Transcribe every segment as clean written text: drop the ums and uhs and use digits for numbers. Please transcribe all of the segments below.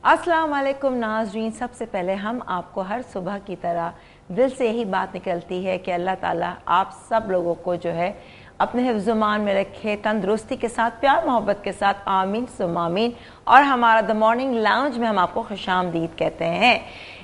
अस्सलाम वालेकुम नाज़रीन, सबसे पहले हम आपको हर सुबह की तरह दिल से यही बात निकलती है कि अल्लाह ताला आप सब लोगों को जो है अपने हिफ्ज़-ओ-मान में रखे, तंदुरुस्ती के साथ, प्यार मोहब्बत के साथ, आमीन सुम आमीन। और हमारा द मॉर्निंग लाउंज में हम आपको खुशामदीद कहते हैं।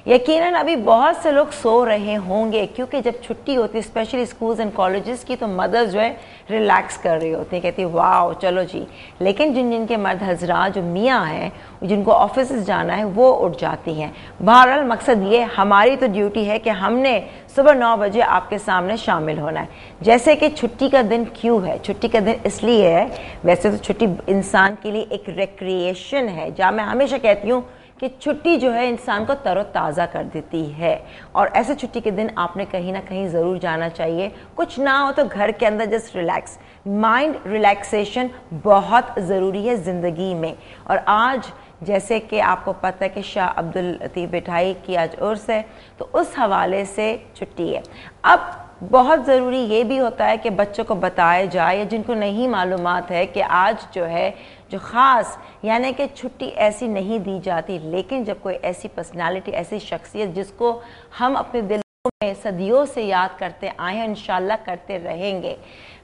यकीनन अभी बहुत से लोग सो रहे होंगे क्योंकि जब छुट्टी होती है स्पेशली स्कूल्स एंड कॉलेजेस की, तो मदर्स जो है रिलैक्स कर रही होती हैं, कहती है वाओ चलो जी। लेकिन जिनके मर्द हजरा जो मियाँ हैं, जिनको ऑफिस जाना है, वो उठ जाती हैं। बहरहाल मकसद ये हमारी तो ड्यूटी है कि हमने सुबह 9 बजे आपके सामने शामिल होना है। जैसे कि छुट्टी का दिन क्यों है? छुट्टी का दिन इसलिए है, वैसे तो छुट्टी इंसान के लिए एक रिक्रिएशन है, जहाँ मैं हमेशा कहती हूँ कि छुट्टी जो है इंसान को तरोताज़ा कर देती है। और ऐसे छुट्टी के दिन आपने कहीं ना कहीं ज़रूर जाना चाहिए। कुछ ना हो तो घर के अंदर जस्ट रिलैक्स, माइंड रिलैक्सेशन बहुत ज़रूरी है ज़िंदगी में। और आज जैसे कि आपको पता है कि शाह अब्दुल लतीफ़ बिठाई की आज उर्स है, तो उस हवाले से छुट्टी है। अब बहुत ज़रूरी ये भी होता है कि बच्चों को बताया जाए, या जिनको नहीं मालूमात है कि आज जो है जो ख़ास यानी कि छुट्टी ऐसी नहीं दी जाती, लेकिन जब कोई ऐसी पर्सनालिटी, ऐसी शख्सियत जिसको हम अपने दिलों में सदियों से याद करते आए हैं, इंशाल्लाह करते रहेंगे,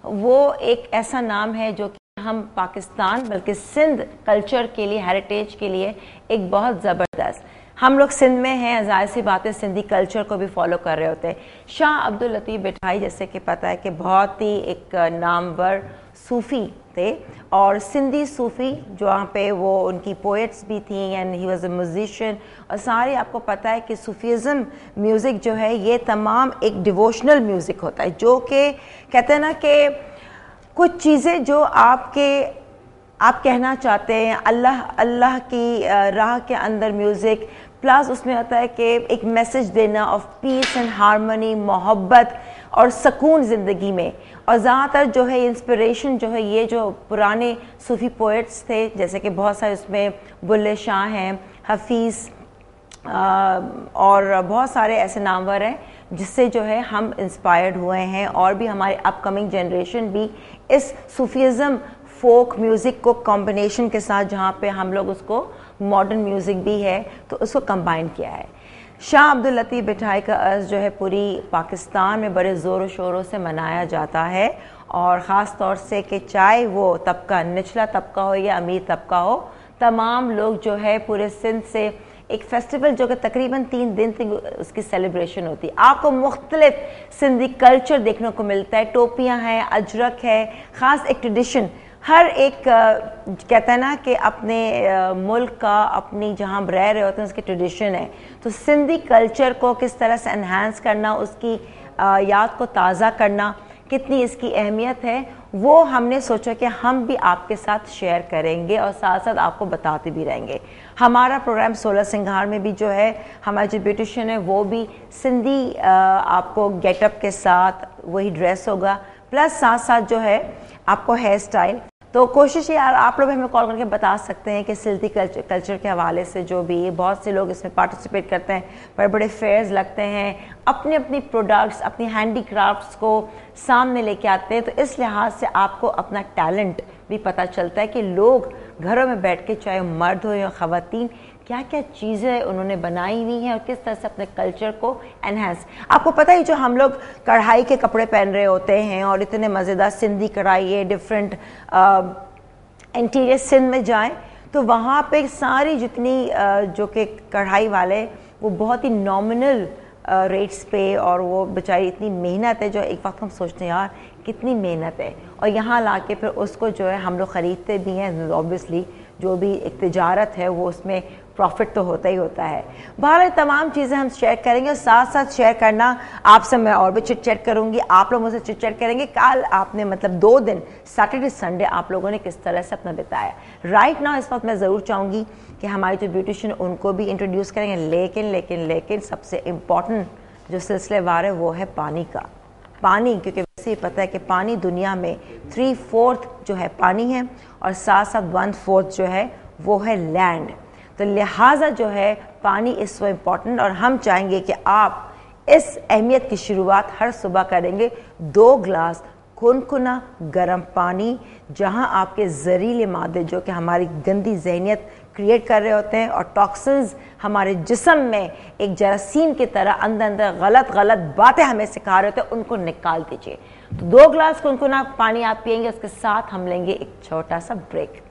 वो एक ऐसा नाम है जो कि हम पाकिस्तान बल्कि सिंध कल्चर के लिए, हेरिटेज के लिए एक बहुत ज़बरदस्त, हम लोग सिंध में हैं, ज़ाहिर सी बात है सिंधी कल्चर को भी फॉलो कर रहे होते हैं। शाह अब्दुल लतीफ़ बिठाई जैसे कि पता है कि बहुत ही एक नामवर सूफ़ी थे, और सिंधी सूफ़ी जहाँ पे वो उनकी पोएट्स भी थी and he was a musician. और सारे आपको पता है कि सूफीज़म म्यूज़िक जो है ये तमाम एक डिवोशनल म्यूज़िक होता है, जो कि कहते हैं ना कि कुछ चीज़ें जो आप कहना चाहते हैं अल्लाह अल्लाह की राह के अंदर म्यूज़िक, प्लस उसमें होता है कि एक मैसेज देना ऑफ पीस एंड हारमोनी, मोहब्बत और सुकून ज़िंदगी में। और ज़्यादातर जो है इंस्पिरेशन जो है ये जो पुराने सूफ़ी पोएट्स थे, जैसे कि बहुत सारे उसमें बुल्ले शाह हैं, हफीज़ और बहुत सारे ऐसे नामवर हैं जिससे जो है हम इंस्पायर्ड हुए हैं। और भी हमारे अपकमिंग जनरेशन भी इस सूफीज़म फोक म्यूज़िक को कॉम्बिनेशन के साथ, जहाँ पे हम लोग उसको मॉडर्न म्यूज़िक भी है तो उसको कंबाइन किया है। शाह अब्दुल लतीफ़ बिठाई का अर्ज़ जो है पूरी पाकिस्तान में बड़े ज़ोरों शोरों से मनाया जाता है, और ख़ास तौर से कि चाहे वो तबका निचला तबका हो या अमीर तबका हो, तमाम लोग जो है पूरे सिंध से एक फेस्टिवल जो कि तकरीबन 3 दिन तक उसकी सेलिब्रेशन होती है। आपको मुख्तलिफ सिंधी कल्चर देखने को मिलता है, टोपियाँ हैं, अजरक है, ख़ास एक ट्रेडिशन हर एक कहता है ना कि अपने मुल्क का, अपनी जहाँ रह रहे होते हैं उसकी ट्रेडिशन है। तो सिंधी कल्चर को किस तरह से एनहांस करना, उसकी याद को ताज़ा करना, कितनी इसकी अहमियत है, वो हमने सोचा कि हम भी आपके साथ शेयर करेंगे और साथ साथ आपको बताते भी रहेंगे। हमारा प्रोग्राम 16 सिंगार में भी जो है हमारे जो ब्यूटिशियन है वो भी सिंधी आपको गेटअप के साथ वही ड्रेस होगा, प्लस साथ साथ जो है आपको हेयर स्टाइल। तो कोशिश यार आप लोग हमें कॉल करके बता सकते हैं कि सिंधी कल्चर के हवाले से जो भी बहुत से लोग इसमें पार्टिसिपेट करते हैं, बड़े बड़े फेयर्स लगते हैं, अपनी अपनी प्रोडक्ट्स, अपनी हैंडीक्राफ्ट्स को सामने लेके आते हैं। तो इस लिहाज से आपको अपना टैलेंट भी पता चलता है कि लोग घरों में बैठ के, चाहे मर्द हो या ख़वातीन, क्या क्या चीज़ें उन्होंने बनाई हुई हैं और किस तरह से अपने कल्चर को एनहेंस। आपको पता है जो हम लोग कढ़ाई के कपड़े पहन रहे होते हैं और इतने मज़ेदार सिंधी कढ़ाई है, डिफरेंट इंटीरियर सिंध में जाएं तो वहाँ पे सारी जितनी जो कि कढ़ाई वाले वो बहुत ही नॉमिनल रेट्स पे, और वो बेचारी इतनी मेहनत है जो एक वक्त हम सोचते हैं यार कितनी मेहनत है, और यहाँ ला के फिर उसको जो है हम लोग ख़रीदते भी हैं। ऑब्वियसली जो भी एक तिजारत है वो उसमें प्रॉफिट तो होता ही होता है। बहरहाल तमाम चीज़ें हम शेयर करेंगे, और साथ साथ शेयर करना आपसे मैं और भी चिट चैट करूँगी, आप लोग मुझसे चिट चैट करेंगे कल आपने मतलब 2 दिन सैटरडे संडे आप लोगों ने किस तरह से अपना बिताया। राइट नाउ इस वक्त मैं ज़रूर चाहूँगी कि हमारी जो ब्यूटिशियन उनको भी इंट्रोड्यूस करेंगे, लेकिन सबसे इम्पॉर्टेंट जो सिलसिलेवार है वो है पानी का। पानी, क्योंकि वैसे ही पता है कि पानी दुनिया में 3/4 जो है पानी है, और साथ साथ 1/4 जो है वो है लैंड। तो लिहाजा जो है पानी इज़ सो इम्पॉर्टेंट, और हम चाहेंगे कि आप इस अहमियत की शुरुआत हर सुबह करेंगे 2 गिलास कुनकुना गर्म पानी, जहां आपके जहरीले मादे जो कि हमारी गंदी जहनियत क्रिएट कर रहे होते हैं और टॉक्सिन्स हमारे जिस्म में एक जरासीम की तरह अंदर अंदर गलत गलत बातें हमें सिखा रहे होते हैं, उनको निकाल दीजिए। तो 2 ग्लास कुनकुना पानी आप पिएंगे, उसके साथ हम लेंगे एक छोटा सा break.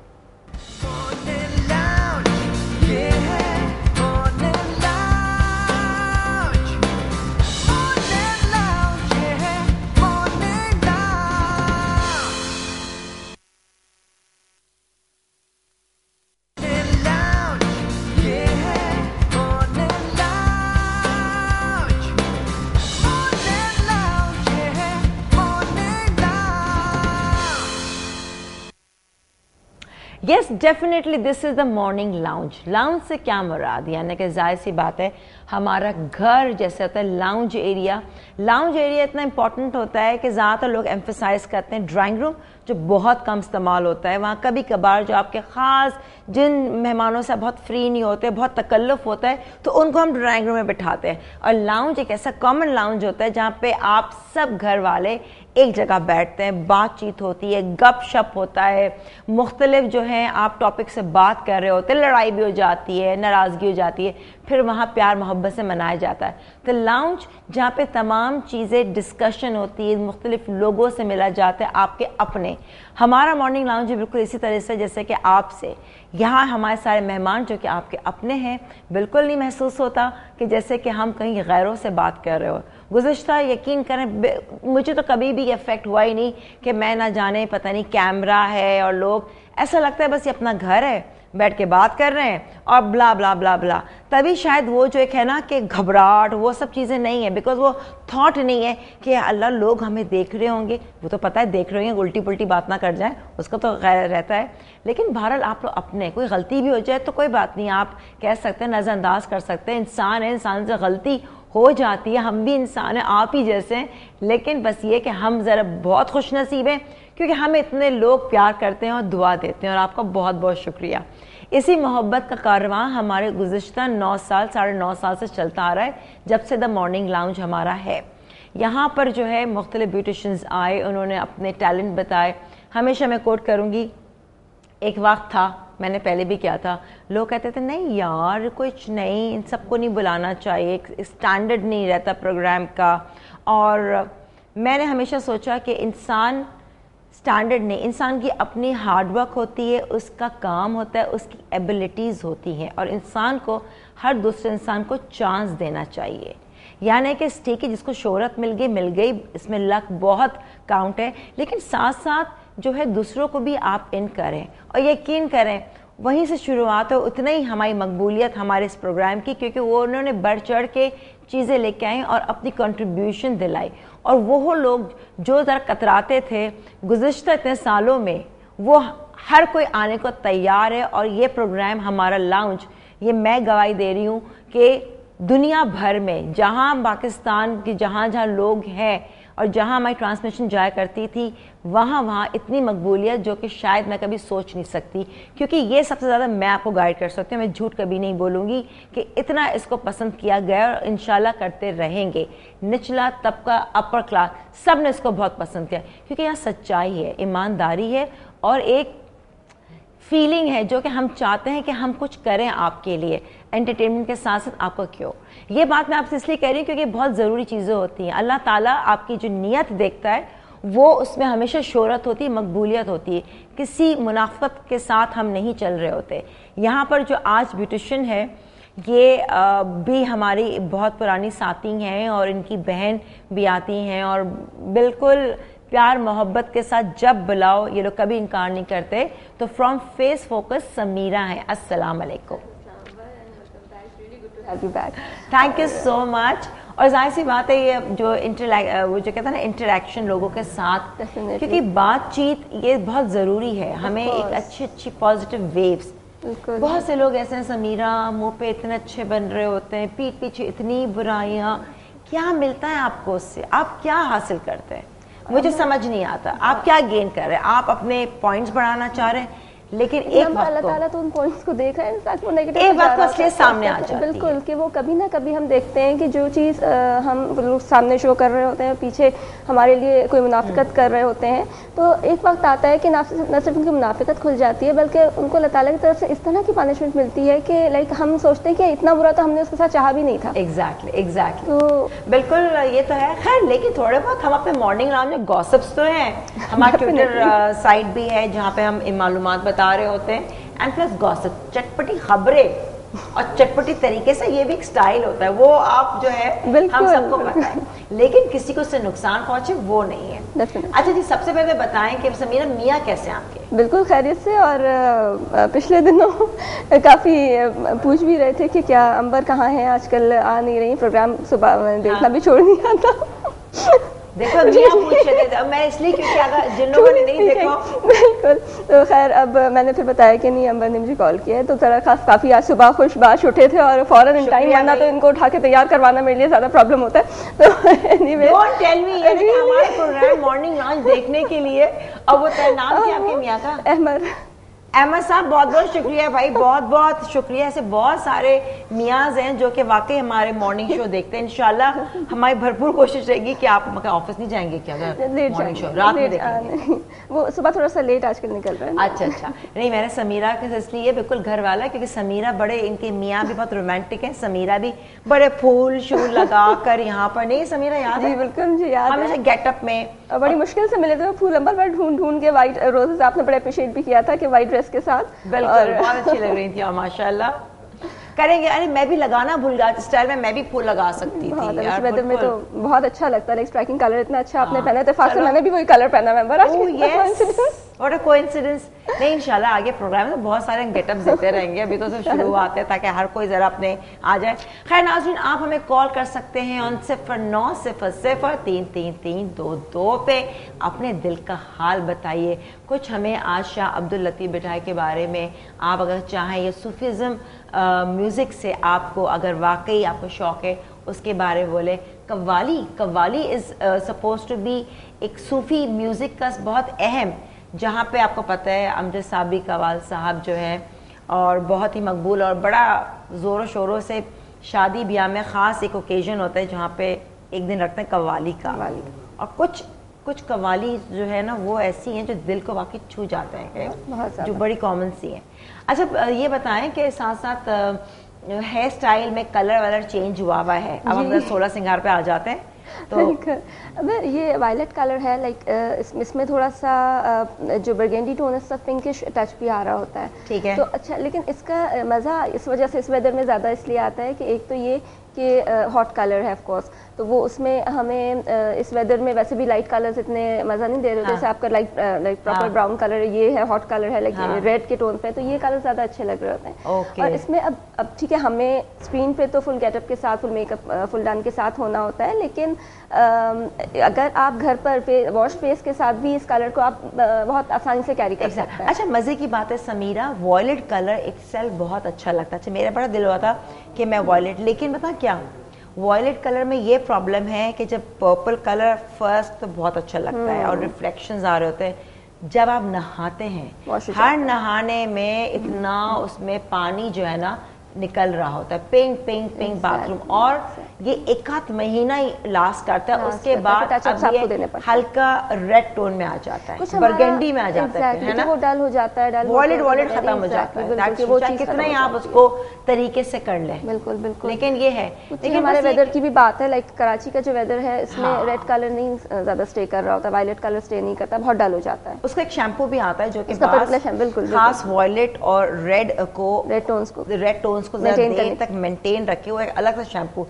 Yes definitely this is the morning lounge. Lounge से क्या मुराद, यानी कि जाहिर सी बात है हमारा घर जैसे होता है लाउंज एरिया। लाउंज एरिया इतना इंपॉर्टेंट होता है कि ज़्यादातर लोग एम्फेसाइज करते हैं ड्राइंग रूम जो बहुत कम इस्तेमाल होता है। वहाँ कभी कभार जो आपके ख़ास जिन मेहमानों से बहुत फ्री नहीं होते, बहुत तकल्लुफ़ होता है, तो उनको हम ड्राइंग रूम में बिठाते हैं। और लाउंज एक ऐसा कॉमन लाउंज होता है जहाँ पे आप सब घर वाले एक जगह बैठते हैं, बातचीत होती है, गप शप होता है, मुख्तलिफ जो है आप टॉपिक से बात कर रहे होते हैं, लड़ाई भी हो जाती है, नाराज़गी हो जाती है, फिर वहाँ प्यार मोहब्बत से मनाया जाता है। तो लाउंज जहाँ पे तमाम चीज़ें डिस्कशन होती है, मुख्तलिफ लोगों से मिला जाता है, आपके अपने। हमारा मॉर्निंग लाउंज बिल्कुल इसी तरह से जैसे कि आपसे यहाँ हमारे सारे मेहमान जो कि आपके अपने हैं, बिल्कुल नहीं महसूस होता कि जैसे कि हम कहीं गैरों से बात कर रहे हो। गुज़िश्ता यकीन करें मुझे तो कभी भी इफेक्ट हुआ ही नहीं कि मैं ना जाने पता नहीं कैमरा है और लोग, ऐसा लगता है बस ये अपना घर है, बैठ के बात कर रहे हैं और ब्ला ब्ला ब्ला ब्ला। तभी शायद वो जो एक है ना कि घबराहट, वो सब चीज़ें नहीं है, बिकॉज वो थॉट नहीं है कि अल्लाह लोग हमें देख रहे होंगे। वो तो पता है देख रहे होंगे, उल्टी पुल्टी बात ना कर जाए, उसका तो गैर रहता है। लेकिन बहरहाल आप लोग अपने, कोई गलती भी हो जाए तो कोई बात नहीं, आप कह सकते हैं, नज़रअंदाज कर सकते हैं। इंसान है, इंसान से गलती हो जाती है, हम भी इंसान हैं आप ही जैसे हैं। लेकिन बस ये कि हम ज़रा बहुत खुश नसीब हैं क्योंकि हमें इतने लोग प्यार करते हैं और दुआ देते हैं, और आपका बहुत बहुत शुक्रिया। इसी मोहब्बत का कारवां हमारे गुज़िश्ता 9 साल, 9.5 साल से चलता आ रहा है, जब से द मॉर्निंग लाउंज हमारा है। यहाँ पर जो है मुख्तलिफ ब्यूटिशियंस आए, उन्होंने अपने टैलेंट बताए। हमेशा मैं कोट करूँगी, एक वक्त था, मैंने पहले भी किया था, लोग कहते थे नहीं यार कुछ नहीं, इन सबको नहीं बुलाना चाहिए, एक स्टैंडर्ड नहीं रहता प्रोग्राम का। और मैंने हमेशा सोचा कि इंसान स्टैंडर्ड नहीं, इंसान की अपनी हार्डवर्क होती है, उसका काम होता है, उसकी एबिलिटीज़ होती हैं, और इंसान को हर दूसरे इंसान को चांस देना चाहिए। यानी कि ठीक है जिसको शोहरत मिल गई, इसमें लक बहुत काउंट है, लेकिन साथ साथ जो है दूसरों को भी आप इन करें और यकीन करें वहीं से शुरुआत हो उतना ही हमारी मकबूलियत हमारे इस प्रोग्राम की, क्योंकि वो उन्होंने बढ़ चढ़ के चीज़ें लेके आई और अपनी कंट्रीब्यूशन दिलाई। और वो लोग जो ज़रा कतराते थे गुज़िश्ता इतने सालों में, वो हर कोई आने को तैयार है। और ये प्रोग्राम हमारा लाउंज, ये मैं गवाही दे रही हूँ कि दुनिया भर में जहाँ पाकिस्तान के जहाँ लोग हैं और जहाँ हमारी ट्रांसमिशन जाया करती थी, वहाँ इतनी मकबूलियत जो कि शायद मैं कभी सोच नहीं सकती, क्योंकि ये सबसे ज़्यादा मैं आपको गाइड कर सकती हूँ। मैं झूठ कभी नहीं बोलूँगी कि इतना इसको पसंद किया गया और इंशाल्लाह करते रहेंगे। निचला तबका, अपर क्लास, सब ने इसको बहुत पसंद किया, क्योंकि यहाँ सच्चाई है, ईमानदारी है और एक फीलिंग है जो कि हम चाहते हैं कि हम कुछ करें आपके लिए, एंटरटेनमेंट के साथ साथ आपको क्यों। ये बात मैं आपसे इसलिए कह रही हूँ क्योंकि बहुत ज़रूरी चीज़ें होती हैं। अल्लाह ताला आपकी जो नीयत देखता है वो उसमें हमेशा शोहरत होती है, मकबूलियत होती है, किसी मुनाफत के साथ हम नहीं चल रहे होते। यहाँ पर जो आज ब्यूटिशियन है ये भी हमारी बहुत पुरानी साथी हैं और इनकी बहन भी आती हैं और बिल्कुल प्यार मोहब्बत के साथ जब बुलाओ ये लोग कभी इनकार नहीं करते। तो फ्रॉम फेस फोकस समीरा है, अस्सलाम वालेकुम। Thank you so much. और जाहिर सी बात है ये जो वो जो कहता है ना इंटरेक्शन लोगों के साथ, क्योंकि बातचीत ये बहुत ज़रूरी है, हमें एक अच्छी पॉजिटिव वेव्स। बहुत से लोग ऐसे हैं समीरा, मुंह पे इतने अच्छे बन रहे होते हैं, पीठ पीछे इतनी बुराइयाँ, क्या मिलता है आपको उससे? आप क्या हासिल करते हैं? मुझे समझ नहीं आता। आप क्या गेन कर रहे हैं? आप अपने पॉइंट्स बढ़ाना चाह रहे हैं, लेकिन एक वक्त अल्लाह ताला तो उन पॉइंट्स को देख रहे हैं ताकि वो नेगेटिव एक बात को इसलिए सामने आ जाती है। बिल्कुल, कि वो कभी ना कभी हम देखते हैं कि जो चीज़ हम लोग सामने शो कर रहे होते हैं, पीछे हमारे लिए कोई मुनाफिकत कर रहे होते हैं, तो एक वक्त आता है कि न सिर्फ उनकी मुनाफिकत खुल जाती है बल्कि उनको अल्लाह ताला की तरफ से इस तरह की पनिशमेंट मिलती है कि लाइक हम सोचते हैं कि इतना बुरा तो हमने उसके साथ चाहा भी नहीं था। एग्जैक्टली तो बिल्कुल ये तो है। खैर लेकिन थोड़े बहुत हम अपने मॉर्निंग राउंड में गॉसिप्स तो हैं, हमारा ट्विटर साइट भी है जहाँ पे हम मालूमात बता रहे होते हैं, एंड प्लस गॉसिप, चटपटी खबरें और चटपटी तरीके से, ये भी एक स्टाइल होता है, वो आप जो है हम सबको पता है, लेकिन किसी को उससे नुकसान पहुंचे वो नहीं है। अच्छा जी, सबसे पहले बताएं कि समीरा मियाँ कैसे आपके? बिल्कुल खैरियत से, और पिछले दिनों काफ़ी पूछ भी रहे थे कि क्या अंबर कहाँ है, आजकल आ नहीं रही, प्रोग्राम सुबह देखना भी छोड़ दिया था। देखो मियाँ पूछ रहे थे, मैं इसलिए क्योंकि अगर जिन लोगों ने नहीं देखा। बिल्कुल, तो खैर अब मैंने फिर बताया कि नहीं, अंबर ने मुझे कॉल किया है, तो थोड़ा काफ़ी आज सुबह खुशबाश उठे थे और फौरन इन टाइम, वरना तो इनको उठा के तैयार करवाना मेरे लिए ज़्यादा प्रॉब्लम होता है। तो एनीवे, डोंट टेल मी, ये हमारा प्रोग्राम मॉर्निंग लॉन्च देखने के लिए, अब वो नाम क्या आपके मियाँ का? अहमद साहब, बहुत बहुत शुक्रिया भाई, बहुत बहुत शुक्रिया। ऐसे बहुत सारे मियाँज हैं जो कि वाकई हमारे मॉर्निंग शो देखते हैं। इंशाल्लाह हमारी भरपूर कोशिश रहेगी कि आप ऑफिस नहीं जाएंगे क्या मॉर्निंग शो रात में देखेंगे? वो सुबह थोड़ा सा लेट आजकल निकल रहा है। अच्छा, नहीं मैंने समीरा के इसलिए बिल्कुल घर वाला, क्योंकि समीरा बड़े, इनके मियाँ भी बहुत रोमांटिक हैं, समीरा भी बड़े फूल शूल लगा कर यहाँ पर, नहीं समीरा याद है? बिल्कुल मुझे याद है, हमेशा गेटअप में बड़ी मुश्किल से मिले थे फूल, अंबर ढूंढ के व्हाइट रोजेस आपने बड़े अप्रिशिएट भी किया था कि व्हाइट ड्रेस के साथ, बिल्कुल बहुत अच्छी लग रही थी माशाल्लाह। करेंगे, अरे मैं भी लगाना भूल गया, स्टाइल में मैं भी फूल लगा सकती थी यार, वेदर में तो बहुत अच्छा लगता है, स्ट्राइकिंग कलर इतना अच्छा आपने पहना, इत्तेफाक से मैंने भी वही कलर पहना मेंबर। What a coincidence. नहीं इंशाल्लाह आगे प्रोग्राम में तो बहुत सारे गेटअप्स देते रहेंगे, अभी तो सिर्फ शुरुआत है ताकि हर कोई जरा अपने आ जाए। खैर नाज़रीन, आप हमें कॉल कर सकते हैं ऑन 0900333322 पे, अपने दिल का हाल बताइए, कुछ हमें आज शाह अब्दुल लतीफ़ बिठाई के बारे में आप अगर चाहें, ये सूफीज़म म्यूज़िक से आपको अगर वाकई आपको शौक़ है उसके बारे में बोले। Qawwali is suppose to be एक सूफ़ी म्यूज़िक का बहुत अहम, जहाँ पे आपको पता है अमजद साबरी कव्वाल साहब जो है, और बहुत ही मकबूल और बड़ा ज़ोरों शोरों से शादी ब्याह में ख़ास एक ओकेजन होता है जहाँ पे एक दिन रखते हैं कव्वाली का। और कुछ कव्वाली जो है ना वो ऐसी हैं जो दिल को वाकई छू जाते हैं, जो बड़ी कॉमन सी हैं। अच्छा ये बताएं कि साथ साथ हेयर स्टाइल में कलर वलर चेंज हुआ है, अब हम 16 सिंगार पे आ जाते हैं तो अब ये वायलेट कलर है, लाइक इसमें थोड़ा सा जो बर्गेंडी टोन है, पिंकिश टच भी आ रहा होता है, ठीक है। तो अच्छा, लेकिन इसका मज़ा इस वजह से इस वेदर में ज़्यादा इसलिए आता है कि एक तो ये कि हॉट कलर है ऑफ कोर्स, तो वो उसमें हमें इस वेदर में वैसे भी लाइट कलर्स इतने मज़ा नहीं दे रहे होते। जैसे आपका लाइक प्रॉपर ब्राउन कलर ये है, हॉट कलर है, लाइक रेड के टोन पे, तो ये कलर ज़्यादा अच्छे लग रहे होते हैं। और इसमें अब ठीक है, हमें स्क्रीन पे तो फुल गेटअप के साथ, फुल मेकअप, फुल डन के साथ होना होता है, लेकिन अगर आप घर पर वॉश फेस के साथ भी इस कलर को आप बहुत आसानी से कैरी कर सकते हैं। अच्छा मज़े की बात है समीरा, वॉयलेट कलर एक्सेल बहुत अच्छा लगता है। अच्छा मेरा बड़ा दिल हुआ था कि मैं वॉयलेट, लेकिन बता क्या, वॉयलेट कलर में ये प्रॉब्लम है कि जब पर्पल कलर फर्स्ट तो बहुत अच्छा लगता है और रिफ्लेक्शंस आ रहे होते हैं, जब आप नहाते हैं हर नहाने में इतना उसमें पानी जो है ना निकल रहा होता है, पिंक पिंक पिंक बाथरूम, और ये एक आध महीना ही लास्ट करता है, उसके बाद अब ये हल्का रेड टोन में आ जाता है, बरगंडी में आ जाता है ना, वो डल हो जाता है, वॉयलेट खत्म हो जाता है, वो कितना ही आप उसको तरीके से कर लें। बिल्कुल बिल्कुल, लेकिन ये है, लेकिन हमारे वेदर की भी बात है, लाइक कराची का जो वेदर है इसमें रेड कलर नहीं ज्यादा स्टे कर रहा होता, वायलेट कलर स्टे नहीं करता, बहुत डल हो जाता है। उसका एक शैम्पू भी आता है जो कि बिल्कुल खास वॉयलेट और रेड टोन्स को देर तक मेंटेन रखे हुए, अलग सा शैम्पू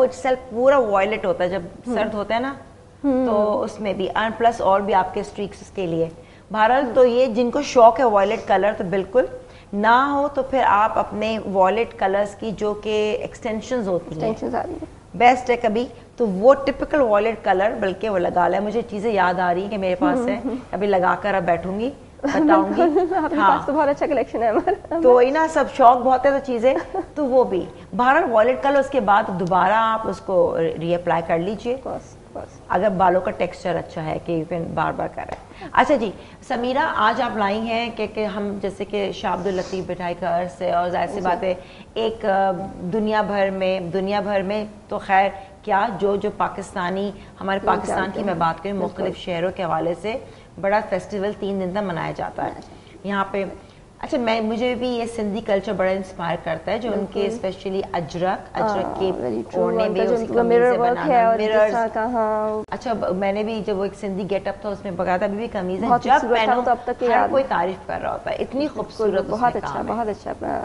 इटसेल्फ पूरा वॉयलेट होता है, जब सर्द होता है ना तो उसमें भी, और प्लस और भी आपके स्ट्रीक्स के लिए। बहरहाल तो ये जिनको शौक है वॉयलेट कलर, तो बिल्कुल ना हो तो फिर आप अपने वॉयलेट कलर्स की जो कि एक्सटेंशंस होती हैं बेस्ट है कभी, तो वो टिपिकल वॉयलेट कलर बल्कि वो लगा लें। मुझे चीज़ें याद आ रही हैं कि मेरे पास है, अभी लगा कर अब बैठूंगी बताऊंगी। पास तो बहुत अच्छा कलेक्शन है हमारा, तो वही ना, सब शौक बहुत है तो चीजें, तो वो भी बहरहाल वॉयलेट कलर, उसके बाद दोबारा आप उसको रीअप्लाई कर लीजिए, अगर बालों का टेक्सचर अच्छा है कि फिर बार बार करें। अच्छा जी समीरा, आज आप लाई हैं कि हम जैसे कि शाह अब्दुल लतीफ़ भट्टाई का अर्स है और जाहिर सी बात है एक दुनिया भर में तो खैर क्या जो पाकिस्तानी हमारे पाकिस्तान की मैं बात करूँ मुख्तलिफ शहरों के हवाले से बड़ा फेस्टिवल 3 दिन तक मनाया जाता है यहाँ पे। अच्छा मुझे भी ये सिंधी कल्चर बड़ा इंस्पायर करता है जो उनके स्पेशली अजरक के ओढ़ने में उसकी कमीज़ें बनाना मिरर्स। अच्छा मैंने भी जब वो एक सिंधी गेटअप था उसमें बकायदा अभी भी कमीज़ें जब पहनो तो अब तक हर कोई तारीफ कर रहा होता है, इतनी खूबसूरत, बहुत अच्छा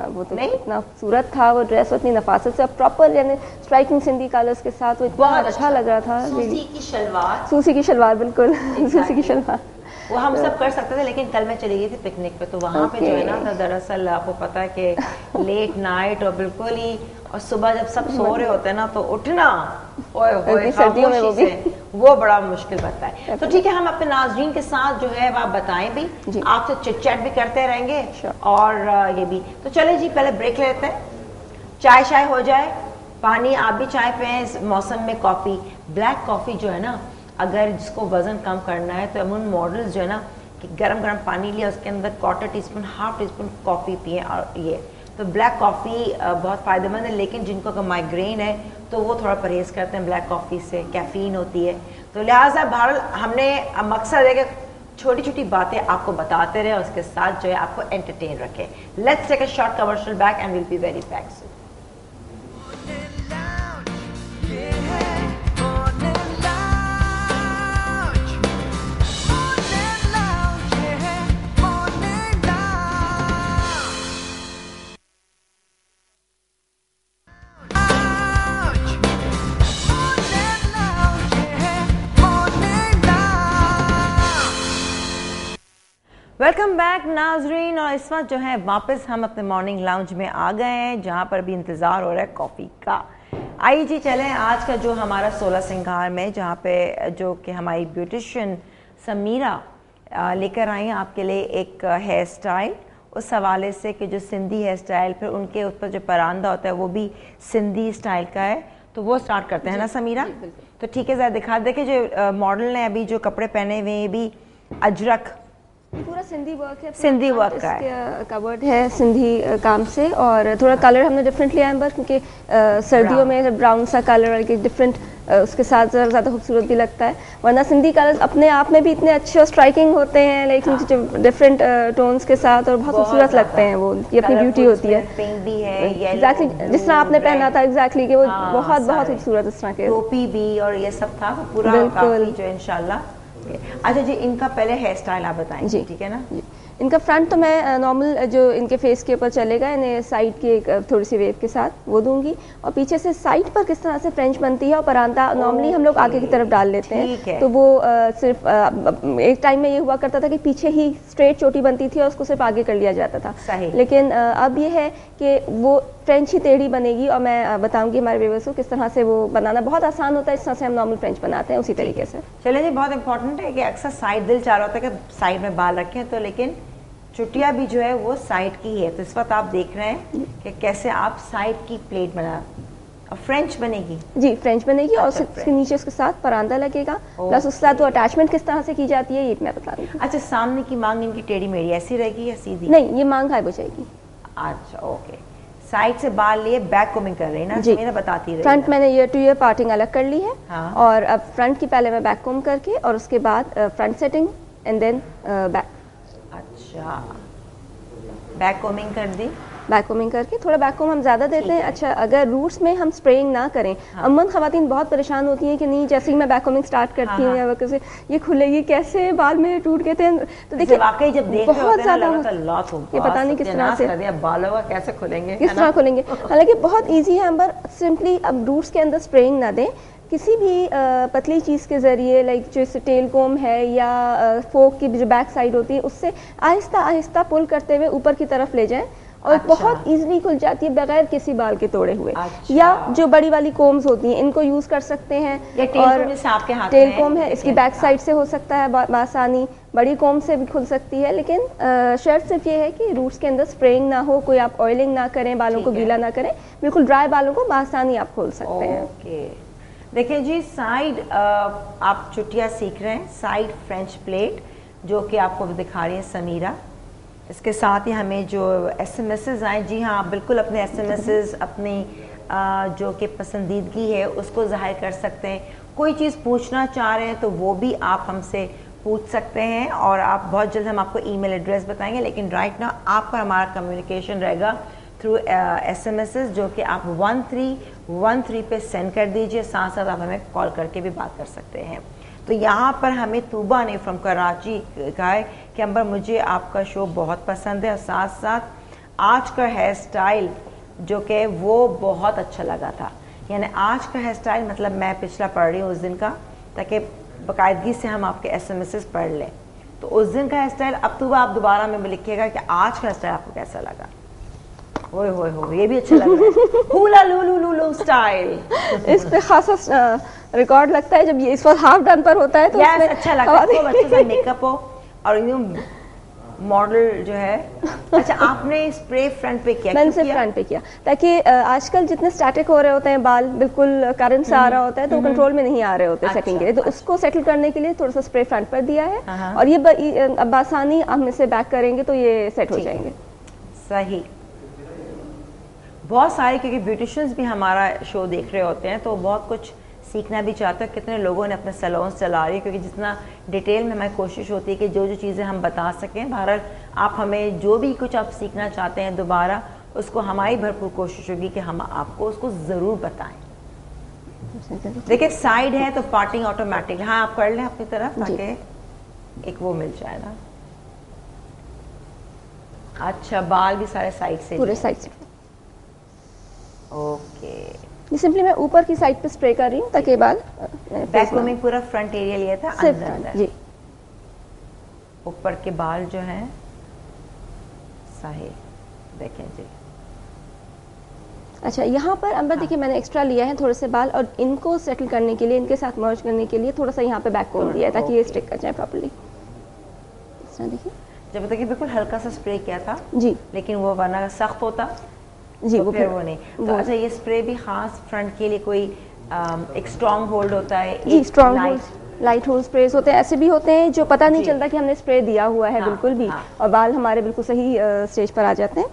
वो तो इतना खूबसूरत था वो ड्रेस, इतनी नफासत से प्रॉपर यानी स्ट्राइकिंग सिंधी कलर्स के साथ वो इतना अच्छा लग रहा था। सूसी की शलवार बिल्कुल सूसी की शलवार वो हम सब कर सकते थे, लेकिन कल मैं चली गई थी पिकनिक पे तो वहाँ पे जो है ना दरअसल आपको पता है कि लेट नाइट और बिल्कुल ही और सुबह जब सब सो रहे होते हैं ना तो उठना सर्दियों में वो बड़ा मुश्किल बनता है। तो ठीक है, हम अपने नाज़रीन के साथ जो है आप बताएं भी, आपसे चिट चैट भी करते रहेंगे और ये भी। तो चले जी पहले ब्रेक लेते हैं, चाय शाय हो जाए, पानी आप भी चाय पिए इस मौसम में, कॉफ़ी ब्लैक कॉफ़ी जो है ना अगर जिसको वज़न कम करना है तो अमून मॉडल्स जो है ना कि गरम पानी लिया उसके अंदर 1/4 टीस्पून 1/2 टीस्पून कॉफ़ी पिए और ये तो ब्लैक कॉफ़ी बहुत फ़ायदेमंद है। लेकिन जिनको अगर माइग्रेन है तो वो थोड़ा परहेज़ करते हैं ब्लैक कॉफ़ी से, कैफ़ीन होती है। तो लिहाजा बहरहाल हमने मकसद है कि छोटी छोटी बातें आपको बताते रहे और उसके साथ जो है आपको एंटरटेन रखें। Let's take a short commercial back and will be very back soon. Welcome back नाजरीन, और इस वक्त जो है वापस हम अपने मॉर्निंग लाउंज में आ गए हैं जहाँ पर भी इंतज़ार हो रहा है कॉफ़ी का। आइए जी चलें आज का जो हमारा 16 सिंगार में जहाँ पे जो कि हमारी ब्यूटिशियन समीरा लेकर आई हैं आपके लिए एक हेयर स्टाइल, उस हवाले से कि जो सिंधी हेयर स्टाइल फिर उनके ऊपर जो परांदा होता है वो भी सिंधी स्टाइल का है। तो वो स्टार्ट करते हैं ना समीरा? तो ठीक है, ज़रा दिखा दे कि जो मॉडल ने अभी जो कपड़े पहने हुए हैं भी अजरक पूरा सिंधी वर्क है, सिंधी वर्क का है, कवर्ड है सिंधी काम से। और थोड़ा कलर हमने डिफरेंट लिया है क्योंकि सर्दियों में ब्राउन सा कलर और डिफरेंट उसके साथ ज़्यादा खूबसूरत भी लगता है। वरना सिंधी कलर्स अपने आप में भी इतने अच्छे और स्ट्राइकिंग होते हैं, लेकिन जो डिफरेंट टोन्स के साथ और बहुत खूबसूरत लगते हैं, वो ये अपनी ब्यूटी होती है। पिंक भी है, एग्जैक्टली जिस तरह आपने पहना था एग्जैक्टली कि वो बहुत बहुत खूबसूरत इस तरह के टोपी भी और ये सब था पूरा काफी जो इंशाल्लाह। अच्छा जी, इनका पहले हेयर स्टाइल आप बताएं जी, ठीक है ना जी। इनका फ्रंट तो मैं नॉर्मल जो इनके फेस के ऊपर चलेगा, इन्हें साइड की थोड़ी सी वेव के साथ वो दूंगी, और पीछे से साइड पर किस तरह से फ्रेंच बनती है और परांदा नॉर्मली हम लोग आगे की तरफ डाल लेते हैं। तो वो सिर्फ एक टाइम में ये हुआ करता था कि पीछे ही स्ट्रेट चोटी बनती थी और उसको सिर्फ आगे कर लिया जाता था। लेकिन अब ये है कि वो फ्रेंच ही टेढ़ी बनेगी और मैं बताऊंगी हमारे व्यूअर्स को किस तरह से वो बनाना बहुत आसान होता है। इस तरह से हम नॉर्मल फ्रेंच बनाते हैं उसी तरीके से। चलिए जी, बहुत इंपॉर्टेंट है कि अक्सर साइड दिल चाह रहा होता है कि साइड में बाल रखें, तो लेकिन चुटिया भी जो है वो साइड की है। तो इस वक्त आप देख रहे हैं कि कैसे आप साइड की प्लेट बना और फ्रेंच बनेगी जी, फ्रेंच बनेगी। और उसके नीचे उसके साथ परांदा लगेगा, प्लस उसके साथ वो अटैचमेंट किस तरह से की जाती है ये मैं बता रही हूँ। अच्छा, सामने की मांग इनकी टेढ़ी मेढ़ी ऐसी रहेगी या सीधी? नहीं, ये मांग हाई हो जाएगी। अच्छा ओके, साइड से बाल लिए बैक कोमिंग कर रही है ना जी, मेरा बताती रही। फ्रंट मैंने ईयर टू ईयर पार्टिंग अलग कर ली है। हाँ। और अब फ्रंट की पहले मैं बैक कोम करके और उसके बाद front setting and then back. अच्छा, बैक कोमिंग कर दी, बैक कोमिंग करके थोड़ा बैक कोम हम ज़्यादा देते हैं। अच्छा, अगर रूट्स में हम स्प्रेइंग ना करें, अमूमन ख़वातीन बहुत परेशान होती हैं कि नहीं जैसे ही मैं बैक कोमिंग स्टार्ट करती हूँ या वक्त से ये खुलेगी कैसे, बाल में टूट गए थे। तो देखिए वाकई जब देख बहुत ज़्यादा ये पता नहीं किस तरह से बालों का कैसे खुलेंगे, किस तरह खुलेंगे। हालांकि बहुत ईजी है अंबर, सिंपली अब रूट्स के अंदर स्प्रेइंग ना दें, किसी भी पतली चीज़ के ज़रिए लाइक जैसे टेल कोम है या फोक की जो बैक साइड होती है उससे आहिस्ता आहिस्ता पुल करते हुए ऊपर की तरफ ले जाएं और बहुत इजीली खुल जाती है बगैर किसी बाल के तोड़े हुए। या जो बड़ी वाली कोम्स होती हैं इनको यूज़ कर सकते हैं। और टेल कोम है, इसकी बैक साइड से हो सकता है बासानी, बड़ी कोम से भी खुल सकती है। लेकिन शर्त सिर्फ ये है कि रूट्स के अंदर स्प्रेइंग ना हो, कोई आप ऑयलिंग ना करें, बालों को गीला ना करें, बिल्कुल ड्राई बालों को बासानी आप खोल सकते हैं। देखिए जी, साइड आप चुटिया सीख रहे हैं, साइड फ्रेंच प्लेट जो कि आपको दिखा रही है समीरा। इसके साथ ही हमें जो एसएमएसेस आए, जी हाँ, आप बिल्कुल अपने एसएमएसेस अपनी जो कि पसंदीदगी है उसको जाहिर कर सकते हैं। कोई चीज़ पूछना चाह रहे हैं तो वो भी आप हमसे पूछ सकते हैं, और आप बहुत जल्द हम आपको ईमेल एड्रेस बताएंगे, लेकिन राइट नाउ आपका हमारा कम्युनिकेशन रहेगा थ्रू एसएमएसेस जो कि आप 1313 पे सेंड कर दीजिए। साथ साथ आप हमें कॉल करके भी बात कर सकते हैं। तो यहाँ पर हमें तूबा ने फ्रॉम कराची कहा है कि अंबर मुझे आपका शो बहुत पसंद है, और साथ साथ आज का हेयर स्टाइल जो कि वो बहुत अच्छा लगा था। यानी आज का हेयर स्टाइल मतलब मैं पिछला पढ़ रही हूँ उस दिन का, ताकि बाकायदगी से हम आपके एसएमएसेस पढ़ लें। तो उस दिन का हेयर स्टाइल अब तूबा आप दोबारा में लिखिएगा कि आज का हेयर स्टाइल आपको कैसा लगा। ओए होए हो, ये भी अच्छा लग रहा है। हुला लुलु लुलु स्टाइल इस पे खासा रिकॉर्ड लगता है जब ये इस वक्त हाफ डन पर होता है तो इसमें अच्छा लगता है, खूब अच्छे से मेकअप हो और यूं मॉडल जो है। अच्छा, आपने स्प्रे फ्रंट पे किया? मैंने सिर्फ फ्रंट पे किया ताकि आजकल जितने स्टैटिक हो रहे होते हैं बाल, बिल्कुल करंट से आ रहा होता है तो कंट्रोल में नहीं आ रहे होते सेटिंग के लिए, तो उसको सेटल करने के लिए थोड़ा सा स्प्रे फ्रंट पर दिया है। और ये अब आसानी हम इसे बैक करेंगे तो ये सेट हो जाएंगे। सही। बहुत सारे, क्योंकि ब्यूटिशियंस भी हमारा शो देख रहे होते हैं तो बहुत कुछ सीखना भी चाहते हैं। कितने लोगों ने अपने सैलून चला रही है, क्योंकि जितना डिटेल में हमारी कोशिश होती है कि जो जो चीज़ें हम बता सकें। बहरहाल आप हमें जो भी कुछ आप सीखना चाहते हैं दोबारा, उसको हमारी भरपूर कोशिश होगी कि हम आपको उसको ज़रूर बताएं। देखिए साइड है तो पार्टिंग ऑटोमेटिक, हाँ आप कर लें अपनी तरफ ताकि एक वो मिल जाए ना। अच्छा, बाल भी सारे साइड से, पूरे साइड से। ओके, ये सिंपली मैं ऊपर की साइड पे स्प्रे कर रही हूँ ताकि बाल बैक में पूरा फ्रंट एरिया लिया था, अंदर जी ऊपर के बाल जो हैं सही देखें जी। अच्छा, यहाँ पर अंबर देखिए मैंने एक्स्ट्रा लिया है थोड़े से बाल, और इनको सेटल करने के लिए, इनके साथ मर्ज करने के लिए थोड़ा सा यहाँ पे बैक कोम दिया है ताकि ये स्टिक कर जाए प्रॉपर्ली। इस तरह देखिए, जब तक बिल्कुल हल्का सा स्प्रे किया था जी, लेकिन वो वरना सख्त होता जी तो वो फिर वो नहीं तो अच्छा, ये स्प्रे भी खास फ्रंट के लिए कोई एक स्ट्रॉन्ग होल्ड होता है? जी, स्ट्रॉन्ग होल्ड, लाइट होल्ड स्प्रेस होते हैं, ऐसे भी होते हैं जो पता नहीं चलता कि हमने स्प्रे दिया हुआ है बिल्कुल भी, और बाल हमारे बिल्कुल सही स्टेज पर आ जाते हैं।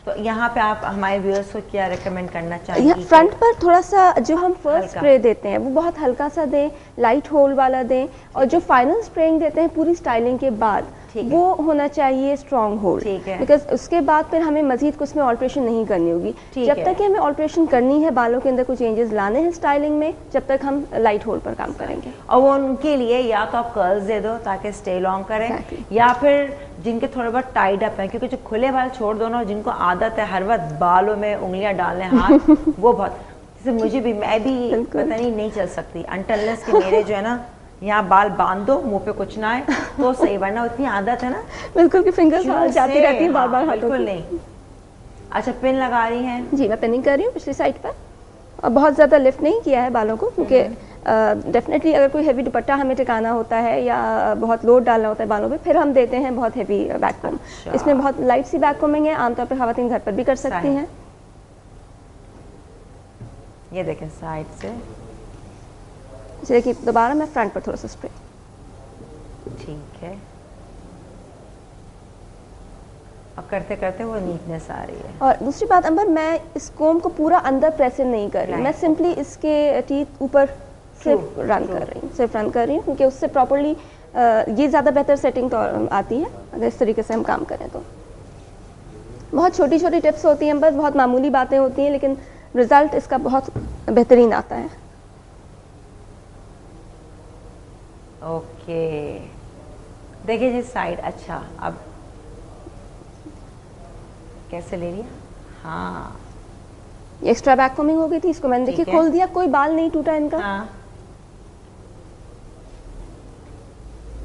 तो यहाँ पे आप हमारे व्यूअर्स को क्या रेकमेंड करना चाहिए? फ्रंट पर थोड़ा सा जो हम फर्स्ट स्प्रे देते हैं वो बहुत हल्का सा दें, लाइट होल्ड वाला दें, और जो फाइनल स्प्रेइंग देते हैं पूरी स्टाइलिंग के बाद वो होना चाहिए स्ट्रॉन्ग होल्ड, बिकॉज उसके बाद फिर हमें मजीद कुछ में ऑल्ट्रेशन नहीं करनी होगी। जब तक हमें ऑल्ट्रेशन करनी है, बालों के अंदर कुछ चेंजेस लाने हैं स्टाइलिंग में, जब तक हम लाइट होल्ड पर काम करेंगे। और वो उनके लिए या तो आप कर्ल्स दे दो ताकि स्टे लॉन्ग करें, या फिर जिनके थोड़े बहुत टाइड अप हैं, क्योंकि जो खुले बाल छोड़ दो ना, जिनको आदत है हर वक्त बालों में उंगलियां डालने हाथ वो बहुत, जैसे मुझे भी, मैं भी पता नहीं चल सकती अनटिलनेस कि मेरे जो है ना यहाँ बाल बांध दो, मुंह पे कुछ ना आए तो सही, वरना इतनी आदत है ना बिल्कुल कि फिंगर्स जाती रहती है बार बार हाथों बिल्कुल नहीं। अच्छा, पिन लगा रही हैं? जी, मैं पिनिंग कर रही हूँ पिछली साइड पर, और बहुत ज़्यादा लिफ्ट नहीं किया है बालों को, क्योंकि डेफिनेटली अगर कोई हेवी दुपट्टा हमें टिकाना होता है या बहुत लोड डालना होता है बालों पे, फिर हम देते हैं बहुत हेवी बैक कोम। इसमें बहुत लाइट सी बैक कोमिंग है, आमतौर पर खवातीन घर पर भी कर सकती हैं। ये देखें साइड से, देखिए दोबारा मैं फ्रंट पर थोड़ा सा स्प्रे, ठीक है। अब करते करते वो नीटनेस आ रही है। और दूसरी बात अंबर, मैं इस कोम को पूरा अंदर प्रेस नहीं कर रही, मैं सिंपली इसके टीथ ऊपर सिर्फ रन कर रही हूँ, क्योंकि उससे प्रॉपर्ली ये ज़्यादा बेहतर सेटिंग तो आती है अगर इस तरीके से हम काम करें तो। बहुत छोटी छोटी टिप्स होती हैं, बस बहुत मामूली बातें होती हैं, लेकिन रिजल्ट इसका बहुत बेहतरीन आता है। ओके, देखिए जी साइड। अच्छा, अब कैसे ले लिया? हाँ, एक्स्ट्रा बैक कोमिंग हो गई थी, इसको मैंने देखिए खोल दिया, कोई बाल नहीं टूटा इनका। हाँ।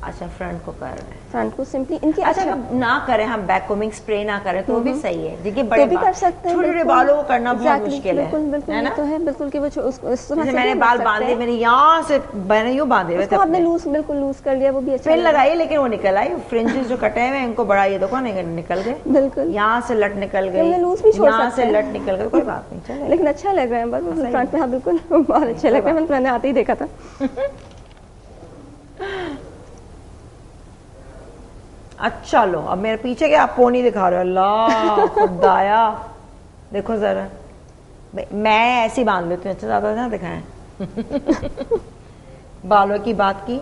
अच्छा, अच्छा, फ्रंट को कर रहे हैं, फ्रंट को सिंपली इनकी। अच्छा ना करें हम बैक कोमिंग, स्प्रे ना करें तो भी सही है, देखिए बड़े तो भी कर सकते हैं, छोटे बालों को करना बहुत मुश्किल है, बिल्कुल है ना, तो है बिल्कुल कि वो मैंने बाल बांधे, मैंने यहाँ से मैंने यूँ बांधे हुए थे, आपने लूज बिल्कुल लूज कर लिया, वो भी अच्छा पिन लगाई लेकिन वो निकल आई, फ्रिंजेस जो कटे हुए इनको बड़ा ये देखो निकल गए, बिल्कुल यहाँ से लट निकल गई, यहाँ से लट निकल गई, कोई बात नहीं चले, लेकिन अच्छा लग रहा है बस फ्रंट में। हाँ बिल्कुल बहुत अच्छे लग रहे हैं, मैंने आते ही देखा था। अच्छा लो, अब मेरे पीछे क्या आप पोनी दिखा रहे हो, अल्लाह खुदाया, देखो जरा मैं ऐसी बांध लेती हूँ, अच्छा ज्यादा ना दिखाएं। बालों की बात की,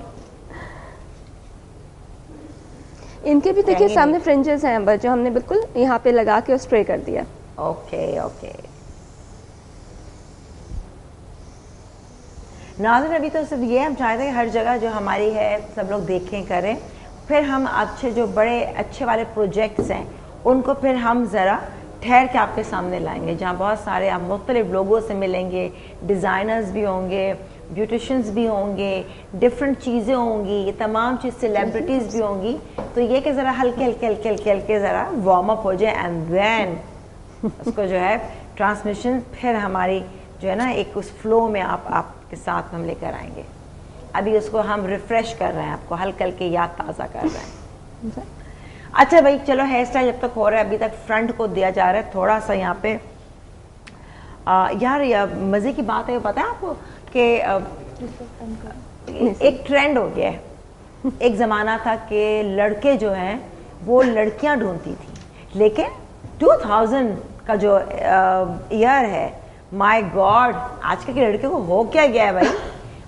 इनके भी देखिए सामने फ्रिंजेस हैं बस, जो हमने बिल्कुल यहाँ पे लगा के स्प्रे कर दिया। ओके ओके नाज़रीन, अभी तो सिर्फ ये हम चाहते हैं कि हर जगह जो हमारी है सब लोग देखें करें, फिर हम अच्छे जो बड़े अच्छे वाले प्रोजेक्ट्स हैं उनको फिर हम ज़रा ठहर के आपके सामने लाएंगे, जहाँ बहुत सारे आप मुख्तलिफ लोगों से मिलेंगे, डिज़ाइनर्स भी होंगे, ब्यूटिशियंस भी होंगे, डिफरेंट चीज़ें होंगी, ये तमाम चीज़ सेलिब्रिटीज़ भी होंगी, तो ये कि ज़रा हल्के हल्के हल्के हल्के हल्के ज़रा वार्म अप हो जाए एंड देन उसको जो है ट्रांसमिशन फिर हमारी जो है ना एक उस फ्लो में आपके साथ हम लेकर आएंगे। अभी उसको हम रिफ्रेश कर रहे हैं, आपको हल्के हल्के याद ताज़ा कर रहे हैं। अच्छा भाई चलो, हेयर स्टाइल जब तक हो रहा है, अभी तक फ्रंट को दिया जा रहा है थोड़ा सा यहाँ पे। यार मज़े की बात है, पता है आपको कि एक ट्रेंड हो गया है, एक ज़माना था कि लड़के जो हैं वो लड़कियां ढूंढती थी, लेकिन 2000 का जो ईयर है, माय गॉड, आजकल के लड़के को हो क्या गया है भाई।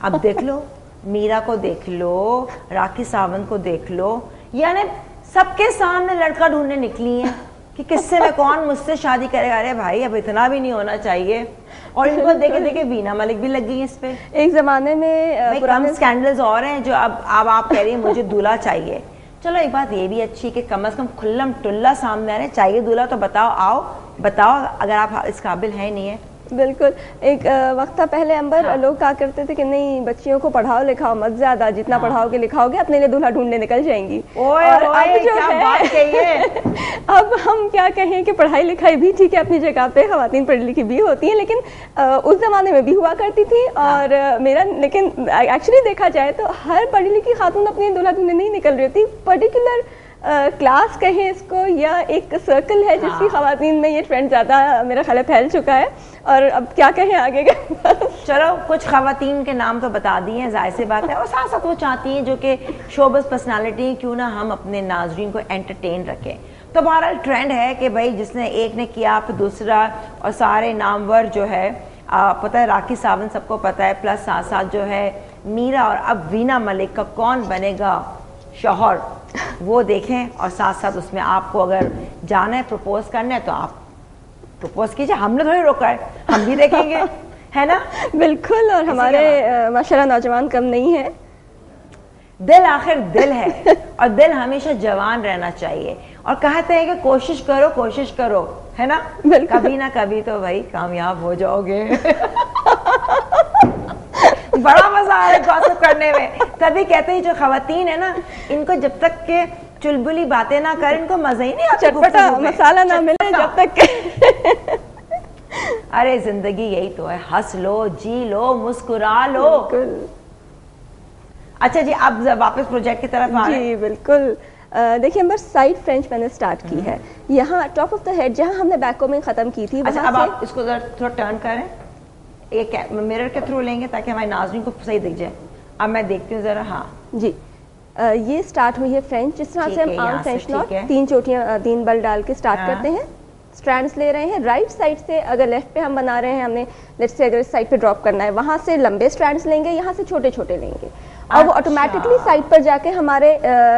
अब देख लो, मीरा को देख लो, राखी सावंत को देख लो, यानी सबके सामने लड़का ढूंढने निकली है कि किससे में कौन मुझसे शादी करेगा। अरे भाई अब इतना भी नहीं होना चाहिए। और इनको देखे देखे वीना मलिक भी लग गई इस पे। एक जमाने में पुराने स्कैंडल्स और हैं जो अब आप कह रही हैं मुझे दूल्हा चाहिए। चलो एक बात ये भी अच्छी कि कम से कम खुल्लम टुल्ला सामने आ रहे, चाहिए दूल्हा तो बताओ, आओ बताओ अगर आप इस काबिल है नहीं है। बिल्कुल। एक वक्त था पहले अंबर, हाँ। लोग कहा करते थे कि नहीं बच्चियों को पढ़ाओ लिखाओ मत ज्यादा, जितना हाँ। पढ़ाओगे लिखाओगे अपने लिए दूल्हा ढूंढने निकल जाएंगी। और अब जो क्या है बात है। अब हम क्या कहें कि पढ़ाई लिखाई भी ठीक है अपनी जगह पे, खवातीन पढ़ी लिखी भी होती हैं, लेकिन उस जमाने में भी हुआ करती थी। और मेरा लेकिन एक्चुअली देखा जाए तो हर पढ़ी लिखी खातून अपने दूल्हा ढूंढने नहीं निकल रही थी। पर्टिकुलर क्लास कहें इसको या एक सर्कल है जिसकी हाँ। खवातीन में ये ट्रेंड ज़्यादा मेरा ख्याल फैल चुका है। और अब क्या कहें आगे का। चलो कुछ खवातीन के नाम तो बता दिए हैं, जाहिर सी बात है, और साथ साथ वो चाहती हैं जो कि शोबस पर्सनालिटी, क्यों ना हम अपने नाजरीन को एंटरटेन रखें। तो बहरहाल ट्रेंड है कि भाई जिसने एक ने किया फिर दूसरा, और सारे नामवर जो है पता है राखी सावंत सबको पता है, प्लस साथ साथ जो है मीरा और अब वीना मलिक का कौन बनेगा शौहर वो देखें। और साथ साथ उसमें आपको अगर जाना है प्रपोज करना है तो आप प्रपोज कीजिए, हमने थोड़ी रोका है, हम भी देखेंगे, है ना। बिल्कुल। और हमारे माशाल्लाह नौजवान कम नहीं है, दिल आखिर दिल है और दिल हमेशा जवान रहना चाहिए। और कहते हैं कि कोशिश करो, है ना, कभी ना कभी तो भाई कामयाब हो जाओगे। बड़ा मजा आ रहा है गॉसिप करने में। तभी कहते हैं जो खवातीन है ना, इनको जब तक के चुलबुली बातें ना करें इनको मजा ही नहीं आता, चटपटा मसाला ना मिले जब तक के। अरे जिंदगी यही तो है, हंस लो, जी लो, मुस्कुरा लो। अच्छा जी, अब वापस प्रोजेक्ट की तरफ आ रहे हैं। जी बिल्कुल। देखिए हम बस साइड फ्रेंच मैंने स्टार्ट की है। यहाँ टॉप ऑफ द हेड जहाँ हमने बैक कोमिंग खत्म की थी। अच्छा, अब आप इसको थोड़ा टर्न करें, एक मिरर के थ्रू लेंगे ताकि हमारी नाज़रीन को सही दिख जाए। अब मैं देखती हूँ जरा। हाँ जी, ये स्टार्ट हुई है फ्रेंच, जिस तरह से हम आम फ्रेंच नॉट 3 चोटियाँ 3 बल डाल के स्टार्ट करते हैं। स्ट्रैंड्स ले रहे हैं राइट साइड से, अगर लेफ्ट पे हम बना रहे हैं, हमने लेट्स से अगर इस साइड पे ड्रॉप करना है, वहां से लंबे स्ट्रैंड्स लेंगे, यहाँ से छोटे छोटे लेंगे, और वो ऑटोमेटिकली साइड पर जाके हमारे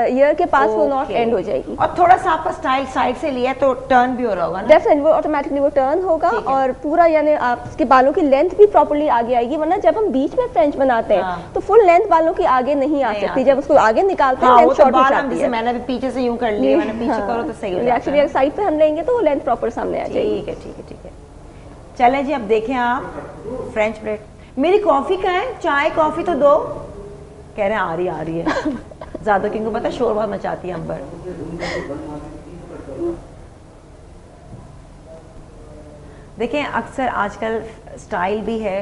ईयर के पास वो नॉट एंड हो जाएगी। और थोड़ा सा आपका स्टाइल साइड से लिया तो टर्न भी हो रहा होगा ना? डेफिनेटली वो ऑटोमेटिकली वो टर्न होगा और पूरा यानी आपके बालों की लेंथ भी प्रॉपर्ली आगे आएगी। वरना जब हम बीच में फ्रेंच बनाते हैं तो फुल लेंथ बालों की आगे नहीं आ सकती, जब उसको आगे निकालते हैं लेंथ शॉर्ट हो जाती है। मैंने भी पीछे से यूं कर लिया, मैंने पीछे करो तो सही हो जाता है। एक्चुअली अगर साइड पे हम लेंगे तो वो लेंथ प्रॉपर सामने आ जाएगी। ठीक है। चलें जी, अब देखें आप फ्रेंच ब्रेड। मेरी कॉफी का है, चाय कॉफी तो दो। कह रहे हैं आ रही है। ज़्यादा, क्योंकि पता है शोर बहुत मचाती है अंबर। देखें अक्सर आजकल स्टाइल भी है,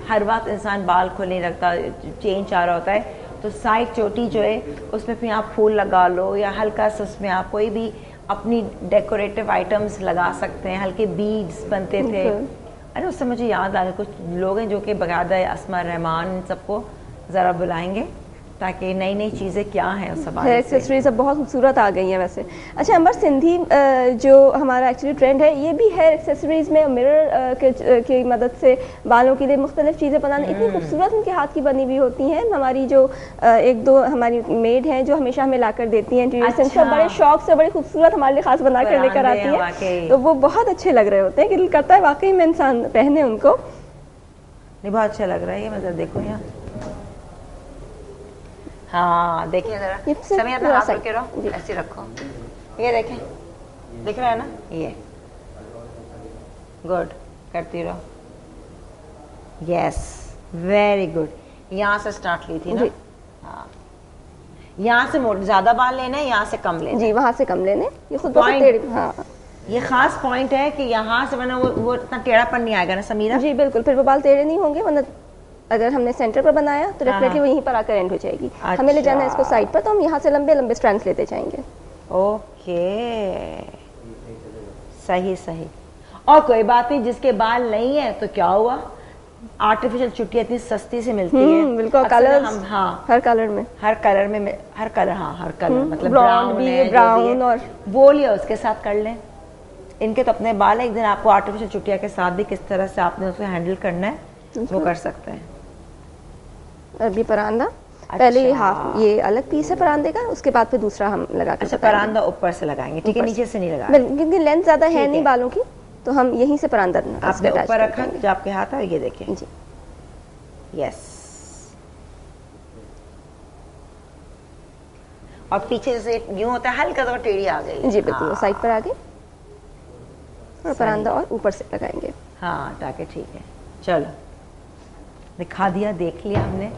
हर वक्त इंसान बाल खोल नहीं रखता, चेंज चाह रहा होता है, तो साइड चोटी जो है उसमें फिर आप फूल लगा लो या हल्का सा उसमें आप कोई भी अपनी डेकोरेटिव आइटम्स लगा सकते हैं। हल्के बीड्स बनते थे। अरे उससे मुझे याद आ गया, कुछ लोग हैं जो कि बकायदा अस्मा रहमान सबको ज़रा बुलाएंगे ताकि नई नई चीज़ें क्या हैं उस हवाले से। एक्सेसरीज अब बहुत खूबसूरत आ गई हैं वैसे। अच्छा अंबर, सिंधी जो हमारा एक्चुअली ट्रेंड है ये भी हेयर एक्सेसरीज में मिरर की मदद से बालों के लिए मुख्तलिफ चीज़ें बनाना, इतनी खूबसूरत उनके हाथ की बनी हुई होती हैं। हमारी जो एक दो हमारी मेड हैं जो हमेशा हमें ला कर देती हैं इंटीरियर से, बड़े शौक से बड़े खूबसूरत हमारे लिए खास बना कर लेकर आती हैं, तो वो बहुत अच्छे लग रहे होते हैं कि दिल करता है वाकई में इंसान पहने उनको। नहीं बहुत अच्छा लग रहा है ये, मतलब देखो यहाँ। हाँ देखिए जरा, समय अपना हाथ रखे रहो, ऐसे रखो, ये देखें, दिख रहा है ना, ये गुड, करती रहो, यस वेरी गुड। यहाँ से स्टार्ट ली थी ना, हाँ यहाँ से मोड़, ज्यादा बाल लेने, यहाँ से कम लेने जी, वहाँ से कम लेने, ये खुद बहुत हाँ ये खास पॉइंट है कि यहाँ से वरना वो इतना टेढ़ापन नहीं आएगा ना समीरा। जी बिल्कुल, फिर वो बाल टेढ़े नहीं होंगे, वरना अगर हमने सेंटर पर बनाया तो डेफिनेटली वो यहीं पर आकर एंड हो जाएगी। अच्छा। हमें ले जाना है इसको साइड पर, तो हम यहाँ से लंबे लंबे स्ट्रैंड्स लेते जाएंगे। ओके सही सही। और कोई बात नहीं, जिसके बाल नहीं है तो क्या हुआ, आर्टिफिशियल चुट्टियाँ इतनी सस्ती से मिलती है। बिल्कुल, कलर हाँ हर कलर में, हर कलर हाँ हर कलर, मतलब ब्राउन और वो लिया उसके साथ कर लें। इनके तो अपने बाल है, एक दिन आपको आर्टिफिशियल चुट्टियाँ के साथ भी किस तरह से आपने उसको हैंडल करना है वो कर सकते हैं। अभी परांदा, अच्छा। पहले हाफ ये अलग पीस है परांदे का, उसके बाद फिर दूसरा हम लगा के, अच्छा परांदा ऊपर से लगाएंगे, ठीक है, नीचे से नहीं लगाएंगे क्योंकि लेंथ ज्यादा है नहीं बालों की, तो हम यहीं से परांदा आपने ऊपर रखा जो आपके हाथ है, ये देखें जी, यस। और पीछे से यूं होता है, हल्का सा टेढ़ी आ गई जी बिल्कुल, साइड पर आ गई और परांदा और ऊपर से लगाएंगे। हाँ ताकि ठीक है, चलो दिखा दिया, देख लिया हमने।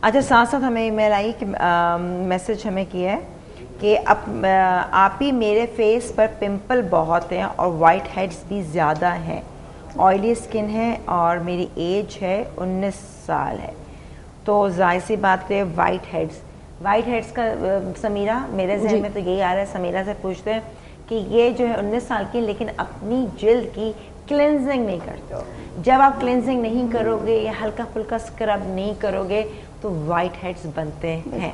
अच्छा साथ साथ हमें ईमेल आई कि मैसेज हमें किया है कि अब आप ही मेरे फेस पर पिंपल बहुत हैं और वाइट हेड्स भी ज़्यादा हैं, ऑयली स्किन है और मेरी एज है 19 साल है, तो जाहिर सी बात है वाइट हेड्स का समीरा मेरे जहन में तो यही आ रहा है, समीरा से पूछते हैं कि ये जो है 19 साल की लेकिन अपनी जिल्द की क्लेंजिंग नहीं करते हो। जब आप क्लेंजिंग नहीं करोगे या हल्का फुल्का स्क्रब नहीं करोगे तो वाइट हेड्स बनते हैं।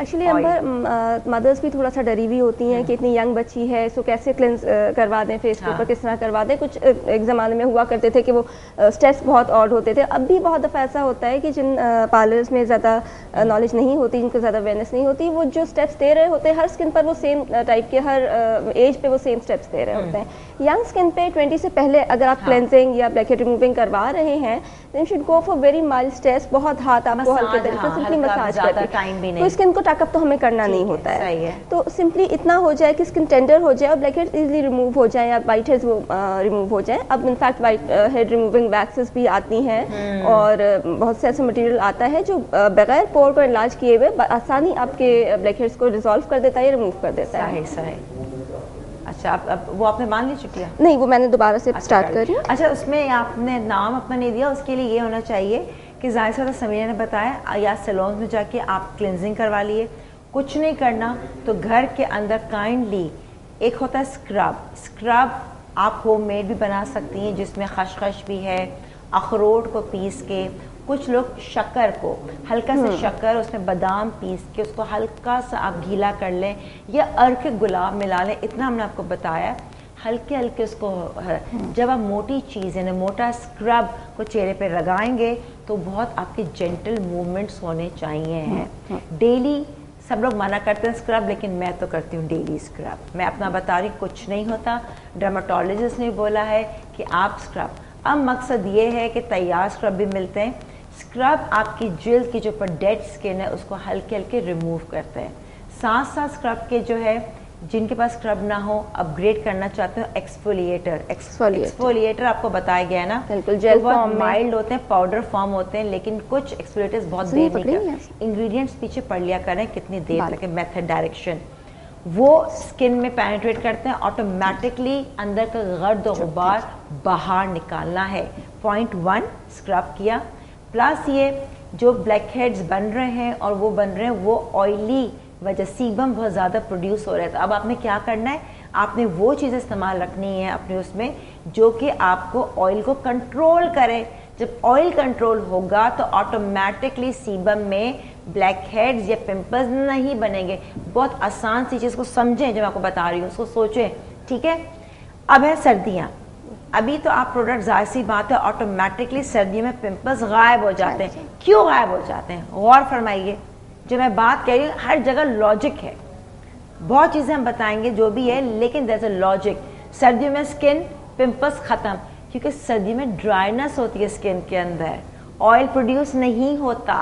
एक्चुअली अंबर मदर्स भी थोड़ा सा डरी हुई होती हैं कि इतनी यंग बच्ची है, सो कैसे क्लेंस करवा दें फेस के ऊपर, किस तरह करवा दें। कुछ एक ज़माने में हुआ करते थे कि वो स्टेप्स बहुत ऑड होते थे। अब भी बहुत दफ़ा ऐसा होता है कि जिन पार्लर्स में ज़्यादा नॉलेज नहीं होती, जिनको ज़्यादा अवेयरनेस नहीं होती, वो जो स्टेप्स दे रहे होते हैं हर स्किन पर वो सेम टाइप के, हर एज पे वो सेम स्टेप्स दे रहे होते हैं। यंग स्किन पे 20 से पहले अगर आप क्लेंजिंग या ब्लैकहेड रिमूविंग करवा रहे हैं, then should go for very mild steps, बहुत हाथ आपको हल्के तरीके से सिंपली मसाज करके, तो स्किन को टकअप तो हमें करना नहीं होता है, तो सिंपली इतना हो जाए कि स्किन टेंडर हो जाए और ब्लैक हेड्स इजीली रिमूव हो जाए या वाइट हेड्स वो रिमूव हो जाए। अब in fact white head removing waxes भी आती हैं और बहुत से ऐसे मटेरियल आता है जो बगैर पोर को इलाज किए हुए आसानी आपके ब्लैक हेड्स को रिजॉल्व कर देता है या रिमूव कर देता है। सही। अच्छा अब वो आपने मान ली छुट्टियाँ? नहीं, वो मैंने दोबारा से स्टार्ट कर रही हूँ। अच्छा उसमें आपने नाम अपना नहीं दिया, उसके लिए ये होना चाहिए कि जाहिर सा समीरा ने बताया या सैलून में जाके आप क्लिनजिंग करवा लिए, कुछ नहीं करना तो घर के अंदर काइंडली एक होता है स्क्रब आप होममेड भी बना सकती हैं जिसमें खसखस भी है, अखरोट को पीस के, कुछ लोग शक्कर को हल्का सा शक्कर उसमें बादाम पीस के उसको हल्का सा आप गीला कर लें या अर्क गुलाब मिला लें, इतना हमने आपको बताया। हल्के हल्के उसको जब आप मोटी चीज़ यानी मोटा स्क्रब को चेहरे पे लगाएंगे तो बहुत आपके जेंटल मूवमेंट्स होने चाहिए। डेली सब लोग मना करते हैं स्क्रब, लेकिन मैं तो करती हूँ डेली स्क्रब। मैं अपना बता रही, कुछ नहीं होता, डर्माटोलॉजिस्ट ने बोला है कि आप स्क्रब, अब मकसद ये है कि तैयार स्क्रब भी मिलते हैं। स्क्रब आपकी जिल्द की जो पर डेड स्किन है उसको हल्के हल्के रिमूव करते हैं, साथ साथ स्क्रब के जो है जिनके पास स्क्रब ना हो, अपग्रेड करना चाहते हो, एक्सफोलिएटर। एक्सफोलिएटर आपको बताया गया है ना, बिल्कुल जेल फॉर्म माइल्ड होते हैं, पाउडर फॉर्म होते हैं, लेकिन कुछ एक्सफोलिएटर्स बहुत देर नहीं करते। इंग्रेडिएंट्स पीछे पढ़ लिया करें कितनी देर लगे, मेथड, डायरेक्शन, वो स्किन में पेनिट्रेट करते हैं, ऑटोमेटिकली अंदर का गर्द और गुबार बाहर निकालना है। पॉइंट 1 स्क्रब किया, प्लस ये जो ब्लैक हेड्स बन रहे हैं और वो बन रहे हैं वो ऑयली वजह, सीबम बहुत ज़्यादा प्रोड्यूस हो रहा है। तो अब आपने क्या करना है, आपने वो चीज़ें इस्तेमाल रखनी है अपने उसमें जो कि आपको ऑयल को कंट्रोल करे। जब ऑयल कंट्रोल होगा तो ऑटोमेटिकली सीबम में ब्लैक हेड्स या पिंपल्स नहीं बनेंगे। बहुत आसान सी चीज़ को समझें, जो मैं आपको बता रही हूँ उसको सोचें, ठीक है। अब है सर्दियाँ, अभी तो आप प्रोडक्ट, जाहिर सी बात है ऑटोमेटिकली सर्दियों में पिंपल्स गायब हो जाते हैं। क्यों गायब हो जाते हैं, गौर फरमाइए। जो मैं बात कह रही हूँ हर जगह लॉजिक है, बहुत चीज़ें हम बताएंगे जो भी है, लेकिन देयर इज अ लॉजिक। सर्दियों में स्किन पिंपल्स खत्म, क्योंकि सर्दी में ड्राइनेस होती है स्किन के अंदर, ऑयल प्रोड्यूस नहीं होता,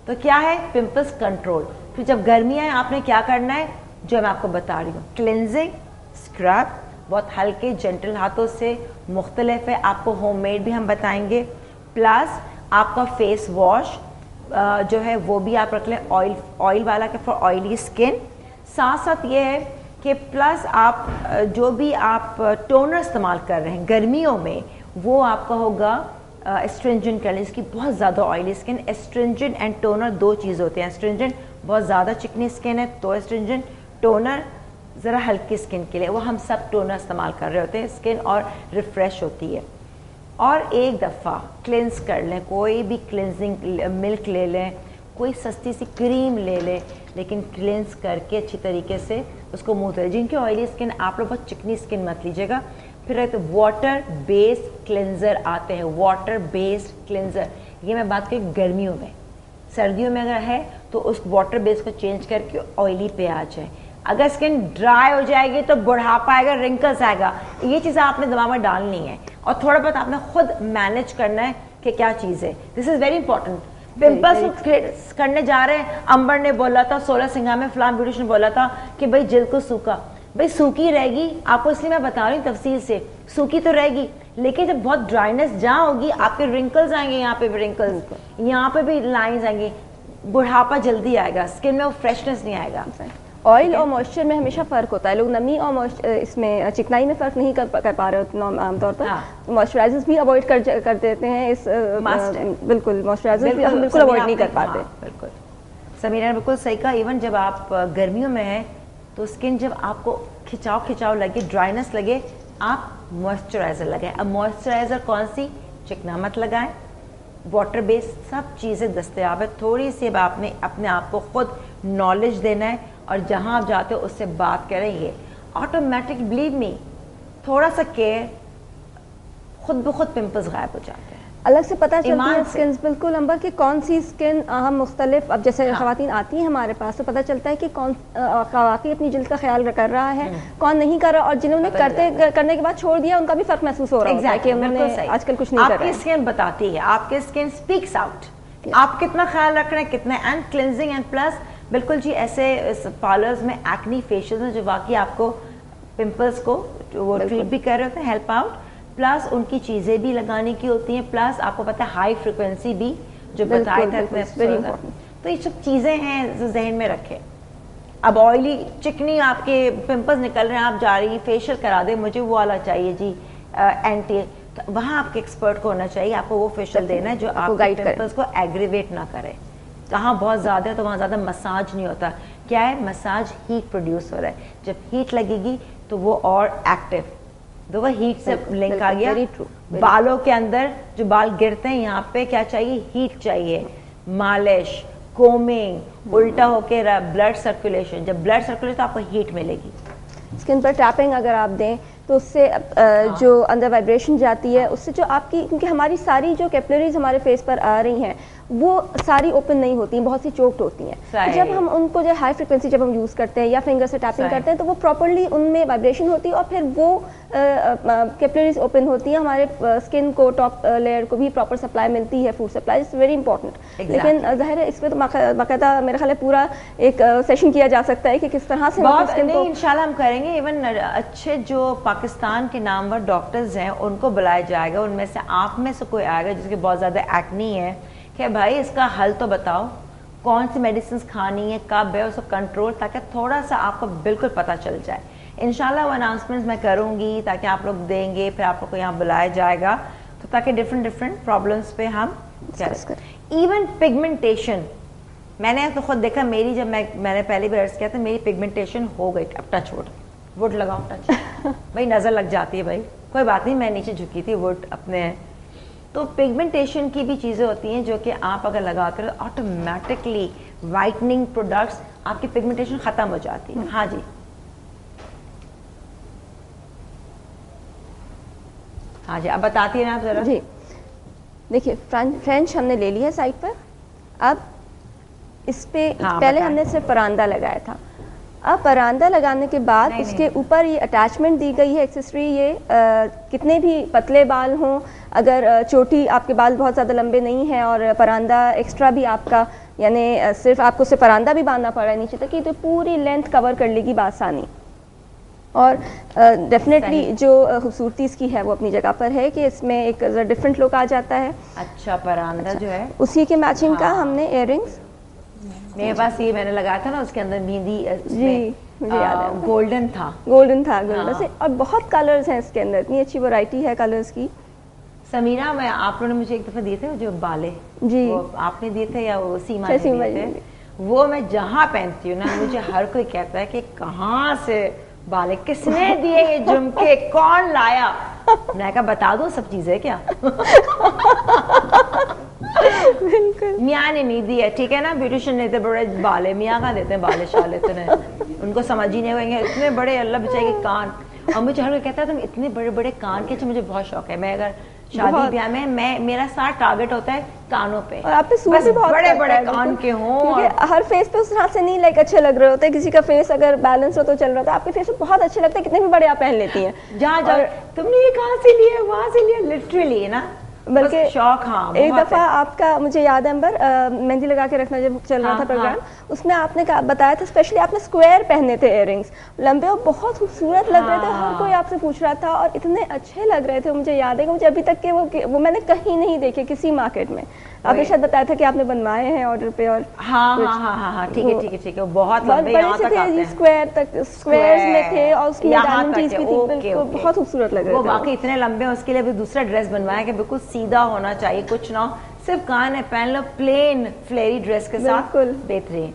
तो क्या है, पिंपल्स कंट्रोल। फिर जब गर्मी है आपने क्या करना है, जो मैं आपको बता रही हूँ, क्लिनजिंग, स्क्रब, बहुत हल्के जेंटल हाथों से, मुख्तलिफ है, आपको होममेड भी हम बताएंगे, प्लस आपका फेस वॉश जो है वो भी आप रख लें ऑयल वाला के फॉर ऑयली स्किन। साथ साथ ये है कि प्लस आप जो भी आप टोनर इस्तेमाल कर रहे हैं गर्मियों में, वो आपका होगा एस्ट्रिंजेंट कलर। इसकी बहुत ज़्यादा oily skin, astringent and toner दो चीज़ होते हैं। एस्ट्रिंजेंट बहुत ज़्यादा चिकनी स्किन है तो एस्ट्रिंजेंट, टोनर ज़रा हल्की स्किन के लिए, वो हम सब टोनर इस्तेमाल कर रहे होते हैं, स्किन और रिफ़्रेश होती है। और एक दफ़ा क्लिनस कर लें, कोई भी क्लिनजिंग मिल्क ले लें, कोई सस्ती सी क्रीम ले लें, लेकिन क्लिनस करके अच्छी तरीके से उसको मुँह धोए। जिनकी ऑयली स्किन, आप लोग बहुत चिकनी स्किन मत लीजिएगा। फिर तो वाटर बेस्ड क्लिनजर आते हैं, वाटर बेस्ड क्लिनजर, ये मैं बात करूँ गर्मियों में। सर्दियों में अगर है तो उस वाटर बेस को चेंज करके ऑयली पे आ जाए। अगर स्किन ड्राई हो जाएगी तो बुढ़ापा आएगा, रिंकल्स आएगा, ये चीज़ें आपने दिमाग में डालनी है और थोड़ा बहुत आपने खुद मैनेज करना है कि क्या चीज़ है। This is very important. Pimples करने जा रहे हैं, अंबर ने बोला था, 16 सिंघा में फ्लाम ब्यूटिशियन बोला था कि भाई जल्द को सूखा, भाई सूखी रहेगी, आपको इसलिए मैं बता रही हूँ तफसील से, सूखी तो रहेगी, लेकिन जब बहुत ड्राइनेस जहाँ होगी आपके रिंकल्स आएंगे, यहाँ पे भी रिंकल्स, यहाँ पे भी लाइंस आएंगी, बुढ़ापा जल्दी आएगा, स्किन में वो फ्रेशनेस नहीं आएगा। ऑयल और मॉइस्चर में हमेशा फ़र्क होता है, लोग नमी और इसमें चिकनाई में फ़र्क नहीं कर पा रहे होते आमतौर पर। मॉइस्चराइजर्स भी अवॉइड कर देते हैं, इस बिल्कुल मॉइस्चराइजर्स भी हम बिल्कुल अवॉइड नहीं कर पाते। बिल्कुल समीरा ने बिल्कुल सही कहा। इवन जब आप गर्मियों में हैं तो स्किन जब आपको खिंचाव लगे, ड्राइनेस लगे, आप मॉइस्चराइज़र लगाएं। अब मॉइस्चराइज़र कौन सी, चिकना मत लगाएं, वाटर बेस्ड, सब चीज़ें दस्तयाब है। थोड़ी सी अब आपने अपने आप को खुद नॉलेज देना है और जहाँ आप जाते हो उससे बात करेंगे, ऑटोमेटिक बिलीव मी, थोड़ा सा केयर, खुद ब खुद पिंपल्स गायब हो जाते हैं। अलग से पता चलती है स्किन, बिल्कुल अंबर की कौन सी स्किन हम मुख्तलिफ, अब जैसे ख़वातीन आती हैं हमारे पास तो पता चलता है कि कौन वाकई अपनी जिल्द का ख्याल कर रहा है, कौन नहीं कर रहा, और जिन्होंने करने के बाद छोड़ दिया उनका भी फ़र्क महसूस हो रहा है कि उन्होंने आजकल कुछ नहीं कर रहा है। आपकी स्किन बताती है, आपकी स्किन स्पीक्स आउट, आप कितना ख्याल रख रहे हैं, कितना, एंड क्लिनजिंग एंड प्लस बिल्कुल जी, ऐसे पार्लर्स में एक्नी फेशियल्स में जो वाकई आपको पिंपल्स को वो ट्रीट भी कर रहे होते हैं, हेल्प आउट, प्लस उनकी चीज़ें भी लगाने की होती हैं, प्लस आपको पता है हाई फ्रिक्वेंसी भी जो बताया था, तो ये सब चीज़ें हैं जो जहन में रखें। अब ऑयली चिकनी आपके पिंपल्स निकल रहे हैं, आप जा रही फेशियल करा दें, मुझे वो वाला चाहिए जी एंटी, तो वहाँ आपके एक्सपर्ट को होना चाहिए, आपको वो फेशियल देना है जो आपके पिंपल्स को एग्रीवेट ना करे। कहाँ बहुत ज़्यादा है तो वहाँ ज़्यादा मसाज नहीं होता, क्या है, मसाज हीट प्रोड्यूस हो रहा है, जब हीट लगेगी तो वो और एक्टिव, तो वह हीट से लिंक आ गया। बालों के अंदर जो बाल गिरते हैं यहाँ पे क्या चाहिए, हीट चाहिए, मालिश, कोमिंग, उल्टा होके ब्लड सर्कुलेशन, जब ब्लड सर्कुलेशन तो आपको हीट मिलेगी। स्किन पर टैपिंग अगर आप दें तो उससे जो अंदर वाइब्रेशन जाती है, उससे जो आपकी, क्योंकि हमारी सारी जो कैपिलरीज हमारे फेस पर आ रही हैं वो सारी ओपन नहीं होती हैं, बहुत सी चोक्ड होती हैं। तो जब हम उनको जो हाई फ्रिक्वेंसी जब हम यूज़ करते हैं या फिंगर से टैपिंग करते हैं तो वो प्रॉपरली उनमें वाइब्रेशन होती है और फिर वो कैपिलरीज ओपन होती हैं, हमारे स्किन को टॉप लेयर को भी प्रॉपर सप्लाई मिलती है, food supply is very important. लेकिन जाहिर है इसमें तो बाकायदा मेरा ख्याल है पूरा एक सेशन किया जा सकता है कि किस तरह से नहीं, इंशाल्लाह हम करेंगे। इवन अच्छे जो पाकिस्तान के नामवर डॉक्टर्स हैं उनको बुलाया जाएगा, उनमें से आप में से कोई आएगा जिसके बहुत ज़्यादा एक्नी है कि भाई इसका हल तो बताओ, कौन सी मेडिसिन खानी है, कब है, उसको कंट्रोल, ताकि थोड़ा सा आपको बिल्कुल पता चल जाए। इंशाल्लाह वो अनाउंसमेंट्स मैं करूँगी ताकि आप लोग देंगे, फिर आप लोग को यहाँ बुलाया जाएगा तो ताकि डिफरेंट प्रॉब्लम्स पे हम करें। इवन पिगमेंटेशन मैंने तो खुद देखा, मेरी जब मैंने पहली बार किया था मेरी पिगमेंटेशन हो गई। अब टच वुड लगाओ, टच भाई नज़र लग जाती है, भाई कोई बात नहीं, मैं नीचे झुकी थी वुड अपने। तो पिगमेंटेशन की भी चीज़ें होती हैं जो कि आप अगर लगाते हो ऑटोमेटिकली वाइटनिंग प्रोडक्ट्स आपकी पिगमेंटेशन ख़त्म हो जाती है। हाँ जी, हाँ जी, अब बताती हैं आप ज़रा। जी देखिए, फ्रेंच हमने ले ली है साइड पर। अब इस पे पहले हमने सिर्फ परांदा लगाया था। अब परांदा लगाने के बाद उसके ऊपर ये अटैचमेंट दी गई है एक्सेसरी। ये कितने भी पतले बाल हों, अगर चोटी आपके बाल बहुत ज़्यादा लंबे नहीं हैं और परांदा एक्स्ट्रा भी आपका, यानी सिर्फ आपको सिर्फ परांदा भी बांधना पड़ा है नीचे तक, तो पूरी लेंथ कवर कर लेगी बासानी। और डेफिनेटली जो खूबसूरती इसकी है वो अपनी जगह पर है कि इसमें एक डिफरेंट लुक आ जाता है। अच्छा, परांदा जो है उसी के मैचिंग का हमने इयररिंग्स, मेरे पास ये मैंने लगाया था ना, उसके अंदर मेहंदी, जी मुझे याद है, गोल्डन था गोल्डन से। और बहुत कलर्स हैं इसके अंदर, इतनी अच्छी वैरायटी है कलर्स की। समीरा, मैं आप लोगों ने मुझे एक दफा दिए थे जो बाले, जी वो आपने दिए थे या वो सीमा ने दिए थे? वो मैं जहाँ पहनती हूँ ना, मुझे हर कोई कहता है कि कहाँ से बाले, किसने दिए ये झुमके, कौन लाया? मैं कहा बता दो सब चीजें क्या। मियाँ ने नहीं दिए, ठीक है ना, ब्यूटिशियन ने बड़े बाले, मियाँ का देते हैं बाले शाले, इतने उनको समझ ही नहीं होंगे, इतने बड़े अल्लाह बेचारे के कान। और मुझे हर कोई कहता है तुम इतने बड़े बड़े कान के, मुझे बहुत शौक है। मैं अगर शादी ब्याह में मेरा सारा टारगेट होता है कानों पे, और आप पे सूट भी बहुत बड़े बड़े कान के हों, और हर फेस पे उस तरह से नहीं लाइक अच्छे लग रहे होते। किसी का फेस अगर बैलेंस हो तो चल रहा था, आपके फेस पे बहुत अच्छे लगते हैं, कितने भी बड़े आप पहन लेती हैं। जहाँ जाओ तुमने ये कहाँ से लिया, वहाँ से लिया, लिटरली ना, बल्कि शौक। हाँ, एक दफा आपका मुझे याद है अंबर, मेहंदी लगा के रखना जब चल रहा था प्रोग्राम, उसमें आपने बताया था स्पेशली आपने स्क्वायर पहने थे इयररिंग्स, लंबे और बहुत खूबसूरत लग रहे थे। हर कोई आपसे पूछ रहा था और इतने अच्छे लग रहे थे। मुझे याद है कि मुझे अभी तक के वो मैंने कहीं नहीं देखे किसी मार्केट में। आपने शायद बताया था कि आपने बनवाए हैं ऑर्डर पे। और हाँ, ठीक है, बहुत लंबे यहाँ तक आते हैं, स्क्वायर्स में थे और उसकी डायमंड चीज भी थी, बिल्कुल बहुत खूबसूरत लग रहे थे। वो बाकी इतने लंबे, उसके लिए भी दूसरा ड्रेस बनवाया कि बिल्कुल सीधा होना चाहिए, कुछ ना सिर्फ कान है, पहन लो प्लेन फ्लेरी ड्रेस के साथ, बेहतरीन।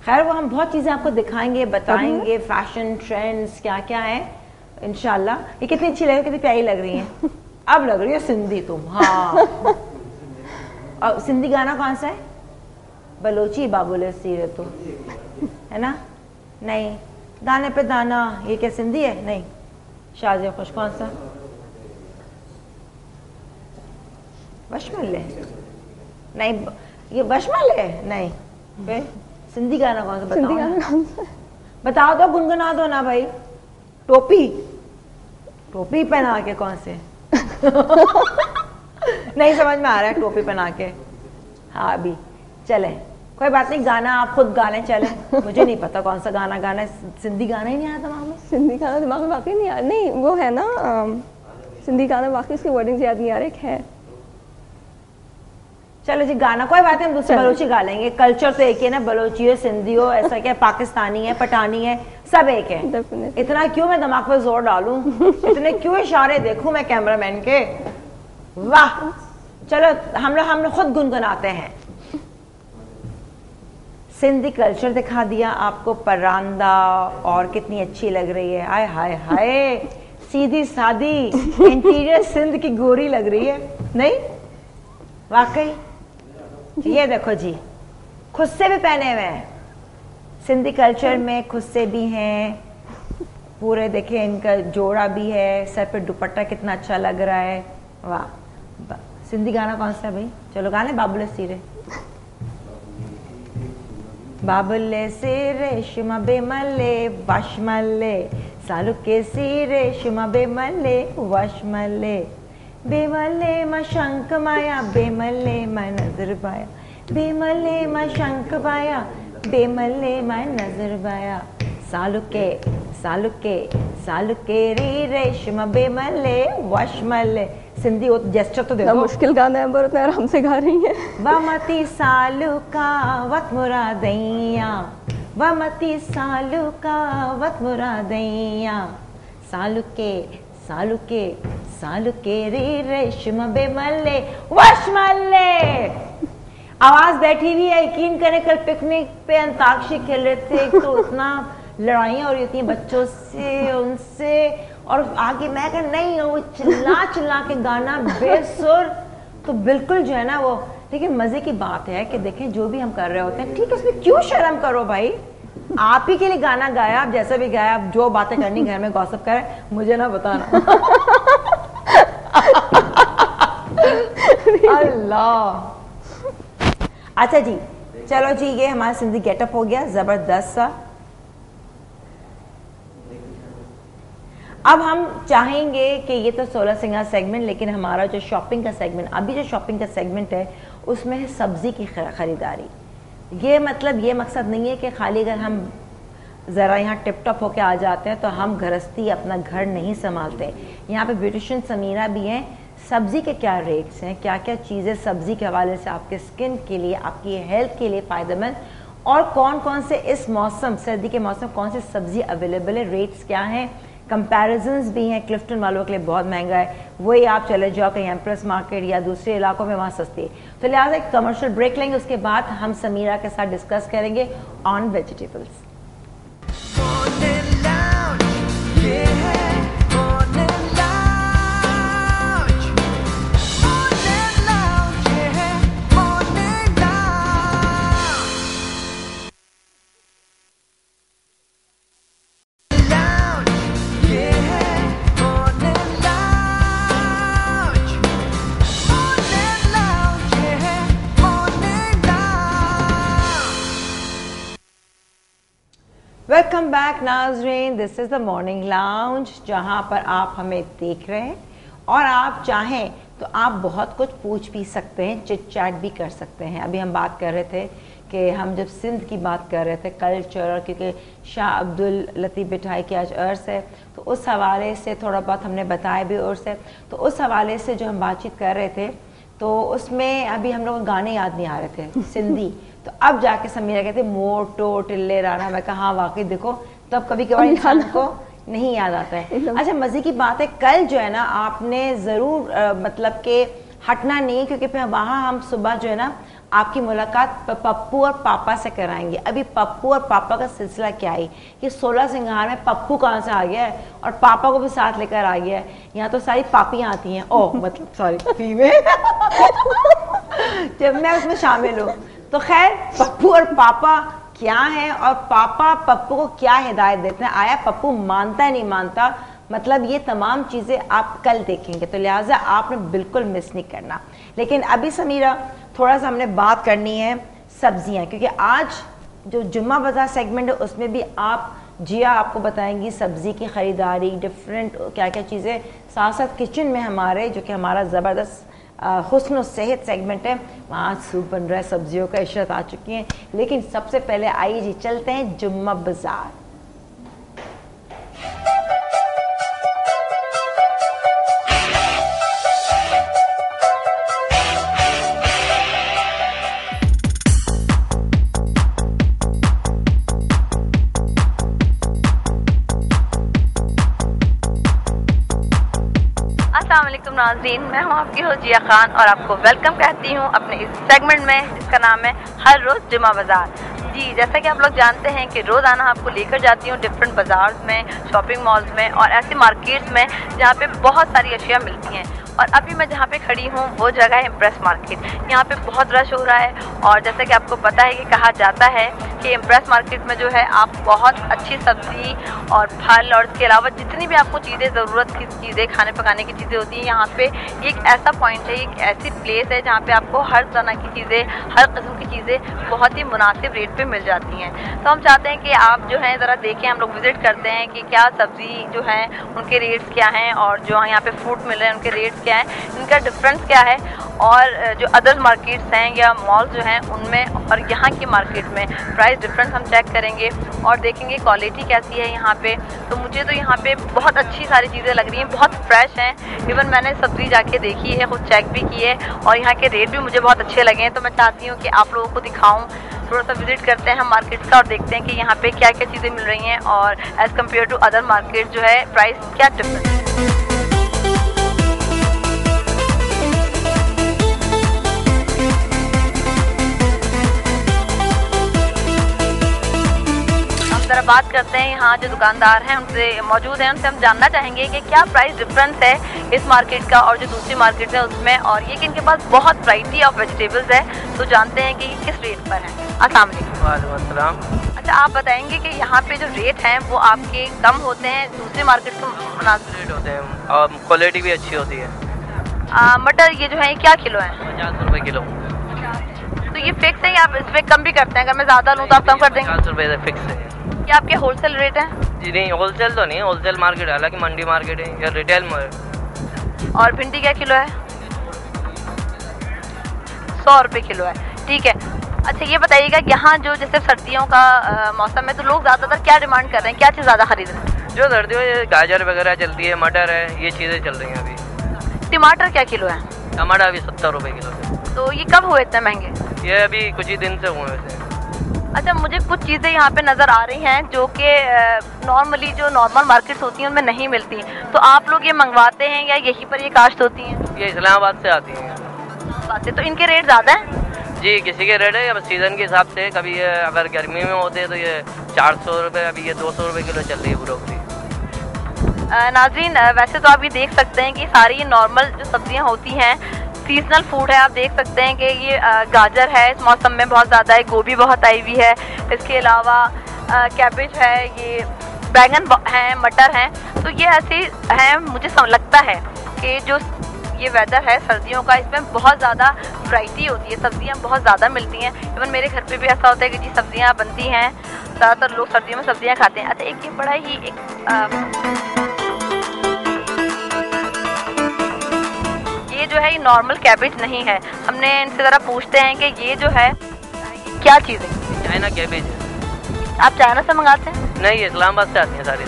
खैर वो हम बहुत चीजें आपको दिखाएंगे, बताएंगे, फैशन ट्रेंड्स क्या क्या है इंशाल्लाह। ये कितनी अच्छी लग रही है, कितनी प्यारी लग रही है। अब लग रही है सिंधी तुम। हाँ, और सिंधी गाना कौन सा है? बलोची बाबुले सीरे तो है ना? नहीं, दाने पे दाना, ये क्या सिंधी है? नहीं, शाज़े खुश कौन सा? बशमले? नहीं, ये बशमले नहीं। फिर सिंधी गाना कौन सा बताओ? बताओ तो, गुनगुना दो ना भाई। टोपी पहना के कौन से? नहीं समझ में आ रहा है, टोपी पहना के। हाँ अभी चले, कोई बात नहीं, गाना आप खुद गा लें, चले। मुझे नहीं पता कौन सा गाना गाना है, सिंधी गाना ही नहीं आया दिमाग में। सिंधी गाना दिमाग में वाकई नहीं आ रहा। नहीं वो है ना, सिंधी गाना वाकई उसके वर्डिंग्स याद नहीं आ रहे है। चलो जी, गाना कोई बात है, हम दूसरे बलोची गा लेंगे। कल्चर तो एक ही है ना, बलोची हो, सिंधी हो, ऐसा क्या, पाकिस्तानी है, पठानी है, सब एक है। इतना क्यों मैं दिमाग पे जोर डालूं, इतने क्यों इशारे देखूं मैं कैमरामैन के। वाह, चलो हम लोग खुद गुनगुनाते हैं। सिंधी कल्चर दिखा दिया आपको, परांदा, और कितनी अच्छी लग रही है। हाय हाय हाय, सीधी सादी इंटीरियर सिंध की गोरी लग रही है, नहीं वाकई। ये देखो जी, खुद से भी पहने हुए हैं, सिंधी कल्चर में खुद से भी हैं पूरे। देखिए इनका जोड़ा भी है, सर पे दुपट्टा कितना अच्छा लग रहा है। वाह, सिंधी गाना कौन सा है भाई? चलो गा लें, बाबुले सीरे। बाबुल्ले से रेशमा बेमल्ले वशमल्ले सालुके से रेशमा बेमल्ले वशमल्ले बेमल्ले मा शंख माया बेमल्ले मा नजर बाया बेमल्ले मा शंख बाया बेमल्ले मा नजर बाया सालुके सालुके सालुके रे रेशमा बेमल्ले वशमल्ले। सिंधी वो जेस्चर तो देखो, मुश्किल गाना है पर उतना आराम से गा रही है। वमती सालुका वत मुरादैया वमती सालुका वत मुरादैया सालुके सालुके सालुके रे रेशम बेमल्ले वशमल्ले। आवाज बैठी हुई है, यकीन करें कल पिकनिक पे अंताक्षरी खेल रहे थे तो इतना लड़ाइयाँ हो रही होती हैं बच्चों से उनसे, और आगे मैं कह नहीं वो चिल्ला चिल्ला के गाना बेसुर, तो बिल्कुल जो है ना वो। लेकिन मजे की बात है कि देखें जो भी हम कर रहे होते हैं ठीक है, इसमें क्यों शर्म करो भाई, आप ही के लिए गाना गाया, आप जैसा भी गाया, आप जो बातें करनी घर में गॉसिप करें, मुझे ना बताना। अल्लाह। अच्छा जी, चलो जी, ये हमारा सिंधी गेटअप हो गया जबरदस्त सा। अब हम चाहेंगे कि ये तो 16 सिंगार सेगमेंट, लेकिन हमारा जो शॉपिंग का सेगमेंट, अभी जो शॉपिंग का सेगमेंट है उसमें है सब्जी की खरीदारी। ये मतलब ये मकसद नहीं है कि खाली अगर हम ज़रा यहाँ टिप टॉप होके आ जाते हैं तो हम गृहस्थी अपना घर नहीं संभालते। यहाँ पे ब्यूटिशियन समीरा भी हैं। सब्ज़ी के क्या रेट्स हैं, क्या क्या चीज़ें सब्ज़ी के हवाले से आपके स्किन के लिए, आपकी हेल्थ के लिए फ़ायदेमंद, और कौन कौन से इस मौसम, सर्दी के मौसम कौन सी सब्ज़ी अवेलेबल है, रेट्स क्या हैं, कंपैरिजन्स भी हैं। क्लिफ्टन वालों के लिए बहुत महंगा है, वही आप चले जाओ कहीं एम्प्रेस मार्केट या दूसरे इलाकों में, वहाँ सस्ती है। तो लिहाजा एक कमर्शियल ब्रेक लेंगे, उसके बाद हम समीरा के साथ डिस्कस करेंगे ऑन वेजिटेबल्स। वेलकम बैक नाज़रीन, this is the morning lounge, जहाँ पर आप हमें देख रहे हैं और आप चाहें तो आप बहुत कुछ पूछ भी सकते हैं, चिट चैट भी कर सकते हैं। अभी हम बात कर रहे थे कि हम जब सिंध की बात कर रहे थे कल्चर, और क्योंकि शाह अब्दुल लतीफ़ बिठाई की आज अर्स है तो उस हवाले से थोड़ा बहुत हमने बताया भी उर्स है, तो उस हवाले से जो हम बातचीत कर रहे थे तो उसमें अभी हम लोग गाने याद नहीं आ रहे थे सिंधी, तो अब जाके समीरा कहते मोटो टिल्ले राना। मैं कहा हाँ वाकई देखो, तब कभी कभार इंसान को नहीं याद आता है। अच्छा मजे की बात है, कल जो है ना आपने ज़रूर मतलब कि हटना नहीं, क्योंकि फिर वहाँ हम सुबह जो है ना आपकी मुलाकात पप्पू और पापा से कराएंगे। अभी पप्पू और पापा का सिलसिला क्या है कि 16 सिंगार में पप्पू कहाँ से आ गया है और पापा को भी साथ लेकर आ गया है। यहाँ तो सारी पापियाँ आती हैं, ओह मतलब सॉरी फीमेल जब मैं उसमें शामिल हूँ। तो खैर पप्पू और पापा क्या है और पापा पप्पू को क्या हिदायत देते हैं, आया पप्पू मानता है नहीं मानता, मतलब ये तमाम चीज़ें आप कल देखेंगे, तो लिहाजा आपने बिल्कुल मिस नहीं करना। लेकिन अभी समीरा थोड़ा सा हमने बात करनी है सब्जियां, क्योंकि आज जो जुम्मा बाजार सेगमेंट है उसमें भी आप जिया आपको बताएंगी सब्ज़ी की ख़रीदारी, डिफरेंट क्या क्या चीज़ें, साथ साथ किचन में हमारे जो कि हमारा ज़बरदस्त हुस्न और सेहत सेगमेंट है, वहाँ सूप बन रहा है, सब्जियों का इशरत आ चुकी हैं। लेकिन सबसे पहले आइए जी चलते हैं जुम्मा बाजार। नाज़रीन, मैं हूं आपकी होस्ट जिया खान और आपको वेलकम कहती हूं अपने इस सेगमेंट में जिसका नाम है हर रोज़ जुम्मा बाज़ार। जी जैसा कि आप लोग जानते हैं कि रोज़ाना आपको लेकर जाती हूं डिफरेंट बाज़ार्स में, शॉपिंग मॉल्स में और ऐसी मार्केट्स में जहां पे बहुत सारी अशिया मिलती हैं। और अभी मैं जहाँ पे खड़ी हूँ वो जगह है इम्प्रेस मार्केट। यहाँ पे बहुत रश हो रहा है और जैसा कि आपको पता है कि कहा जाता है कि इम्प्रेस मार्केट में जो है आप बहुत अच्छी सब्जी और फल और इसके अलावा जितनी भी आपको चीज़ें, ज़रूरत की चीज़ें, खाने पकाने की चीज़ें होती हैं, यहाँ पे एक ऐसा पॉइंट है, एक ऐसी प्लेस है जहाँ पे आपको हर तरह की चीज़ें, हर किस्म की चीज़ें बहुत ही मुनासिब रेट पे मिल जाती हैं। तो हम चाहते हैं कि आप जो है ज़रा देखें, हम लोग विज़िट करते हैं कि क्या सब्ज़ी जो है उनके रेट्स क्या हैं और जो यहाँ पे फ्रूट मिल रहे हैं उनके रेट्स क्या हैं, इनका डिफरेंस क्या है और जो अदर मार्केट्स हैं या मॉल्स जो हैं उनमें और यहाँ की मार्केट में प्राइस डिफरेंस हम चेक करेंगे और देखेंगे क्वालिटी कैसी है यहाँ पे। तो मुझे तो यहाँ पे बहुत अच्छी सारी चीज़ें लग रही हैं, बहुत फ्रेश हैं। इवन मैंने सब्ज़ी जाके देखी है, खुद चेक भी की है और यहाँ के रेट भी मुझे बहुत अच्छे लगे हैं। तो मैं चाहती हूँ कि आप लोगों को दिखाऊँ, थोड़ा सा विजिट करते हैं हम मार्केट का और देखते हैं कि यहाँ पे क्या क्या चीज़ें मिल रही हैं और as compare to other market जो है प्राइस क्या डिफरेंस है। ज़रा बात करते हैं यहाँ जो दुकानदार हैं उनसे मौजूद हैं, उनसे हम जानना चाहेंगे कि क्या प्राइस डिफरेंस है इस मार्केट का और जो दूसरी मार्केट है उसमें, और ये कि इनके पास बहुत वैरायटी ऑफ वेजिटेबल्स है। तो जानते हैं कि किस रेट पर है। अस्सलाम वालेकुम। अच्छा, आप बताएंगे कि यहाँ पे जो रेट हैं वो आपके कम होते हैं दूसरी मार्केट से मुनासिब रेट होते हैं और क्वालिटी भी अच्छी होती है। मटर ये जो है क्या किलो है? 50 रुपये किलो। तो ये फिक्स है या आप इस पर कम भी करते हैं? अगर मैं ज़्यादा लूँ तो आप कम कर देंगे? 50 रुपये फिक्स है। क्या आपके होलसेल रेट है? जी नहीं, होलसेल तो नहीं, होलसेल मार्केट है, हालांकि मंडी मार्केट है या रिटेल में। और भिंडी क्या किलो है? 100 रुपये किलो है, ठीक है। अच्छा ये बताइएगा, यहाँ जो जैसे सर्दियों का मौसम है तो लोग ज़्यादातर क्या डिमांड कर रहे हैं, क्या चीज़ ज़्यादा खरीद रहे हैं? जो सर्दियों में गाजर वगैरह चलती है, मटर है, ये चीज़ें चल रही हैं अभी। टमाटर क्या किलो है? टमाटर अभी 70 रुपये किलो है। तो ये कब हुए इतने महंगे? ये अभी कुछ ही दिन से हुए वैसे। अच्छा, मुझे कुछ चीज़ें यहाँ पे नज़र आ रही हैं जो कि नॉर्मली जो नॉर्मल मार्केट्स होती हैं उनमें नहीं मिलती, तो आप लोग ये मंगवाते हैं या यहीं पर ये काश्त होती हैं? ये इस्लामाबाद से आती हैं। तो इनके रेट ज़्यादा हैं? जी, किसी के रेट है अब सीज़न के हिसाब से। कभी ये अगर गर्मी में होते हैं तो ये 400 रुपये, अभी ये 200 रुपये किलो चल रही है ब्रोकली। नाज़रीन, वैसे तो आप ये देख सकते हैं कि सारी नॉर्मल जो सब्जियाँ होती हैं सीजनल फूड है। आप देख सकते हैं कि ये गाजर है, इस मौसम में बहुत ज़्यादा है, गोभी बहुत आई हुई है, इसके अलावा कैबेज है, ये बैंगन हैं, मटर हैं। तो ये ऐसे हैं, मुझे लगता है कि जो ये वेदर है सर्दियों का, इसमें बहुत ज़्यादा वैरायटी होती है, सब्जियां बहुत ज़्यादा मिलती हैं। इवन मेरे घर पे भी ऐसा होता है कि जी सब्जियां बनती हैं, ज़्यादातर लोग सर्दियों में सब्जियां खाते हैं। अच्छा, एक ये बड़ा ही ये जो है ये नॉर्मल कैबेज नहीं है। हमने इनसे ज़रा पूछते हैं कि ये जो है क्या चीज़ है? चाइना कैबेज है। आप चाइना से मंगाते हैं? नहीं, इस्लामाबाद से आती है सारी।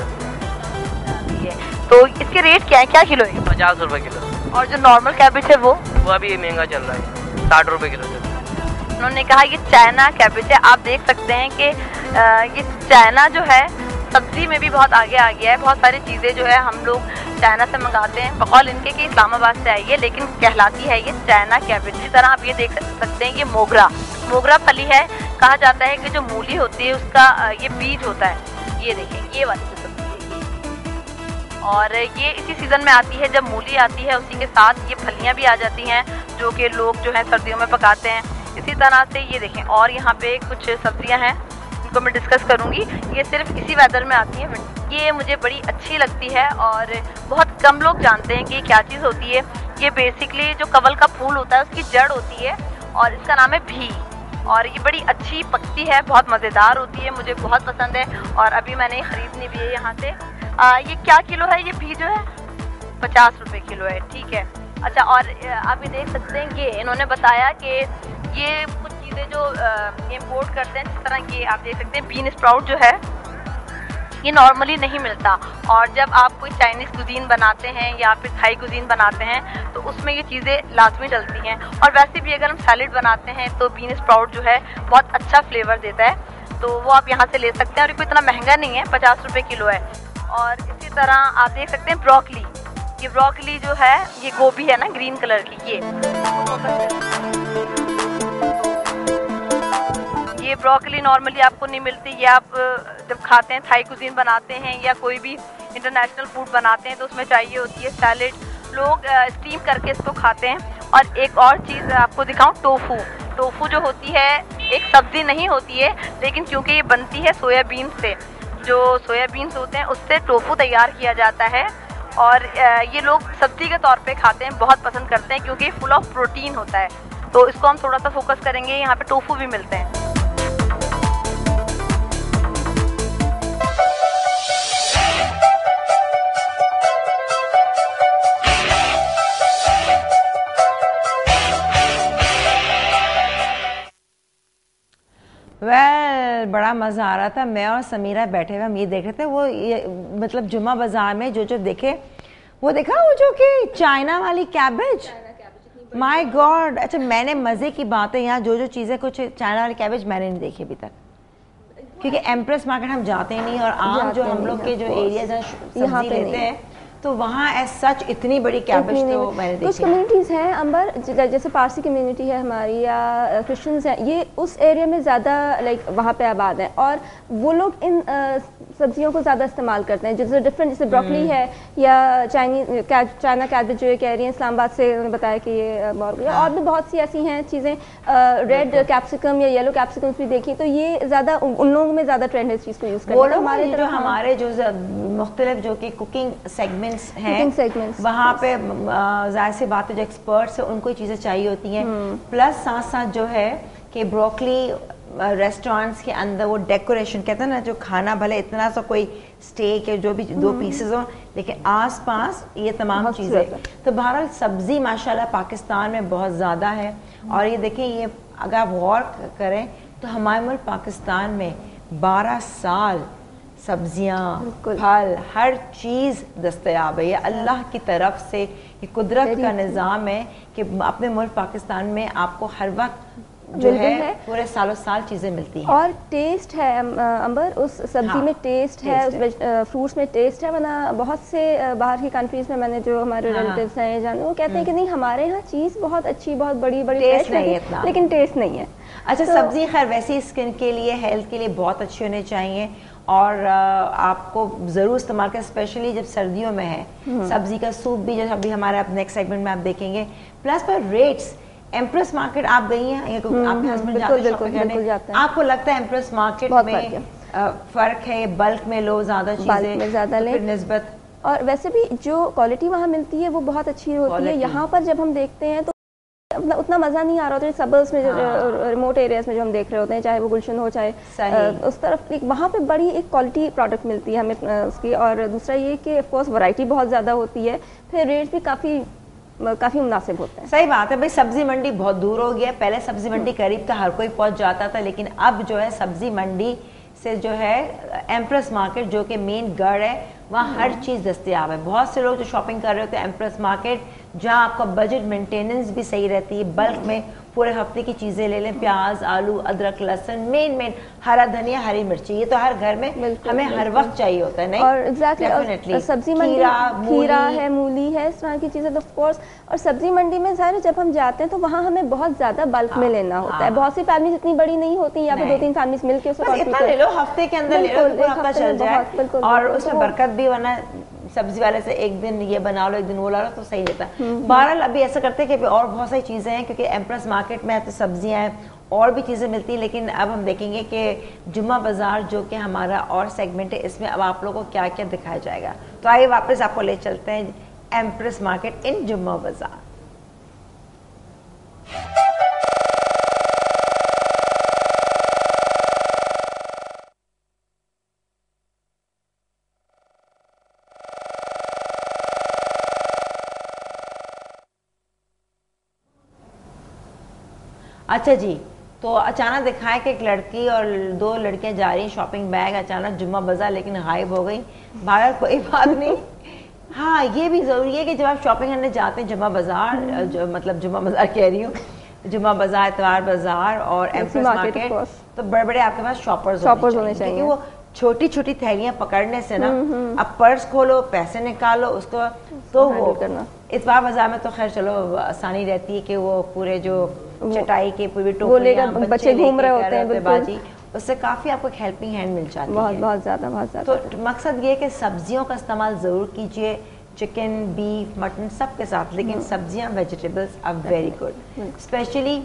तो इसके रेट क्या है, क्या किलो है? 50 रुपये किलो। और जो नॉर्मल कैबेज है वो अभी महंगा चल रहा है, 60 रुपये किलो चल रहा है। उन्होंने कहा ये चाइना कैबेज है। आप देख सकते हैं कि ये चाइना जो है सब्जी में भी बहुत आगे आ गया है। बहुत सारी चीज़ें जो है हम लोग चाइना से मंगाते हैं, बकौल इनके कि इस्लामाबाद से आई है, लेकिन कहलाती है ये चाइना कैबेज। इसी तरह आप ये देख सकते हैं, ये मोगरा फली है। कहा जाता है कि जो मूली होती है उसका ये बीज होता है। ये देखें, ये वाली और ये इसी सीज़न में आती है जब मूली आती है, उसी के साथ ये फलियां भी आ जाती हैं जो कि लोग जो है सर्दियों में पकाते हैं। इसी तरह से ये देखें, और यहाँ पे कुछ सब्जियां हैं जिनको मैं डिस्कस करूँगी। ये सिर्फ इसी वेदर में आती हैं। ये मुझे बड़ी अच्छी लगती है और बहुत कम लोग जानते हैं कि ये क्या चीज़ होती है। ये बेसिकली जो कवल का फूल होता है उसकी जड़ होती है और इसका नाम है भी, और ये बड़ी अच्छी पकती है, बहुत मज़ेदार होती है, मुझे बहुत पसंद है और अभी मैंने ख़रीदनी भी है यहाँ से। ये क्या किलो है? ये भी जो है 50 रुपये किलो है, ठीक है। अच्छा, और आप ये देख सकते हैं, ये इन्होंने बताया कि ये कुछ चीज़ें जो इम्पोर्ट करते हैं, जिस तरह ये आप देख सकते हैं बीन स्प्राउट जो है ये नॉर्मली नहीं मिलता, और जब आप कोई चाइनीज़ कुजीन बनाते हैं या फिर थाई कुजीन बनाते हैं तो उसमें ये चीज़ें लाजमी डलती हैं। और वैसे भी अगर हम सैलेड बनाते हैं तो बीन स्प्राउट जो है बहुत अच्छा फ्लेवर देता है, तो वो आप यहाँ से ले सकते हैं और ये कोई इतना महंगा नहीं है, 50 रुपये किलो है। और इसी तरह आप देख सकते हैं ब्रोकली, ये ब्रोकली जो है ये गोभी है ना ग्रीन कलर की, ये ब्रोकली नॉर्मली आपको नहीं मिलती। ये आप जब खाते हैं, थाई कुजीन बनाते हैं या कोई भी इंटरनेशनल फूड बनाते हैं तो उसमें चाहिए होती है सैलेड, लोग स्टीम करके इसको खाते हैं। और एक और चीज़ आपको दिखाऊं, टोफू। टोफू जो होती है एक सब्जी नहीं होती है, लेकिन क्योंकि ये बनती है सोयाबीन से, जो सोयाबीन्स होते हैं उससे टोफू तैयार किया जाता है। और ये लोग सब्जी के तौर पे खाते हैं, बहुत पसंद करते हैं क्योंकि फुल ऑफ प्रोटीन होता है। तो इसको हम थोड़ा सा फोकस करेंगे। यहाँ पे टोफू भी मिलते हैं। बड़ा मज़ा आ रहा था। मैं और समीरा बैठे हुए हम ये देख रहे थे, वो ये मतलब जुम्मा बाजार में जो देखे वो देखा, वो जो कि चाइना वाली कैबेज, माय गॉड। अच्छा, मैंने मज़े की बात है यहाँ जो चीज़ें कुछ चाइना वाली कैबेज मैंने नहीं देखी अभी तक, क्योंकि एम्प्रेस मार्केट हम जाते ही नहीं, और आम जो हम लोग के जो एरियाज हैं सब्जी लेते हैं तो वहाँ एज सच इतनी बड़ी कैबेज तो मैंने देखी। कुछ कम्युनिटीज़ हैं अंबर, जैसे पारसी कम्युनिटी है हमारी या क्रिश्चियंस हैं, ये उस एरिया में ज़्यादा लाइक वहाँ पे आबाद हैं, और वो लोग इन सब्जियों को ज़्यादा इस्तेमाल करते हैं। जैसे डिफरेंट, जैसे ब्रोकली है या चाइना कैबेज जो ये कह रही हैं, इस्लामाबाद से उन्होंने बताया कि ये और भी बहुत सी ऐसी हैं चीज़ें, रेड कैप्सिकम या येलो कैप्सिकम्स भी देखी, तो ये ज़्यादा उन लोगों में ज़्यादा ट्रेंड है इस चीज़ को यूज़ करने का। हमारे जो मुख्तलिफ जो कि कुकिंग सेगमेंट्स हैं वहाँ पे जाहिर सी बात है जो एक्सपर्ट्स हैं उनको चीज़ें चाहिए होती हैं। प्लस साथ साथ जो है कि ब्रोकली रेस्टोरेंट्स के अंदर वो डेकोरेशन कहते हैं ना, जो खाना भले इतना सा कोई स्टेक है जो भी 2 पीसेस हो, लेकिन आसपास ये तमाम चीज़ें। तो बहरहाल सब्जी माशाल्लाह पाकिस्तान में बहुत ज़्यादा है। और ये देखें, ये अगर आप गौर करें तो हमारे मुल्क पाकिस्तान में 12 साल सब्जियां, फल, हर चीज़ दस्तयाब है। ये अल्लाह की तरफ से ये कुदरत का निज़ाम है कि अपने मुल्क पाकिस्तान में आपको हर वक्त जो है पूरे सालों साल चीज़ें मिलती हैं। और टेस्ट है अंबर, उस सब्जी में टेस्ट है, उस फ्रूट्स में टेस्ट है। वरना बहुत से बाहर की कंट्रीज में मैंने जो हमारे रिलेटिव्स हैं जाने, वो कहते हैं कि नहीं हमारे यहाँ चीज़ बहुत अच्छी, बहुत बड़ी बड़ी टेस्ट नहीं है, लेकिन टेस्ट नहीं है। अच्छा, सब्जी खैर वैसे स्किन के लिए, हेल्थ के लिए बहुत अच्छी होनी चाहिए, और आपको ज़रूर इस्तेमाल करें, स्पेशली जब सर्दियों में है। सब्जी का सूप भी जो अभी हमारे नेक्स्ट सेगमेंट में आप देखेंगे। प्लस पर रेट्स, एम्प्रेस मार्केट आप गई हैं, आपके हस्बैंड जाते हैं, आपको लगता है एम्प्रेस मार्केट में फ़र्क है, बल्क में लो ज़्यादा चीज़ें ज़्यादा निस्बत, और वैसे भी जो क्वालिटी वहाँ मिलती है वो बहुत अच्छी होती है। यहाँ पर जब हम देखते हैं तो उतना मज़ा नहीं आ रहा होता है सबर्ब्स में, रिमोट एरियाज में जो हम देख रहे होते हैं, चाहे वो गुलशन हो चाहे उस तरफ, वहाँ पे बड़ी एक क्वालिटी प्रोडक्ट मिलती है हमें उसकी। और दूसरा ये कि ऑफ कोर्स वैरायटी बहुत ज़्यादा होती है, फिर रेट्स भी काफ़ी मुनासिब होते हैं। सही बात है भाई, सब्जी मंडी बहुत दूर हो गया। पहले सब्जी मंडी करीब था, हर कोई पहुँच जाता था, लेकिन अब जो है सब्जी मंडी से जो है एम्प्रेस मार्केट जो कि मेन गढ़ है, वहाँ हर चीज़ दस्तयाब है। बहुत से लोग जो शॉपिंग कर रहे होते हैं एम्प्रेस मार्केट, जहाँ आपका बजट मेंटेनेंस भी सही रहती है, बल्क में पूरे हफ्ते की चीज़ें ले लें, प्याज, आलू, अदरक, लहसुन, मेन हरा धनिया, हरी मिर्ची, ये तो हर घर में हमें हर वक्त चाहिए होता है। नहीं, और एग्जैक्टली सब्जी मंडी, खीरा है, मूली है, इस तरह की चीज़ें तो ऑफ कोर्स। और सब्जी मंडी में ज़ाहिर जब हम जाते हैं तो वहाँ हमें बहुत ज़्यादा बल्क में लेना होता है। बहुत सी फैमिलीज इतनी बड़ी नहीं होती, या फिर 2-3 फैमिलीज मिलकर उसको ले लो, हफ्ते के अंदर ले लो, पूरा हफ्ता चल जाए, और उसमें बरकत भी। वरना सब्जी वाले से एक दिन ये बना लो, एक दिन वो ला लो, तो सही रहता है। बहरहाल अभी ऐसा करते हैं कि और बहुत सारी चीज़ें हैं, क्योंकि एम्प्रेस मार्केट में तो सब्जियां हैं और भी चीज़ें मिलती हैं। लेकिन अब हम देखेंगे कि जुम्मा बाज़ार जो कि हमारा और सेगमेंट है, इसमें अब आप लोगों को क्या क्या दिखाया जाएगा। तो आइए वापस आपको ले चलते हैं एम्प्रेस मार्केट इन जुम्मा बाज़ार। अच्छा जी, तो अचानक दिखाया कि एक लड़की और 2 लड़कियां जा रही हैं शॉपिंग बैग, अचानक जुम्मा बाजार लेकिन गायब हो गई। बाहर कोई बात नहीं। हाँ, ये भी ज़रूरी है कि जब आप शॉपिंग करने जाते हैं जुम्मा बाजार, जो मतलब जुम्मा बाजार कह रही हूँ, जुम्मा बाजार, इतवार बाजार और एम्प्रेस मार्केट, तो बड़े बड़े आपके पास शॉपर्स होने चाहिए, क्योंकि वो छोटी छोटी थैलियां पकड़ने से ना, अब पर्स खोलो, पैसे निकालो, उसको तो वो इतवार बाजार में तो खैर चलो आसानी रहती है कि वो पूरे जो चटाई के पूरी टोकरियां बच्चे घूम रहे होते हैं बाजी, उससे काफ़ी आपको एक हेल्पिंग हैंड मिल जाती है। बहुत ज़्यादा। तो मकसद ये है कि सब्जियों का इस्तेमाल ज़रूर कीजिए, चिकन, बीफ, मटन सब के साथ, लेकिन सब्जियां, vegetables are very good. Specially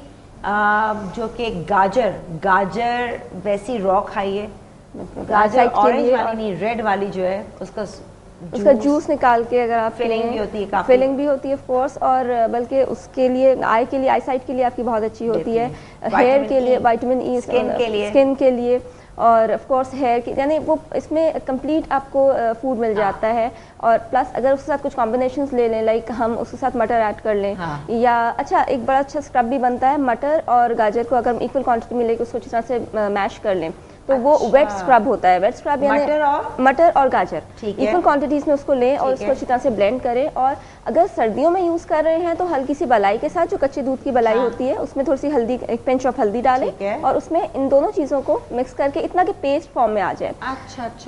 जो कि गाजर वैसी रॉ खाइए, गाजर ऑरेंज वाली नहीं, रेड वाली जो है उसका जूस निकाल के अगर आप फिलिंग भी होती है, काफी फिलिंग भी होती है ऑफ कोर्स, और बल्कि उसके लिए आई साइट के लिए आपकी बहुत अच्छी होती है, हेयर के लिए विटामिन ई, स्किन के लिए, और ऑफ कोर्स हेयर की, यानी वो इसमें कंप्लीट आपको फूड मिल जाता है। और प्लस अगर उसके साथ कुछ कॉम्बिनेशंस ले लें, लाइक हम उसके साथ मटर ऐड कर लें, या अच्छा एक बड़ा अच्छा स्क्रब भी बनता है, मटर और गाजर को अगर हम इक्वल क्वांटिटी में लेकर उसको अच्छी तरह से मैश कर लें तो वो वेट स्क्रब होता है। वेट स्क्रब यानी मटर और गाजर इक्वल क्वांटिटीज में उसको लें और उसको अच्छी तरह से ब्लेंड करें। और अगर सर्दियों में यूज कर रहे हैं तो हल्की सी मलाई के साथ, जो कच्चे दूध की मलाई होती है, उसमें थोड़ी सी हल्दी, एक पिंच ऑफ हल्दी डालें और उसमें इन दोनों चीजों को मिक्स करके इतना कि पेस्ट फॉर्म में आ जाए।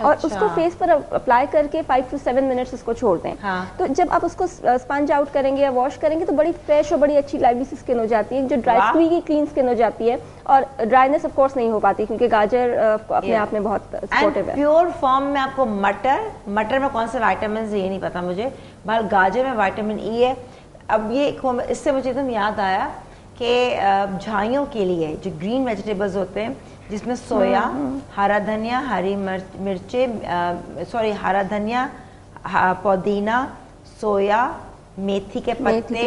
और उसको फेस पर अप्लाई करके 5 to 7 मिनट्स उसको छोड़ दें। तो जब आप उसको स्पंज आउट करेंगे या वॉश करेंगे तो बड़ी फ्रेश और बड़ी अच्छी लाइवली सी स्किन हो जाती है, जो ड्राई स्क्वीगी क्लीन स्किन हो जाती है, और ड्राइनेस ऑफ कोर्स नहीं हो पाती क्योंकि गाजर अपने आप में बहुत सपोर्टिव है। प्योर फॉर्म में आपको मटर में कौन से विटामिन ये नहीं पता मुझे, बट गाजर में विटामिन ई है। अब ये इससे मुझे एकदम याद आया कि झाइयों के लिए जो ग्रीन वेजिटेबल्स होते हैं, जिसमें सोया, हरा धनिया, हरी मिर्चे, हरा धनिया, पुदीना, सोया, मेथी के पत्ते,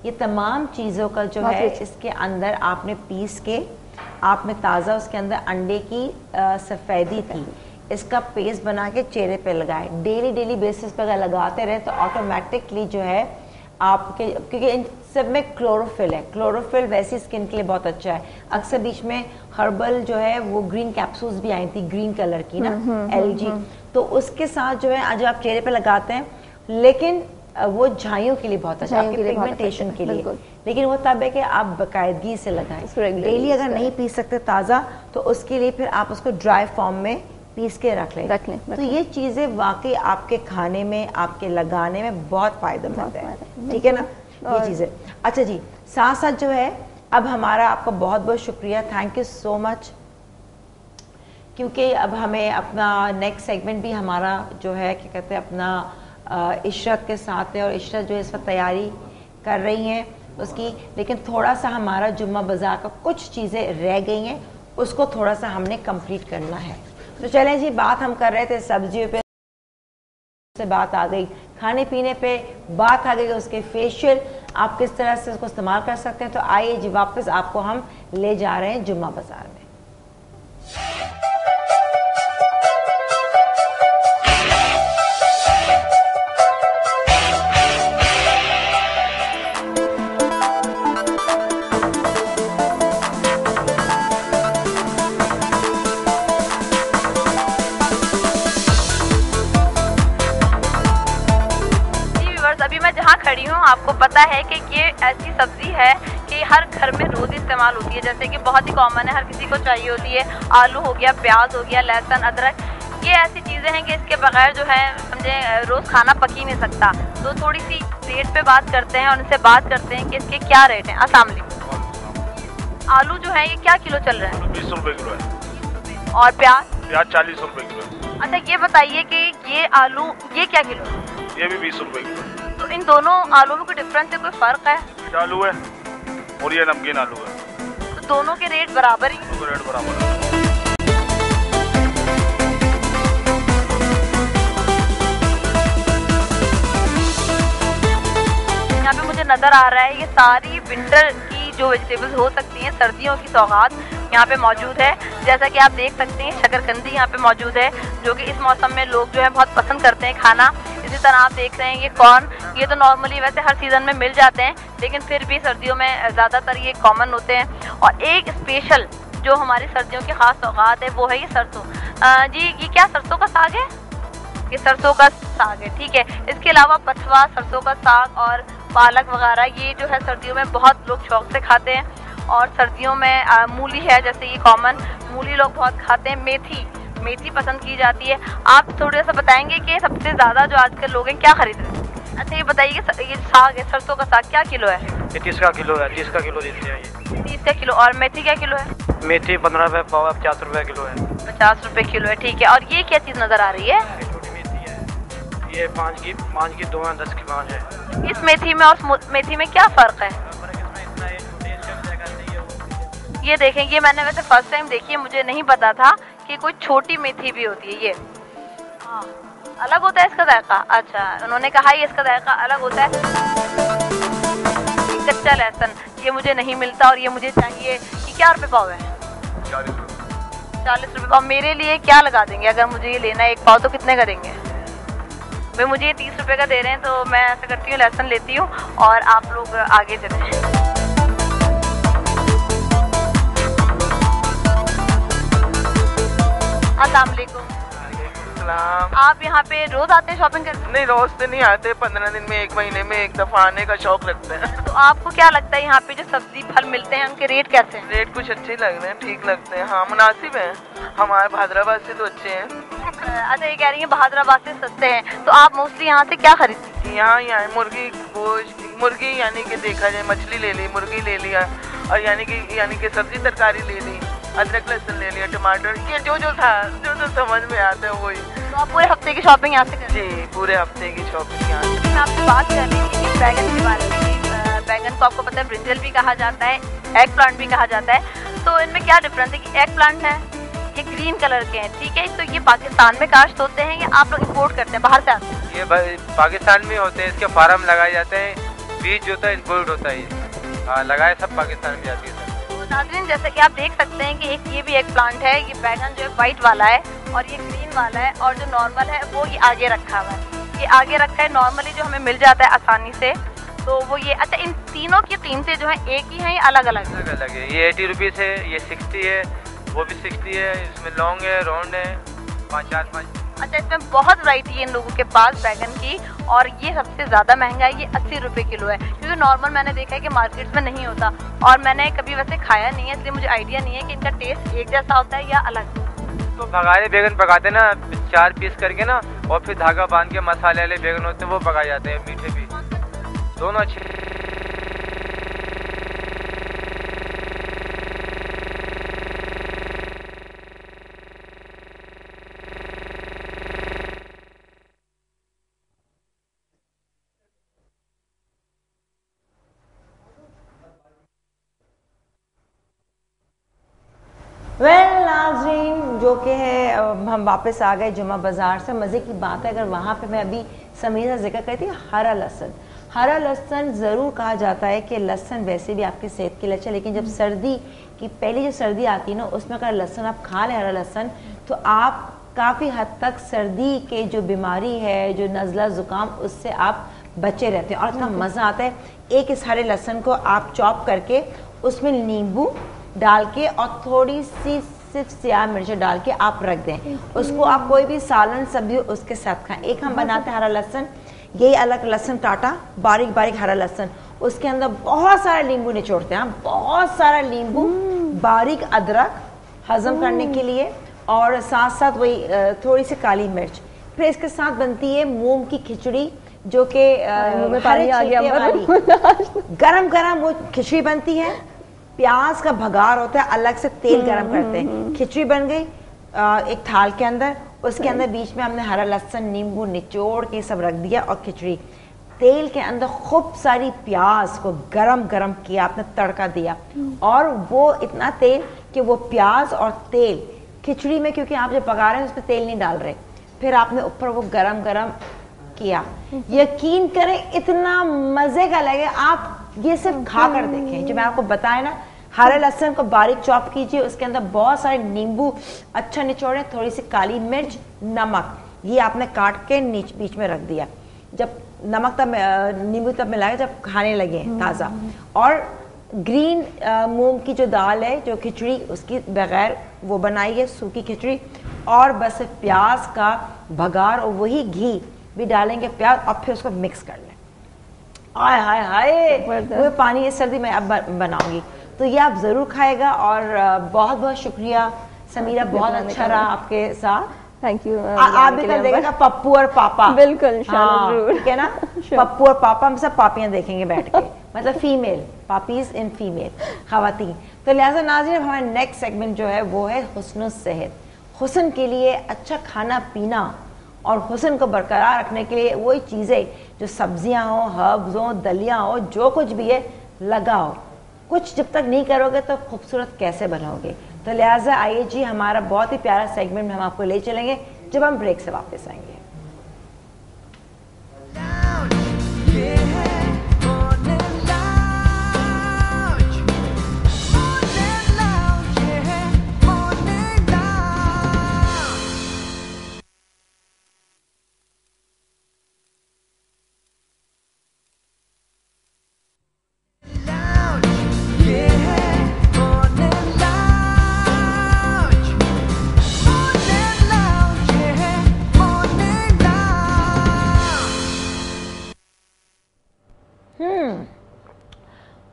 ये तमाम चीज़ों का जो है इसके अंदर आपने पीस के, आप में ताज़ा उसके अंदर अंडे की सफ़ेदी थी, इसका पेस्ट बना के चेहरे पे लगाए। डेली बेसिस पे अगर लगाते रहे तो ऑटोमेटिकली जो है आपके, क्योंकि इन सब में क्लोरोफिल है, क्लोरोफिल वैसी स्किन के लिए बहुत अच्छा है। अक्सर बीच में हर्बल जो है वो ग्रीन कैप्सूल्स भी आई थी ग्रीन कलर की ना, LG, तो उसके साथ जो है आज आप चेहरे पे लगाते हैं, लेकिन वो झाइयों के लिए बहुत अच्छा है, आपके पिगमेंटेशन के लिए, लेकिन वो तब है कि आप बाकायदगी से लगाएं। डेली अगर नहीं पी सकते ताज़ा तो उसके लिए फिर आप उसको ड्राई फॉर्म में पीस के रख लें। तो ये चीज़ें वाकई आपके खाने में, आपके लगाने में बहुत फायदेमंद है, ठीक है ना ये चीज़ें। अच्छा जी, साथ साथ जो है अब हमारा आपका बहुत बहुत शुक्रिया, थैंक यू सो मच, क्योंकि अब हमें अपना नेक्स्ट सेगमेंट भी हमारा जो है क्या कहते हैं अपना इशरत के साथ है, और इशरत जो है इस वक्त तैयारी कर रही हैं उसकी, लेकिन थोड़ा सा हमारा जुम्मा बाज़ार का कुछ चीज़ें रह गई हैं, उसको थोड़ा सा हमने कंप्लीट करना है। तो चलें जी, बात हम कर रहे थे सब्जियों पे, से बात आ गई खाने पीने पे, बात आ गई उसके फेशियल आप किस तरह से उसको इस्तेमाल कर सकते हैं। तो आइए जी वापस आपको हम ले जा रहे हैं जुम्मा बाज़ार में। खड़ी हूँ, आपको पता है कि ये ऐसी सब्जी है कि हर घर में रोज इस्तेमाल होती है, जैसे कि बहुत ही कॉमन है, हर किसी को चाहिए होती है। आलू हो गया, प्याज हो गया, लहसुन, अदरक, ये ऐसी चीज़ें हैं कि इसके बगैर जो है समझे रोज़ खाना पक ही नहीं सकता। तो थोड़ी सी रेट पे बात करते हैं और उनसे बात करते हैं कि इसके क्या रेट हैं। अस्सलाम वालेकुम। आलू जो है ये क्या किलो चल रहा है? 20 रुपए किलो है। और प्याज? प्याज 40 रुपए किलो है। अच्छा ये बताइए कि ये आलू ये क्या किलो है? ये भी 20 रुपए किलो है। तो इन दोनों आलू में कोई डिफरेंस है, कोई फ़र्क है? आलू है और ये नमकीन आलू है, तो दोनों के रेट बराबर ही? दोनों रेट बराबर है। यहाँ पे मुझे नज़र आ रहा है ये सारी विंटर की जो वेजिटेबल्स हो सकती हैं, सर्दियों की सौगात यहाँ पे मौजूद है। जैसा कि आप देख सकते हैं शकरकंदी यहाँ पे मौजूद है, जो कि इस मौसम में लोग जो है बहुत पसंद करते हैं खाना। इसी तरह आप देख रहे हैं ये कॉर्न, ये तो नॉर्मली वैसे हर सीज़न में मिल जाते हैं, लेकिन फिर भी सर्दियों में ज़्यादातर ये कॉमन होते हैं। और एक स्पेशल जो हमारी सर्दियों की ख़ास सौगात है वो है ये सरसों। जी ये क्या सरसों का साग है? ये सरसों का साग है, ठीक है। इसके अलावा बथुआ, सरसों का साग और पालक वगैरह ये जो है सर्दियों में बहुत लोग शौक से खाते हैं। और सर्दियों में मूली है, जैसे ये कॉमन मूली लोग बहुत खाते हैं। मेथी पसंद की जाती है। आप थोड़ा सा बताएंगे कि सबसे ज़्यादा जो आजकल लोग हैं क्या खरीद रहे हैं? अच्छा ये बताइए ये साग है, सरसों का साग क्या किलो है? ये 30 का किलो है, 30 का किलो देते हैं ये। 30 का किलो। और मेथी क्या किलो है? मेथी 15 रुपये पाव है, 50 रुपये किलो है। 50 रुपये किलो है, ठीक है। और ये क्या चीज़ नज़र आ रही है? छोटी मेथी है, ये 5 की 2 हैं, 10 की 5 है। इस मेथी में और मेथी में क्या फ़र्क है? ये देखें, ये मैंने वैसे फर्स्ट टाइम देखी है, मुझे नहीं पता था कि कोई छोटी मेथी भी होती है। ये हाँ, अलग होता है इसका जायका। अच्छा, उन्होंने कहा ये इसका जायका अलग होता है। कच्चा लहसुन ये मुझे नहीं मिलता और ये मुझे चाहिए। ये क्या रुपये पाव है? 40 रुपये पाव। मेरे लिए क्या लगा देंगे अगर मुझे ये लेना है 1 पाव, तो कितने का देंगे? भाई मुझे ये 30 रुपये का दे रहे हैं, तो मैं ऐसा करती हूँ लहसुन लेती हूँ और आप लोग आगे चलें। अस्सलाम वालेकुम। आप यहाँ पे रोज आते हैं शॉपिंग करने? नहीं, रोज तो नहीं आते, 15 दिन में 1 महीने में 1 दफा आने का शौक रखते हैं। तो आपको क्या लगता है यहाँ पे जो सब्जी फल मिलते हैं उनके रेट कैसे हैं? रेट कुछ अच्छे लग रहे हैं, ठीक लगते हैं। हाँ, मुनासिब है। हमारे हैदराबाद से तो अच्छे हैं। अच्छा, ये कह रही है हैदराबाद से सस्ते हैं। तो आप मोस्टली यहाँ से क्या खरीदती हैं? यहाँ मुर्गी गोश्त, मुर्गी यानी कि देखा जाए मछली ले ली, मुर्गी ले लिया, और यानी कि सब्जी तरकारी ले ली, अदरक लहसुन ले लिया, टमाटर, ये जो था जो समझ में आता है वही। तो आप पूरे हफ्ते की शॉपिंग यहाँ से करते हैं? जी, पूरे हफ्ते की शॉपिंग यहाँ से। मैं आपसे बात कर रही थी बैगन के बारे में। बैगन को आपको पता है ब्रिंजल भी कहा जाता है, एग प्लांट भी कहा जाता है। तो इनमें क्या डिफरेंस है कि एग प्लांट है, ये ग्रीन कलर के हैं, ठीक है? तो ये पाकिस्तान में काश्त होते हैं या आप लोग इम्पोर्ट करते हैं, बाहर से आते हैं? ये पाकिस्तान में होते हैं, इसके फार्म लगाए जाते हैं, बीज जो होता है इम्पोर्ट होता है, लगाए सब पाकिस्तान में जाती है। नाज़रीन, जैसे कि आप देख सकते हैं कि एक ये भी एक प्लांट है, ये बैगन जो है वाइट वाला है और ये ग्रीन वाला है, और जो नॉर्मल है वो ये आगे रखा हुआ है। ये आगे रखा है, नॉर्मली जो हमें मिल जाता है आसानी से, तो वो ये। अच्छा, इन तीनों की कीमतें जो है एक ही हैं या अलग अलग? अलग अलग है। ये 80 रुपीज़ है, ये 60 है, वो भी 60 है। इसमें लॉन्ग है, राउंड है, 5। अच्छा, इसमें बहुत वैरायटी है इन लोगों के पास बैगन की, और ये सबसे ज़्यादा महंगा है, ये 80 रुपये किलो है। क्योंकि नॉर्मल मैंने देखा है कि मार्केट में नहीं होता, और मैंने कभी वैसे खाया नहीं है, इसलिए मुझे आइडिया नहीं है कि इनका टेस्ट एक जैसा होता है या अलग। तो भगाए बैगन पकाते ना 4 पीस करके ना, और फिर धागा बांध के मसाले वाले बैगन होते हैं वो पकाए जाते हैं, मीठे भी, दोनों अच्छे। नाज़रीन, जो कि है हम वापस आ गए जुमा बाज़ार से। मज़े की बात है, अगर वहाँ पे मैं अभी समीरा जिक्र करती हूँ, हरा लहसुन ज़रूर कहा जाता है कि लहसुन वैसे भी आपकी सेहत के लिए अच्छा, लेकिन जब सर्दी की पहली जो सर्दी आती है ना, उसमें अगर लहसुन आप खा लें, हरा लहसुन, तो आप काफ़ी हद तक सर्दी के जो बीमारी है, जो नज़ला ज़ुकाम, उससे आप बचे रहते हैं और इतना मज़ा आता है। एक इस हरे लहसुन को आप चॉप करके उसमें नींबू डाल के और थोड़ी सी सिर्फ सियाह मिर्च डाल के आप रख दें, उसको आप कोई भी सालन सब्जी उसके साथ खाएं। एक हम बनाते हैं हरा लहसुन, यही अलग लहसुन काटा, बारीक बारीक हरा लहसुन, उसके अंदर बहुत सारा नींबू निचोड़ते हैं, बहुत सारा नींबू, बारीक अदरक हजम करने के लिए, और साथ साथ वही थोड़ी सी काली मिर्च। फिर इसके साथ बनती है मूंग की खिचड़ी, जो कि गरम गरम वो खिचड़ी बनती है, प्याज का भगार होता है, अलग से तेल गरम करते हैं, खिचड़ी बन गई एक थाल के अंदर, उसके अंदर बीच में हमने हरा लहसुन नींबू निचोड़ के सब रख दिया, और खिचड़ी तेल के अंदर खूब सारी प्याज को गरम गरम किया, आपने तड़का दिया, और वो इतना तेल कि वो प्याज और तेल खिचड़ी में, क्योंकि आप जब पका रहे हैं उसमें तेल नहीं डाल रहे, फिर आपने ऊपर वो गरम गरम किया। यकीन करें इतना मजे का लगे, आप ये सिर्फ खा कर देखें। जो मैं आपको बताया ना, हरे लहसुन को बारीक चॉप कीजिए, उसके अंदर बहुत सारे नींबू अच्छा निचोड़े, थोड़ी सी काली मिर्च, नमक, ये आपने काट के बीच में रख दिया। जब नमक तब नींबू तब मिलाए जब खाने लगे ताज़ा। और ग्रीन मूंग की जो दाल है, जो खिचड़ी, उसकी बगैर वो बनाई है सूखी खिचड़ी, और बस प्याज का भगार और वही घी भी डालेंगे प्याज, और फिर उसको मिक्स कर लें। आय हाय हाय, वो पानी इस सर्दी में अब बनाऊंगी, तो ये आप ज़रूर खाएगा। और बहुत बहुत शुक्रिया समीरा, बहुत अच्छा रहा आपके साथ। Thank you. आप भी कल देखेगा पप्पू और पापा, बिल्कुल, ठीक है ना? पप्पू और पापा, हम सब पापियां देखेंगे बैठ के, मतलब फीमेल पापीज इन फीमेल खवातीन। तो लिहाजा नाज़रीन, हमारा नेक्स्ट सेगमेंट जो है वो है हुस्न सेहत। हुस्न के लिए अच्छा खाना पीना और हुस्न को बरकरार रखने के लिए वही चीज़ें जो सब्जियां हो, हर्ब्स हो, दलियां हो, जो कुछ भी है लगाओ। कुछ जब तक नहीं करोगे तो खूबसूरत कैसे बनोगे। तो लिहाजा आइए जी, हमारा बहुत ही प्यारा सेगमेंट में हम आपको ले चलेंगे जब हम ब्रेक से वापस आएंगे।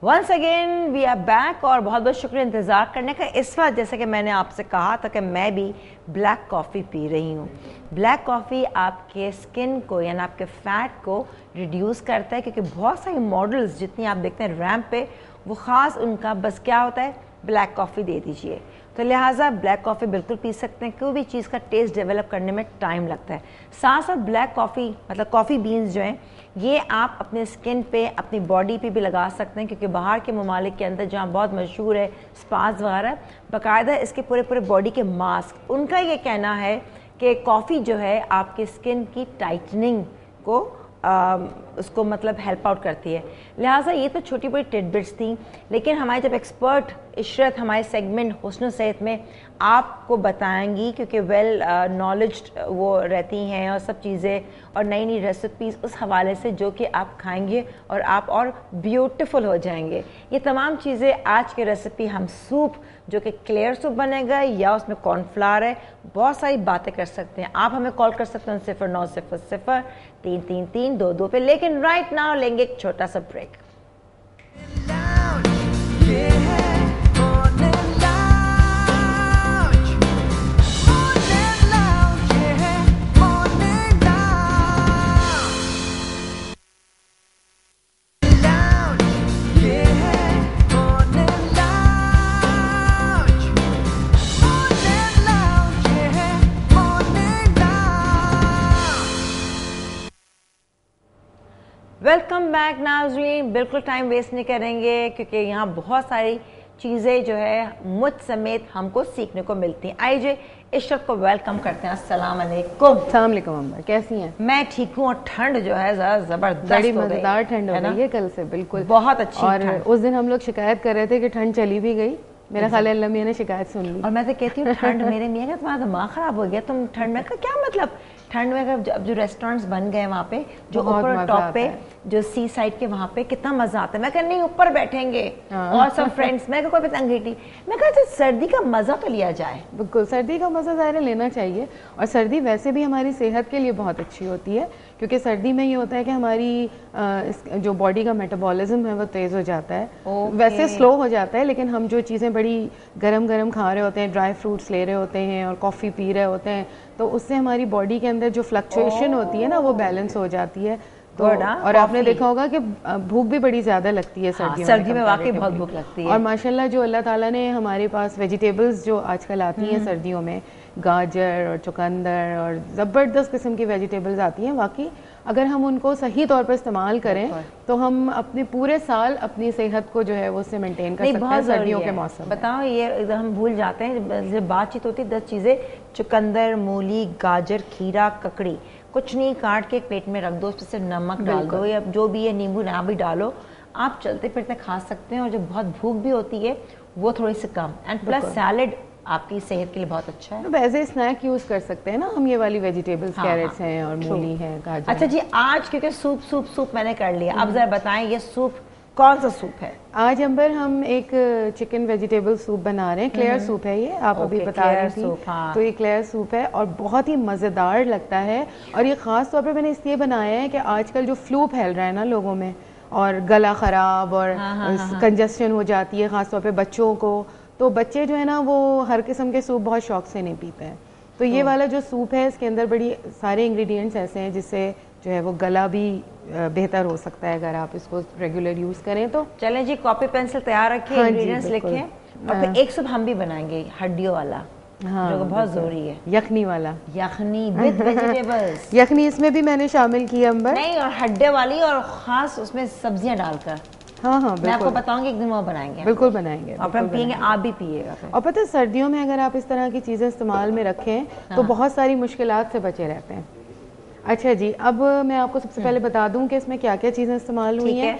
Once again we are back और बहुत बहुत शुक्रिया इंतज़ार करने का। इस वक्त जैसे कि मैंने आपसे कहा था कि मैं भी ब्लैक कॉफ़ी पी रही हूँ। ब्लैक कॉफ़ी आपके स्किन को यानी आपके फैट को रिड्यूस करता है, क्योंकि बहुत सारे मॉडल्स जितनी आप देखते हैं रैम्प पे, वो ख़ास उनका बस क्या होता है, ब्लैक कॉफ़ी दे दीजिए। तो लिहाजा ब्लैक कॉफ़ी बिल्कुल पी सकते हैं। कोई भी चीज़ का टेस्ट डेवलप करने में टाइम लगता है। साथ साथ ब्लैक कॉफ़ी मतलब कॉफ़ी बीन्स जो हैं, ये आप अपने स्किन पे, अपनी बॉडी पे भी लगा सकते हैं, क्योंकि बाहर के ममालिक के अंदर जहाँ बहुत मशहूर है स्पास वगैरह, बाकायदा इसके पूरे पूरे बॉडी के मास्क, उनका ये कहना है कि कॉफ़ी जो है आपके स्किन की टाइटनिंग को उसको मतलब हेल्प आउट करती है। लिहाजा ये तो छोटी बड़ी टिडबिट्स थी, लेकिन हमारे जब एक्सपर्ट इशरत हमारे सेगमेंट हुस्न सेहत में आपको बताएंगी, क्योंकि वेल नॉलेज वो रहती हैं और सब चीज़ें और नई नई रेसिपीज़ उस हवाले से जो कि आप खाएंगे और आप और ब्यूटीफुल हो जाएंगे। ये तमाम चीज़ें आज की रेसिपी, हम सूप जो कि क्लियर सूप बनेगा या उसमें कॉर्नफ्लावर है, बहुत सारी बातें कर सकते हैं। आप हमें कॉल कर सकते हैं 0900-333-222 पे। लेकिन राइट नाउ लेंगे एक छोटा सा ब्रेक। वेलकम बैक नाज़रीन। बिल्कुल टाइम वेस्ट नहीं करेंगे, क्योंकि यहाँ बहुत सारी चीज़ें जो है मुझ समेत हमको सीखने को मिलती हैं। आइए इशरत को वेलकम करते हैं। अस्सलाम वालेकुम। अस्सलाम वालेकुम अम्मा, कैसी हैं? मैं ठीक हूँ, और ठंड जो है ज़बरदस्त, बड़ी मज़ेदार ठंड हो गई है कल से, बिल्कुल बहुत अच्छी। और उस दिन हम लोग शिकायत कर रहे थे कि ठंड चली भी गई। मेरा ख्याल है अल्लाह मियां ने शिकायत सुन ली। और मैं तो कहती हूँ ठंड मेरे मियां का तुम्हारा दिमाग खराब हो गया, तुम ठंड में का क्या मतलब। ठंड में अब जो रेस्टोरेंट्स बन गए वहाँ पे, जो ऊपर टॉप पे जो सी साइड के वहाँ पे कितना मजा आता है। मैं कह नहीं ऊपर बैठेंगे और सब फ्रेंड्स, मैं कोई अंगीठी, मैं कहती सर्दी का मजा तो लिया जाए। बिल्कुल, सर्दी का मजा ज़ाहिर लेना चाहिए। और सर्दी वैसे भी हमारी सेहत के लिए बहुत अच्छी होती है, क्योंकि सर्दी में ये होता है कि हमारी जो बॉडी का मेटाबॉलिज्म है वो तेज़ हो जाता है। वैसे स्लो हो जाता है, लेकिन हम जो चीज़ें बड़ी गरम गरम खा रहे होते हैं, ड्राई फ्रूट्स ले रहे होते हैं और कॉफ़ी पी रहे होते हैं, तो उससे हमारी बॉडी के अंदर जो फ्लक्चुएशन होती है ना, वो बैलेंस हो जाती है। तो और आपने देखा होगा कि भूख भी बड़ी ज़्यादा लगती है सर्दी में वाकई बहुत भूख लगती है। और माशाल्लाह जो अल्लाह ताला ने हमारे पास वेजिटेबल्स जो आजकल आती हैं सर्दियों में, गाजर और चुकंदर और ज़बरदस्त किस्म की वेजिटेबल्स आती हैं, वाकई अगर हम उनको सही तौर पर इस्तेमाल करें तो हम अपने पूरे साल अपनी सेहत को जो है वो उससे मेंटेन कर सकते हैं सर्दियों के मौसम। बताओ, ये हम भूल जाते हैं जब बातचीत होती है 10 चीज़ें, चुकंदर, मूली, गाजर, खीरा, ककड़ी, कुछ नहीं, काट के एक प्लेट में रख दो, उस पर सिर्फ नमक डाल दो या जो भी है नींबू ना भी डालो, आप चलते फिरते खा सकते हैं। और जब बहुत भूख भी होती है वो थोड़ी सी कम, एंड प्लस सैलेड आपकी सेहत के लिए बहुत अच्छा है। तो वैसे स्नैक यूज कर सकते हैं ना हम, ये वाली वेजिटेबल्स, कैरेट्स हैं और मूली है, गाजर। अच्छा जी, आज क्योंकि सूप मैंने कर लिया, अब जरा बताएं ये सूप कौन सा सूप है? आज अंबर हम एक चिकन वेजिटेबल सूप बना रहे हैं। क्लियर सूप है ये, आप अभी बता रही थी। तो ये क्लियर सूप है और बहुत ही मज़ेदार लगता है। और ये ख़ास तौर पे मैंने इसलिए बनाया है कि आजकल जो फ्लू फैल रहा है ना लोगों में, और गला ख़राब और कंजस्शन हो जाती है ख़ास तौर पे बच्चों को, तो बच्चे जो है ना वो हर किस्म के सूप बहुत शौक से नहीं पीते हैं। तो ये वाला जो सूप है इसके अंदर बड़ी सारे इंग्रेडिएंट्स ऐसे हैं जिससे जो है वो गला भी बेहतर हो सकता है अगर आप इसको रेगुलर यूज़ करें तो। चलें जी, कॉपी पेंसिल तैयार रखिए, इंग्रेडिएंट्स लिखें, और फिर एक सूप हम भी बनाएंगे हड्डियों वाला। हाँ, जो बहुत जरूरी है। यखनी वाला, यखनी विद वेजिटेबल्स। यखनी इसमें भी मैंने शामिल की अंबर। नहीं, और हड्डे वाली और खास उसमें सब्जियां डालकर। हाँ हाँ, मैं आपको बताऊंगी, एक दिन वो बनाएंगे। बिल्कुल बनाएंगे, और हम पियेंगे, आप भी पिएगा। और पता है सर्दियों में अगर आप इस तरह की चीज़ें इस्तेमाल में रखें तो बहुत सारी मुश्किलात से बचे रहते हैं। अच्छा जी, अब मैं आपको सबसे पहले बता दूं कि इसमें क्या क्या चीज़ें इस्तेमाल हुई हैं।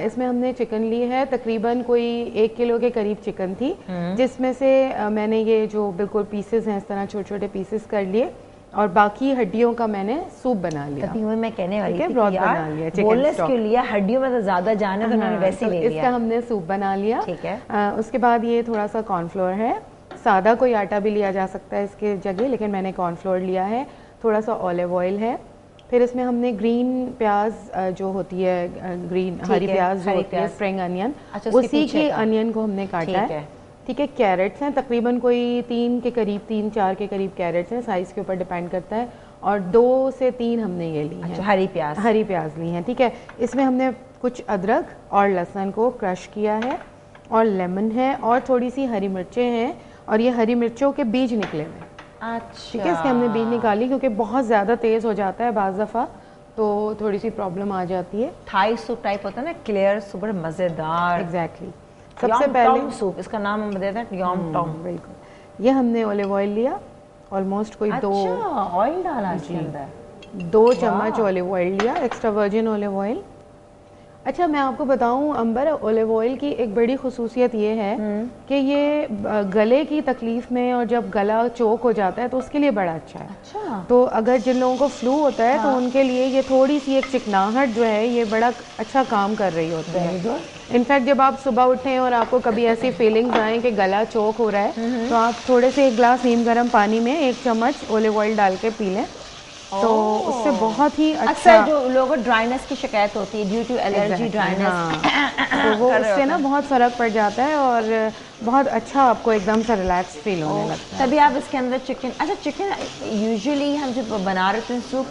इसमें हमने चिकन ली है, तकरीबन कोई 1 किलो के करीब चिकन थी, जिसमें से मैंने ये जो बिल्कुल पीसेस हैं इस तरह छोटे छोटे पीसेस कर लिए, और बाकी हड्डियों का मैंने सूप बना लिया। तभी मैं कहने वाली थी ब्रॉथ बना लिया, चिकन स्टॉक के लिए हड्डियों में तो ज़्यादा जाने तो उन्होंने वैसे ही ले लिया। इसका हमने सूप बना लिया। ठीक है। उसके बाद ये थोड़ा सा कॉर्नफ्लोर है, सादा कोई आटा भी लिया जा सकता है इसके जगह, लेकिन मैंने कॉर्नफ्लोर लिया है। थोड़ा सा ऑलिव ऑयल है। फिर इसमें हमने ग्रीन प्याज जो होती है, ग्रीन हरी प्याज जो होती है, स्प्रिंग अनियन, उसी के अनियन को हमने काटा है। ठीक है। कैरेट्स हैं, तकरीबन कोई 3-4 के करीब कैरेट्स हैं, साइज़ के ऊपर डिपेंड करता है, और 2 से 3 हमने ये ली हैं। हरी प्याज ली हैं। ठीक है। इसमें हमने कुछ अदरक और लहसुन को क्रश किया है, और लेमन है, और थोड़ी सी हरी मिर्चें हैं, और ये हरी मिर्चों के बीज निकले हुए। अच्छा। ठीक है। इसके हमने बीज निकाली क्योंकि बहुत ज़्यादा तेज़ हो जाता है बाज़ दफ़ा, तो थोड़ी सी प्रॉब्लम आ जाती है। थाई सूप टाइप होता है ना, क्लियर सुपर मज़ेदार। एग्जैक्टली। सबसे पहले सूप, इसका नाम हम देते हैं यॉम टॉम। बिल्कुल। ये हमने ऑलिव ऑयल लिया, ऑलमोस्ट कोई 2 ऑयल डाला इसके अंदर, 2 चम्मच ऑलिव ऑयल लिया, एक्स्ट्रा वर्जिन ऑलिव ऑयल। अच्छा, मैं आपको बताऊं अंबर, ऑलिव ऑयल की एक बड़ी खुसूसियत ये है कि ये गले की तकलीफ में, और जब गला चोक हो जाता है तो उसके लिए बड़ा अच्छा है। अच्छा। तो अगर जिन लोगों को फ्लू होता है तो उनके लिए ये थोड़ी सी एक चिकनाहट जो है ये बड़ा अच्छा काम कर रही होती है। इनफैक्ट जब आप सुबह उठें और आपको कभी ऐसी फीलिंग्स आए कि गला चोक हो रहा है, तो आप थोड़े से 1 गिलास नीम गर्म पानी में 1 चम्मच ऑलिव ऑयल डाल के पी लें, तो उससे बहुत ही अच्छा। अक्सर जो लोगों को ड्राइनेस की शिकायत होती है ड्यू टू एलर्जी ड्राइनेस, तो वो उससे ना बहुत फ़र्क पड़ जाता है, और बहुत अच्छा आपको एकदम से रिलैक्स फील होने लगता है। तभी आप इसके अंदर चिकन, अच्छा चिकन यूजुअली हम जब बना रहे हैं सूप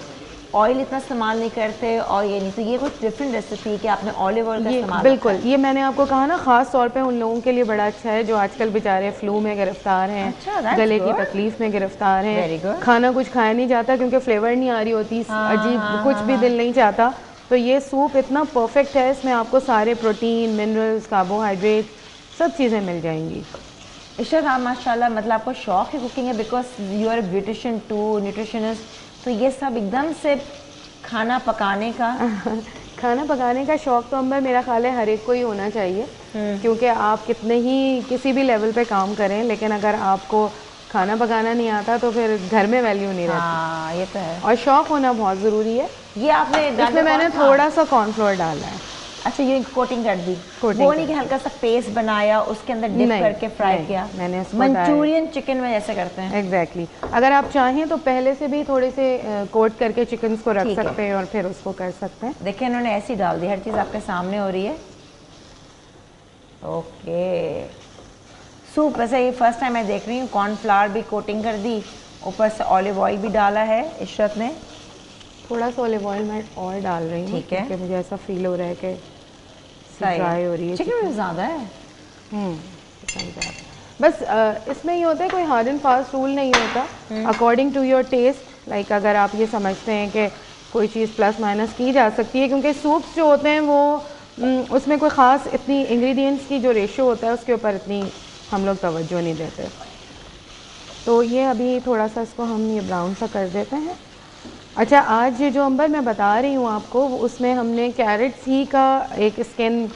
ऑयल इतना इस्तेमाल नहीं करते, और ये नहीं, तो ये कुछ डिफरेंट रेसिपी कि आपने ऑलिव ऑयल का इस्तेमाल। बिल्कुल, ये मैंने आपको कहा ना, ख़ास तौर पे उन लोगों के लिए बड़ा अच्छा है जो आजकल बेचारे फ्लू में गिरफ्तार हैं। अच्छा, गले की तकलीफ में गिरफ्तार हैं, खाना कुछ खाया नहीं जाता क्योंकि फ्लेवर नहीं आ रही होती, अजीब कुछ भी दिल नहीं चाहता, तो ये सूप इतना परफेक्ट है। इसमें आपको सारे प्रोटीन, मिनरल्स, कार्बोहाइड्रेट सब चीज़ें मिल जाएंगी। इशरत, आप माशाल्लाह, मतलब आपको शौक है कुकिंग है, because you are a beautician too, nutritionist, तो ये सब एकदम से खाना पकाने का खाना पकाने का शौक तो अंबर मेरा ख्याल है हर एक को ही होना चाहिए, क्योंकि आप कितने ही किसी भी लेवल पे काम करें, लेकिन अगर आपको खाना पकाना नहीं आता तो फिर घर में वैल्यू नहीं रहती। ये तो है, और शौक होना बहुत ज़रूरी है। ये आपने इसमें मैंने थोड़ा सा कॉर्नफ्लोर डाला है। अच्छा, ये कोटिंग कर दी, वो नहीं कि हल्का सा पेस्ट बनाया उसके अंदर डिप करके फ्राई किया, मैंने मंचूरियन चिकन में जैसे करते हैं। एग्जैक्टली। अगर आप चाहें तो पहले से भी थोड़े से कोट करके चिकन को रख सकते हैं और फिर उसको कर सकते हैं। देखिए इन्होंने ऐसी डाल दी, हर चीज़ आपके सामने हो रही है। ओके, सूप वैसे ये फर्स्ट टाइम मैं देख रही हूँ, कॉर्नफ्लावर भी कोटिंग कर दी, ऊपर से ऑलिव ऑयल भी डाला है इशरत ने। थोड़ा सा ऑलिव ऑयल मैं और डाल रही हूँ, ठीक है, क्योंकि मुझे ऐसा फील हो रहा है कि ड्राई हो रही है। चिकन ज़्यादा है। बस इसमें ये होता है, कोई हार्ड एंड फास्ट रूल नहीं होता, according to your taste. Like अगर आप ये समझते हैं कि कोई चीज़ प्लस माइनस की जा सकती है, क्योंकि सूप्स जो होते हैं वो उसमें कोई ख़ास इतनी इंग्रेडिएंट्स की जो रेशियो होता है उसके ऊपर इतनी हम लोग तवज्जो नहीं देते। तो ये अभी थोड़ा सा इसको हम ये ब्राउन सा कर देते हैं। अच्छा, आज ये जो अंबर मैं बता रही हूँ आपको, उसमें हमने कैरेट्स ही का एक स्किन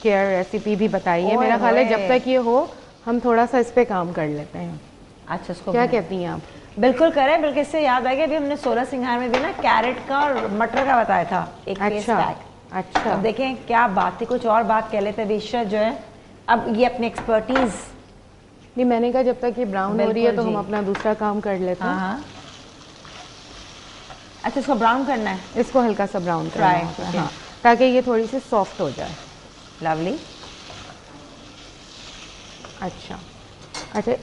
केयर रेसिपी भी बताई है। मेरा ख्याल है जब तक ये हो हम थोड़ा सा इस पे काम कर लेते हैं। अच्छा, इसको क्या कहती हैं आप? बिल्कुल करें, बल्कि इससे याद आ गया, अभी हमने 16 सिंगार में भी ना कैरेट का और मटर का बताया था एक फेस पैक। अच्छा, अब देखें क्या बात थी, कुछ और बात कह लेते विशा जो है। अब ये अपनी एक्सपर्टीज नहीं, मैंने कहा जब तक ये ब्राउन हो रही है तो हम अपना दूसरा काम कर लेते हैं। हाँ। अच्छा, इसको ब्राउन करना है, इसको हल्का सा ब्राउन करना है, हाँ, ताकि ये थोड़ी सी सॉफ्ट हो जाए। लवली। अच्छा,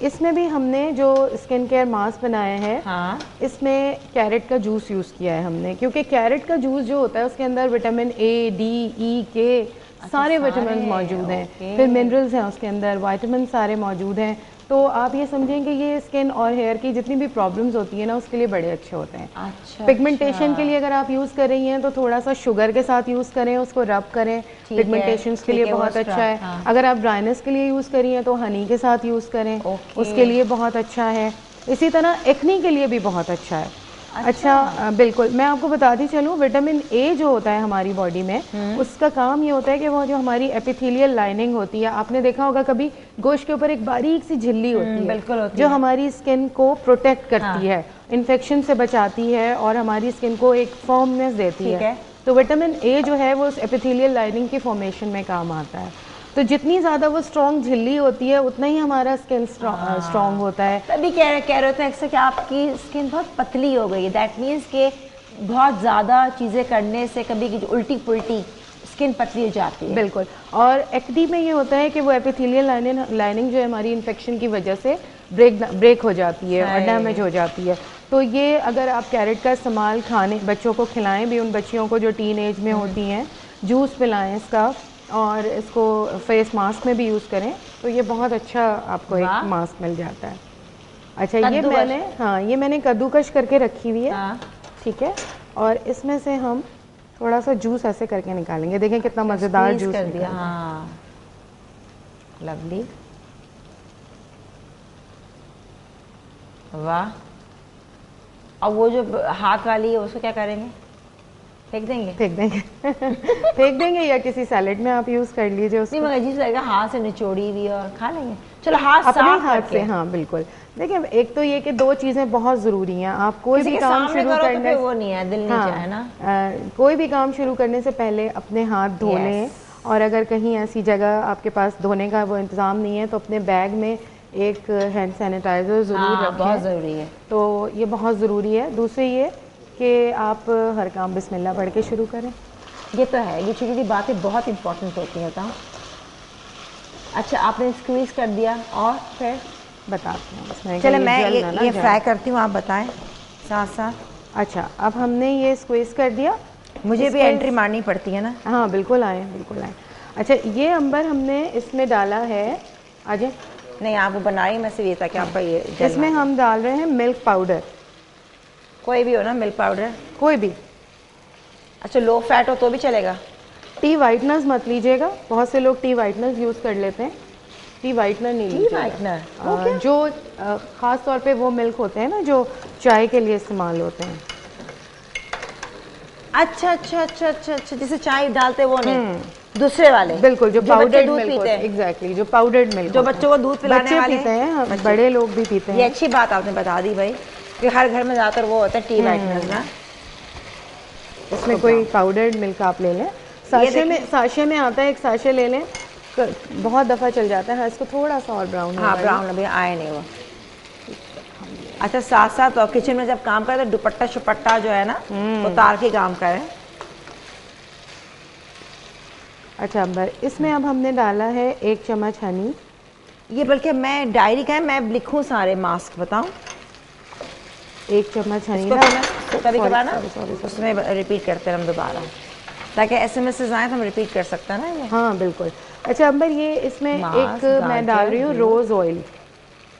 इसमें भी हमने जो स्किन केयर मास्क बनाया है, हाँ, इसमें कैरेट का जूस यूज़ किया है हमने, क्योंकि कैरेट का जूस जो होता है उसके अंदर विटामिन ए, डी, ई, के सारे विटामिन मौजूद हैं, फिर मिनरल्स हैं उसके अंदर, विटामिन सारे मौजूद हैं, तो आप ये समझें कि ये स्किन और हेयर की जितनी भी प्रॉब्लम्स होती है ना उसके लिए बड़े अच्छे होते हैं। अच्छा, पिगमेंटेशन के लिए अगर आप यूज़ कर रही हैं तो थोड़ा सा शुगर के साथ यूज़ करें, उसको रब करें, पिगमेंटेशन के लिए बहुत अच्छा है। हाँ। अगर आप ड्राइनेस के लिए यूज़ करी हैं तो हनी के साथ यूज़ करें, उसके लिए बहुत अच्छा है। इसी तरह एक्नी के लिए भी बहुत अच्छा है। अच्छा बिल्कुल, मैं आपको बताती चलूँ, विटामिन ए जो होता है हमारी बॉडी में, उसका काम ये होता है कि वो जो हमारी एपिथेलियल लाइनिंग होती है, आपने देखा होगा कभी गोश्त के ऊपर एक बारीक सी झिल्ली होती है, बिल्कुल होती जो है। हमारी स्किन को प्रोटेक्ट करती है, इन्फेक्शन से बचाती है और हमारी स्किन को एक फॉर्मनेस देती है। तो विटामिन ए जो है वो उस एपिथेलियल लाइनिंग की फॉर्मेशन में काम आता है। तो जितनी ज़्यादा वो स्ट्रॉन्ग झिल्ली होती है उतना ही हमारा स्किन स्ट्रॉन्ग होता है। तभी कह रहे थे अक्सर कि आपकी स्किन बहुत पतली हो गई है, दैट मीन्स कि बहुत ज़्यादा चीज़ें करने से कभी की उल्टी पुल्टी स्किन पतली हो जाती है। बिल्कुल, और एक्नी में ये होता है कि वो एपिथेलियल लाइनिंग जो है हमारी इन्फेक्शन की वजह से ब्रेक हो जाती है और डैमेज हो जाती है। तो ये अगर आप कैरेट का इस्तेमाल खाने बच्चों को खिलाएं भी, उन बच्चियों को जो टीन एज में होती हैं, जूस पिलाएं इसका, और इसको फेस मास्क में भी यूज़ करें तो ये बहुत अच्छा आपको एक मास्क मिल जाता है। अच्छा, ये मैंने कद्दूकश करके रखी हुई है, ठीक है, और इसमें से हम थोड़ा सा जूस ऐसे करके निकालेंगे। देखें कितना मज़ेदार जूस कर दिया। हाँ, लवली, वाह। और वो जो हाथ वाली है उसको क्या करेंगे? फेंक देंगे? फेंक देंगे या किसी सैलेड में आप यूज़ कर लीजिए उसको। नहीं, अजीब लगेगा हाथ से निचोड़ी हुई और खा लेंगे। चलो हाथ अपने साफ हाथ करके। से। हाँ बिल्कुल। देखिए, एक तो ये कि दो चीज़ें बहुत ज़रूरी हैं। आप कोई भी काम शुरू करने तो वो नहीं है, दिल नहीं चाहे ना। कोई भी काम शुरू करने से पहले अपने हाथ धो लें, और अगर कहीं ऐसी जगह आपके पास धोने का वो इंतज़ाम नहीं है तो अपने बैग में एक हैंड सैनिटाइज़र ज़रूर रखें, बहुत ज़रूरी है। तो ये बहुत ज़रूरी है। दूसरी ये कि आप हर काम बिस्मिल्लाह पढ़ के शुरू करें। ये तो है, ये छोटी छोटी बातें बहुत इंपॉर्टेंट होती हैं। बताओ। अच्छा, आपने स्क्वीज़ कर दिया और फिर बताती हूँ इसमें। चलो मैं ये फ्राई करती हूँ, आप बताएं साथ साथ। अच्छा, अब हमने ये स्क्वीज़ कर दिया। मुझे भी एंट्री मारनी पड़ती है ना? हाँ बिल्कुल आए, बिल्कुल आए। अच्छा, ये अंबर हमने इसमें डाला है। आजे नहीं, आप वो बना रही, मैं सिर्फ ये था कि आपका ये इसमें हम डाल रहे हैं मिल्क पाउडर। कोई भी हो ना, मिल्क पाउडर कोई भी। अच्छा, लो फैट हो तो भी चलेगा? टी वाइटनर्स मत लीजिएगा, बहुत से लोग टी वाइटनर्स यूज़ कर लेते हैं। टी वाइटनर नहीं लीजिएगा। वाइटनर जो ख़ास तौर पे वो मिल्क होते हैं ना जो चाय के लिए इस्तेमाल होते हैं। अच्छा अच्छा अच्छा अच्छा अच्छा, जिसे चाय डालते वो नहीं, दूसरे वाले। बिल्कुल, जो पाउडर्ड मिल्क पीते हैं। एग्जैक्टली, जो पाउडर्ड मिल्क, जो बच्चों को दूध पिलाने वाले पीते हैं, बड़े लोग भी पीते हैं। ये अच्छी बात आपने बता दी भाई, कि हर घर में ज़्यादातर वो होता है टी वाइटनर ना। इसमें कोई पाउडर्ड मिल्क आप ले लें, साशे में आता है, एक साशे ले लें, बहुत दफ़ा चल जाता है। इसको थोड़ा सा और ब्राउन, हाँ ब्राउन अभी आए नहीं वो। अच्छा, साथ साथ और किचन में जब काम करें तो दुपट्टा शुपट्टा जो है ना उतार के काम करें। अच्छा अंबर, इसमें अब हमने डाला है 1 चम्मच हनी। ये बल्कि मैं डायरी का है, मैं लिखूं सारे मास्क, बताऊं? 1 चम्मच हनी कभी कभार ना उसमें रिपीट करते हैं हम दोबारा, ताकि एसएमएसेस आए तो हम रिपीट कर सकते हैं ना ये। हाँ बिल्कुल। अच्छा अंबर, ये इसमें एक मैं डाल रही हूँ रोज़ ऑयल।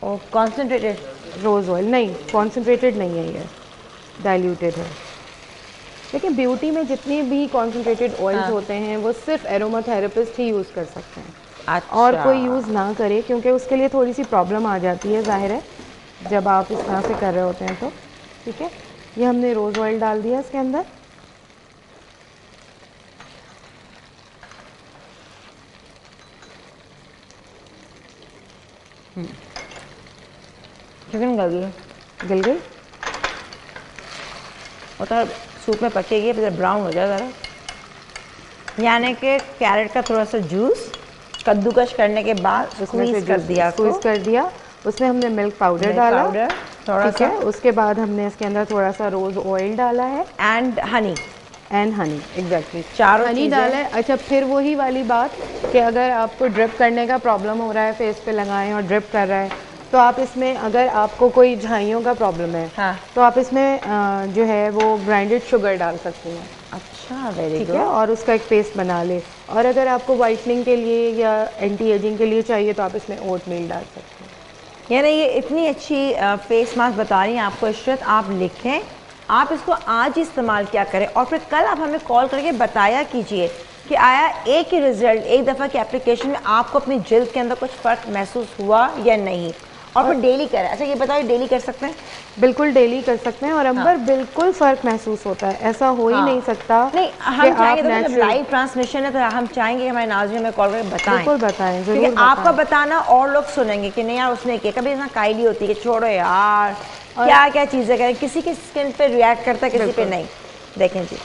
और कॉन्सेंट्रेटेड रोज़ ऑयल नहीं, कॉन्सेंट्रेटेड नहीं है, ये डाइल्यूटेड है। लेकिन ब्यूटी में जितने भी कॉन्सेंट्रेटेड ऑयल्स होते हैं वो सिर्फ एरोमाथेरेपिस्ट ही यूज़ कर सकते हैं। अच्छा। और कोई यूज़ ना करे, क्योंकि उसके लिए थोड़ी सी प्रॉब्लम आ जाती है, ज़ाहिर है, जब आप इस तरह से कर रहे होते हैं तो। ठीक है, ये हमने रोज़ ऑयल डाल दिया इसके अंदर। चिकन गल गई और तो सूप में पकेगी, फिर ब्राउन हो जाए ज़रा, यानी कि कैरेट का थोड़ा सा जूस कद्दूकश करने के बाद स्क्वीज़ कर दिया। उसमें हमने मिल्क पाउडर डाला थोड़ा सा। उसके बाद हमने इसके अंदर थोड़ा सा रोज़ ऑयल डाला है एंड हनी एग्जैक्टली, चारों हनी डाला है। अच्छा, फिर वही वाली बात कि अगर आपको ड्रिप करने का प्रॉब्लम हो रहा है, फेस पे लगाएं और ड्रिप कर रहा है, तो आप इसमें, अगर आपको कोई झाइयों का प्रॉब्लम है, हाँ, तो आप इसमें जो है वो ग्राइंडेड शुगर डाल सकती हैं। अच्छा, वेरी गुड। ठीक है, और उसका एक पेस्ट बना ले। और अगर आपको वाइटनिंग के लिए या एंटी एजिंग के लिए चाहिए तो आप इसमें ओट मील डाल सकते हैं। यानी ये इतनी अच्छी फेस मास्क बता रही हैं आपको इशरत, आप लिखें, आप इसको आज ही इस्तेमाल क्या करें और फिर कल आप हमें कॉल करके बताया कीजिए कि आया एक ही रिजल्ट, एक दफ़ा की एप्लीकेशन में आपको अपनी जिल्द के अंदर कुछ फ़र्क महसूस हुआ या नहीं, और फिर डेली करें। अच्छा ये बताओ, डेली कर सकते हैं? बिल्कुल डेली कर सकते हैं और अंबर बिल्कुल फ़र्क महसूस होता है, ऐसा हो ही नहीं सकता। नहीं, हम चाहेंगे तो लाइव ट्रांसमिशन है तो हम चाहेंगे कि हमारे नाज़रीन में कॉल करके बताएं। बिल्कुल बताएं, क्योंकि आपका बताना और लोग सुनेंगे कि नहीं यार उसने किया, कभी इतना कायली होती है कि छोड़ो यार क्या क्या चीज़ें करें, किसी की स्किन पे रिएक्ट करता है, किसी पे नहीं। देखें जी,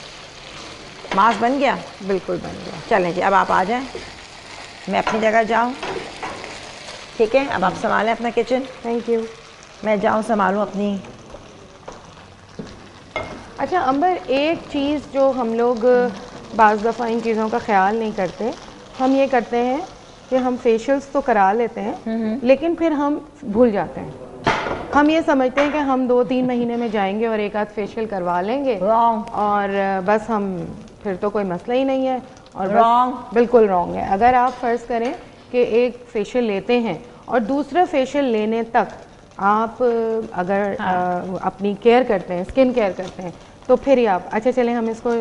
मास्क बन गया? बिल्कुल बन गया। चलें जी, अब आप आ जाएं, मैं अपनी जगह जाऊं, ठीक है? अब आप संभालें अपना किचन। Thank you. मैं जाऊं संभालूं अपनी। अच्छा अंबर, एक चीज़ जो हम लोग बाज़ दफ़ा इन चीज़ों का ख्याल नहीं करते, हम ये करते हैं कि हम फेशियल्स तो करा लेते हैं लेकिन फिर हम भूल जाते हैं। हम ये समझते हैं कि हम 2-3 महीने में जाएंगे और एक आध फेशियल करवा लेंगे और बस हम फिर तो कोई मसला ही नहीं है। और बिल्कुल रॉन्ग है। अगर आप फ़र्ज़ करें कि एक फेशियल लेते हैं और दूसरा फेशियल लेने तक आप अगर अपनी केयर करते हैं, स्किन केयर करते हैं, तो फिर ही आप, अच्छा चलें हम इसको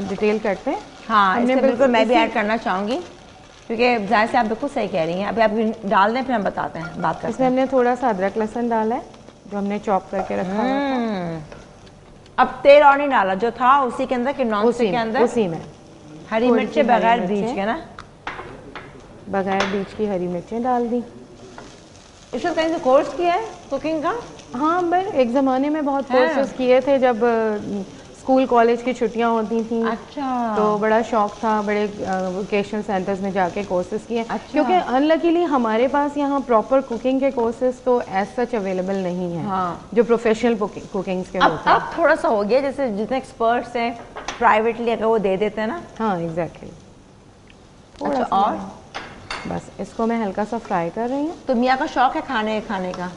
डिटेल करते हैं। हाँ, हमने बिल्कुल मैं भी ऐड करना चाहूँगी क्योंकि जाहिर से आप बिल्कुल सही कह रही हैं। अभी आप डाल दें फिर हम बताते हैं, बात करते हैं। इसमें हमने थोड़ा सा अदरक लहसुन डाला है जो हमने चॉप करके रखा है। अब तेल और नहीं डाला, जो था उसी के अंदर, कि नॉन स्टिक के अंदर उसी में हरी मिर्चें बगैर बीज के ना, बगैर बीज की हरी मिर्चें डाल दी। इसमें कहीं से कोर्स किया है कुकिंग का? हाँ बस एक ज़माने में बहुत कोर्सेज किए थे जब स्कूल कॉलेज की छुट्टियां होती थी। अच्छा। तो बड़ा शौक था, बड़े वोकेशनल सेंटर्स में जाके कोर्सेज किए। अच्छा। क्योंकि अनलकीली हमारे पास यहाँ प्रॉपर कुकिंग के कोर्सेज तो एज सच अवेलेबल नहीं है। हाँ। जो प्रोफेशनल कुकिंग के होते हैं। अब थोड़ा सा हो गया, जैसे जितने एक्सपर्ट्स हैं प्राइवेटली अगर वो दे देते हैं ना। हाँ एग्जैक्टली। अच्छा, और बस इसको मैं हल्का सा फ्राई कर रही हूँ। तो मियाँ का शौक है खाने का?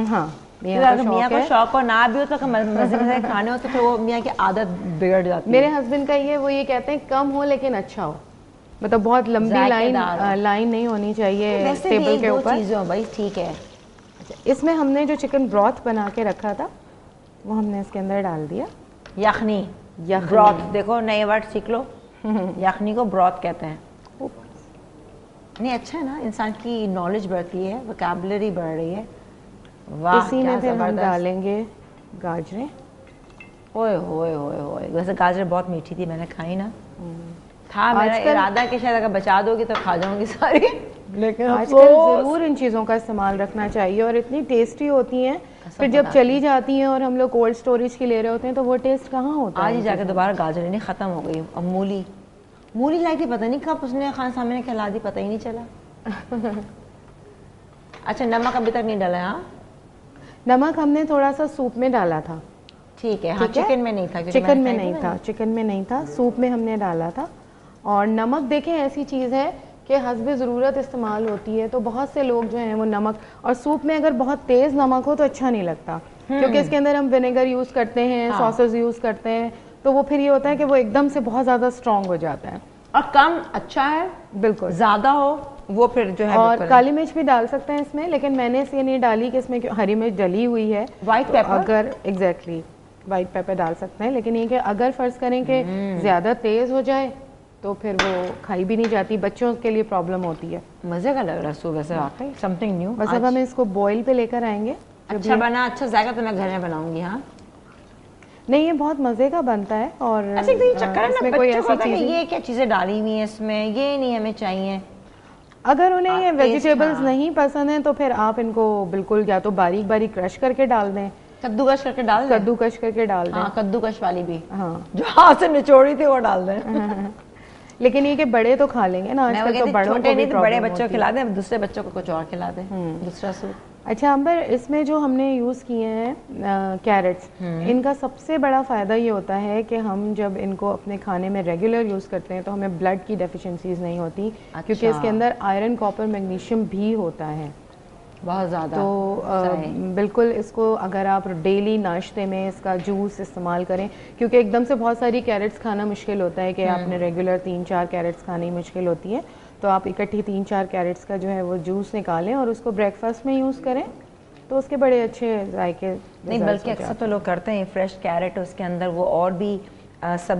हाँ, मियाँ का शौक और ना भी हो तो मजे खाने हो तो फिर वो मियाँ की आदत बिगड़ जाती है। मेरे हस्बैंड का ये, वो ये कहते हैं कम हो लेकिन अच्छा हो, मतलब बहुत लंबी लाइन नहीं होनी चाहिए टेबल के ऊपर। चीज़ें भाई ठीक है। अच्छा, इसमें हमने जो चिकन ब्रॉथ बना के रखा था वो हमने इसके अंदर डाल दिया। यखनी ब्रॉथ, देखो नए वर्ड सीख लो। यखनी को ब्रॉथ कहते हैं। नहीं अच्छा है ना, इंसान की नॉलेज बढ़ती है, वोकैबुलरी बढ़ रही है। वाह, इसी में फिर हम डालेंगे गाजरें। ओए होए होए होए, वैसे गाजर बहुत मीठी थी, मैंने खाई ना। था मेरा इरादा कि शायद अगर बचा दोगी तो खा जाऊंगी सारी, लेकिन आजकल ज़रूर इन चीज़ों का इस्तेमाल रखना चाहिए और इतनी टेस्टी होती हैं। फिर जब चली जाती हैं और हम लोग कोल्ड स्टोरेज की ले रहे होते हैं तो वो टेस्ट कहाँ होता है। आज ही जाकर दोबारा गाजर नहीं ख़त्म हो गई। अब मूली लाई थी, पता नहीं कब उसने खान सामने खिला दी, पता ही नहीं चला। अच्छा, नमक अभी तक नहीं डाला? हाँ, नमक हमने थोड़ा सा सूप में डाला था। ठीक है। हाँ, चिकन में नहीं था। चिकन में नहीं था, सूप में हमने डाला था। और नमक देखें ऐसी चीज़ है कि हस्बे ज़रूरत इस्तेमाल होती है। तो बहुत से लोग जो हैं वो नमक, और सूप में अगर बहुत तेज़ नमक हो तो अच्छा नहीं लगता, क्योंकि इसके अंदर हम विनेगर यूज़ करते हैं, सॉसेस यूज़ करते हैं, तो वो फिर ये होता है कि वो एकदम से बहुत ज़्यादा स्ट्रॉन्ग हो जाता है। और कम अच्छा है, बिल्कुल। ज़्यादा हो वो फिर जो है। और काली मिर्च भी डाल सकते हैं इसमें, लेकिन मैंने इसलिए नहीं डाली कि इसमें हरी मिर्च डली हुई है। वाइट पेपर, अगर एग्जैक्टली वाइट पेपर डाल सकते हैं, लेकिन ये कि अगर फ़र्ज़ करें कि ज़्यादा तेज़ हो जाए तो फिर वो खाई भी नहीं जाती, बच्चों के लिए प्रॉब्लम होती है। मज़े का लग रहा है सूप वैसे, वाकई समथिंग न्यू। बस अब हम इसको बॉईल पे लेकर आएंगे। अच्छा बना, अच्छा जाएगा तो मैं घर में बनाऊंगी। हाँ नहीं, ये बहुत मज़े का बनता है। और अच्छा तो ये चक्कर है ना, कोई ऐसी चीज़, ये क्या चीज़ें डाली हुई हैं इसमें, ये नहीं हमें चाहिए। अगर उन्हें ये वेजिटेबल्स नहीं पसंद हैं तो फिर आप इनको बिल्कुल या तो बारीक बारीक क्रश करके डाल दें, कद्दूकश करके डाल दें। कद्दूकश करके डाल दें। हाँ, कद्दूकश वाली भी, हाँ, जो हाथ से निचोड़ी थी वो डाल दें। लेकिन ये कि बड़े तो खा लेंगे ना, आजकल तो बड़ों को भी बड़े बच्चों को खिला दें, दूसरे बच्चों को कुछ और खिला दें, दूसरा सूप। अच्छा अंबर, इसमें जो हमने यूज़ किए हैं कैरेट्स, इनका सबसे बड़ा फ़ायदा ये होता है कि हम जब इनको अपने खाने में रेगुलर यूज़ करते हैं तो हमें ब्लड की डेफिशिएंसीज नहीं होती। अच्छा। क्योंकि इसके अंदर आयरन, कॉपर, मैग्नीशियम भी होता है बहुत ज़्यादा। तो बिल्कुल इसको अगर आप डेली नाश्ते में इसका जूस इस्तेमाल करें, क्योंकि एकदम से बहुत सारी कैरेट्स खाना मुश्किल होता है कि आपने रेगुलर 3-4 कैरेट्स खानी मुश्किल होती है, तो आप इकट्ठी 3-4 कैरेट्स का जो है वो जूस निकालें और उसको ब्रेकफास्ट में यूज़ करें तो उसके बड़े अच्छे जायके नहीं, बल्कि अक्सर तो लोग करते हैं फ्रेश कैरेट उसके अंदर वो और भी सब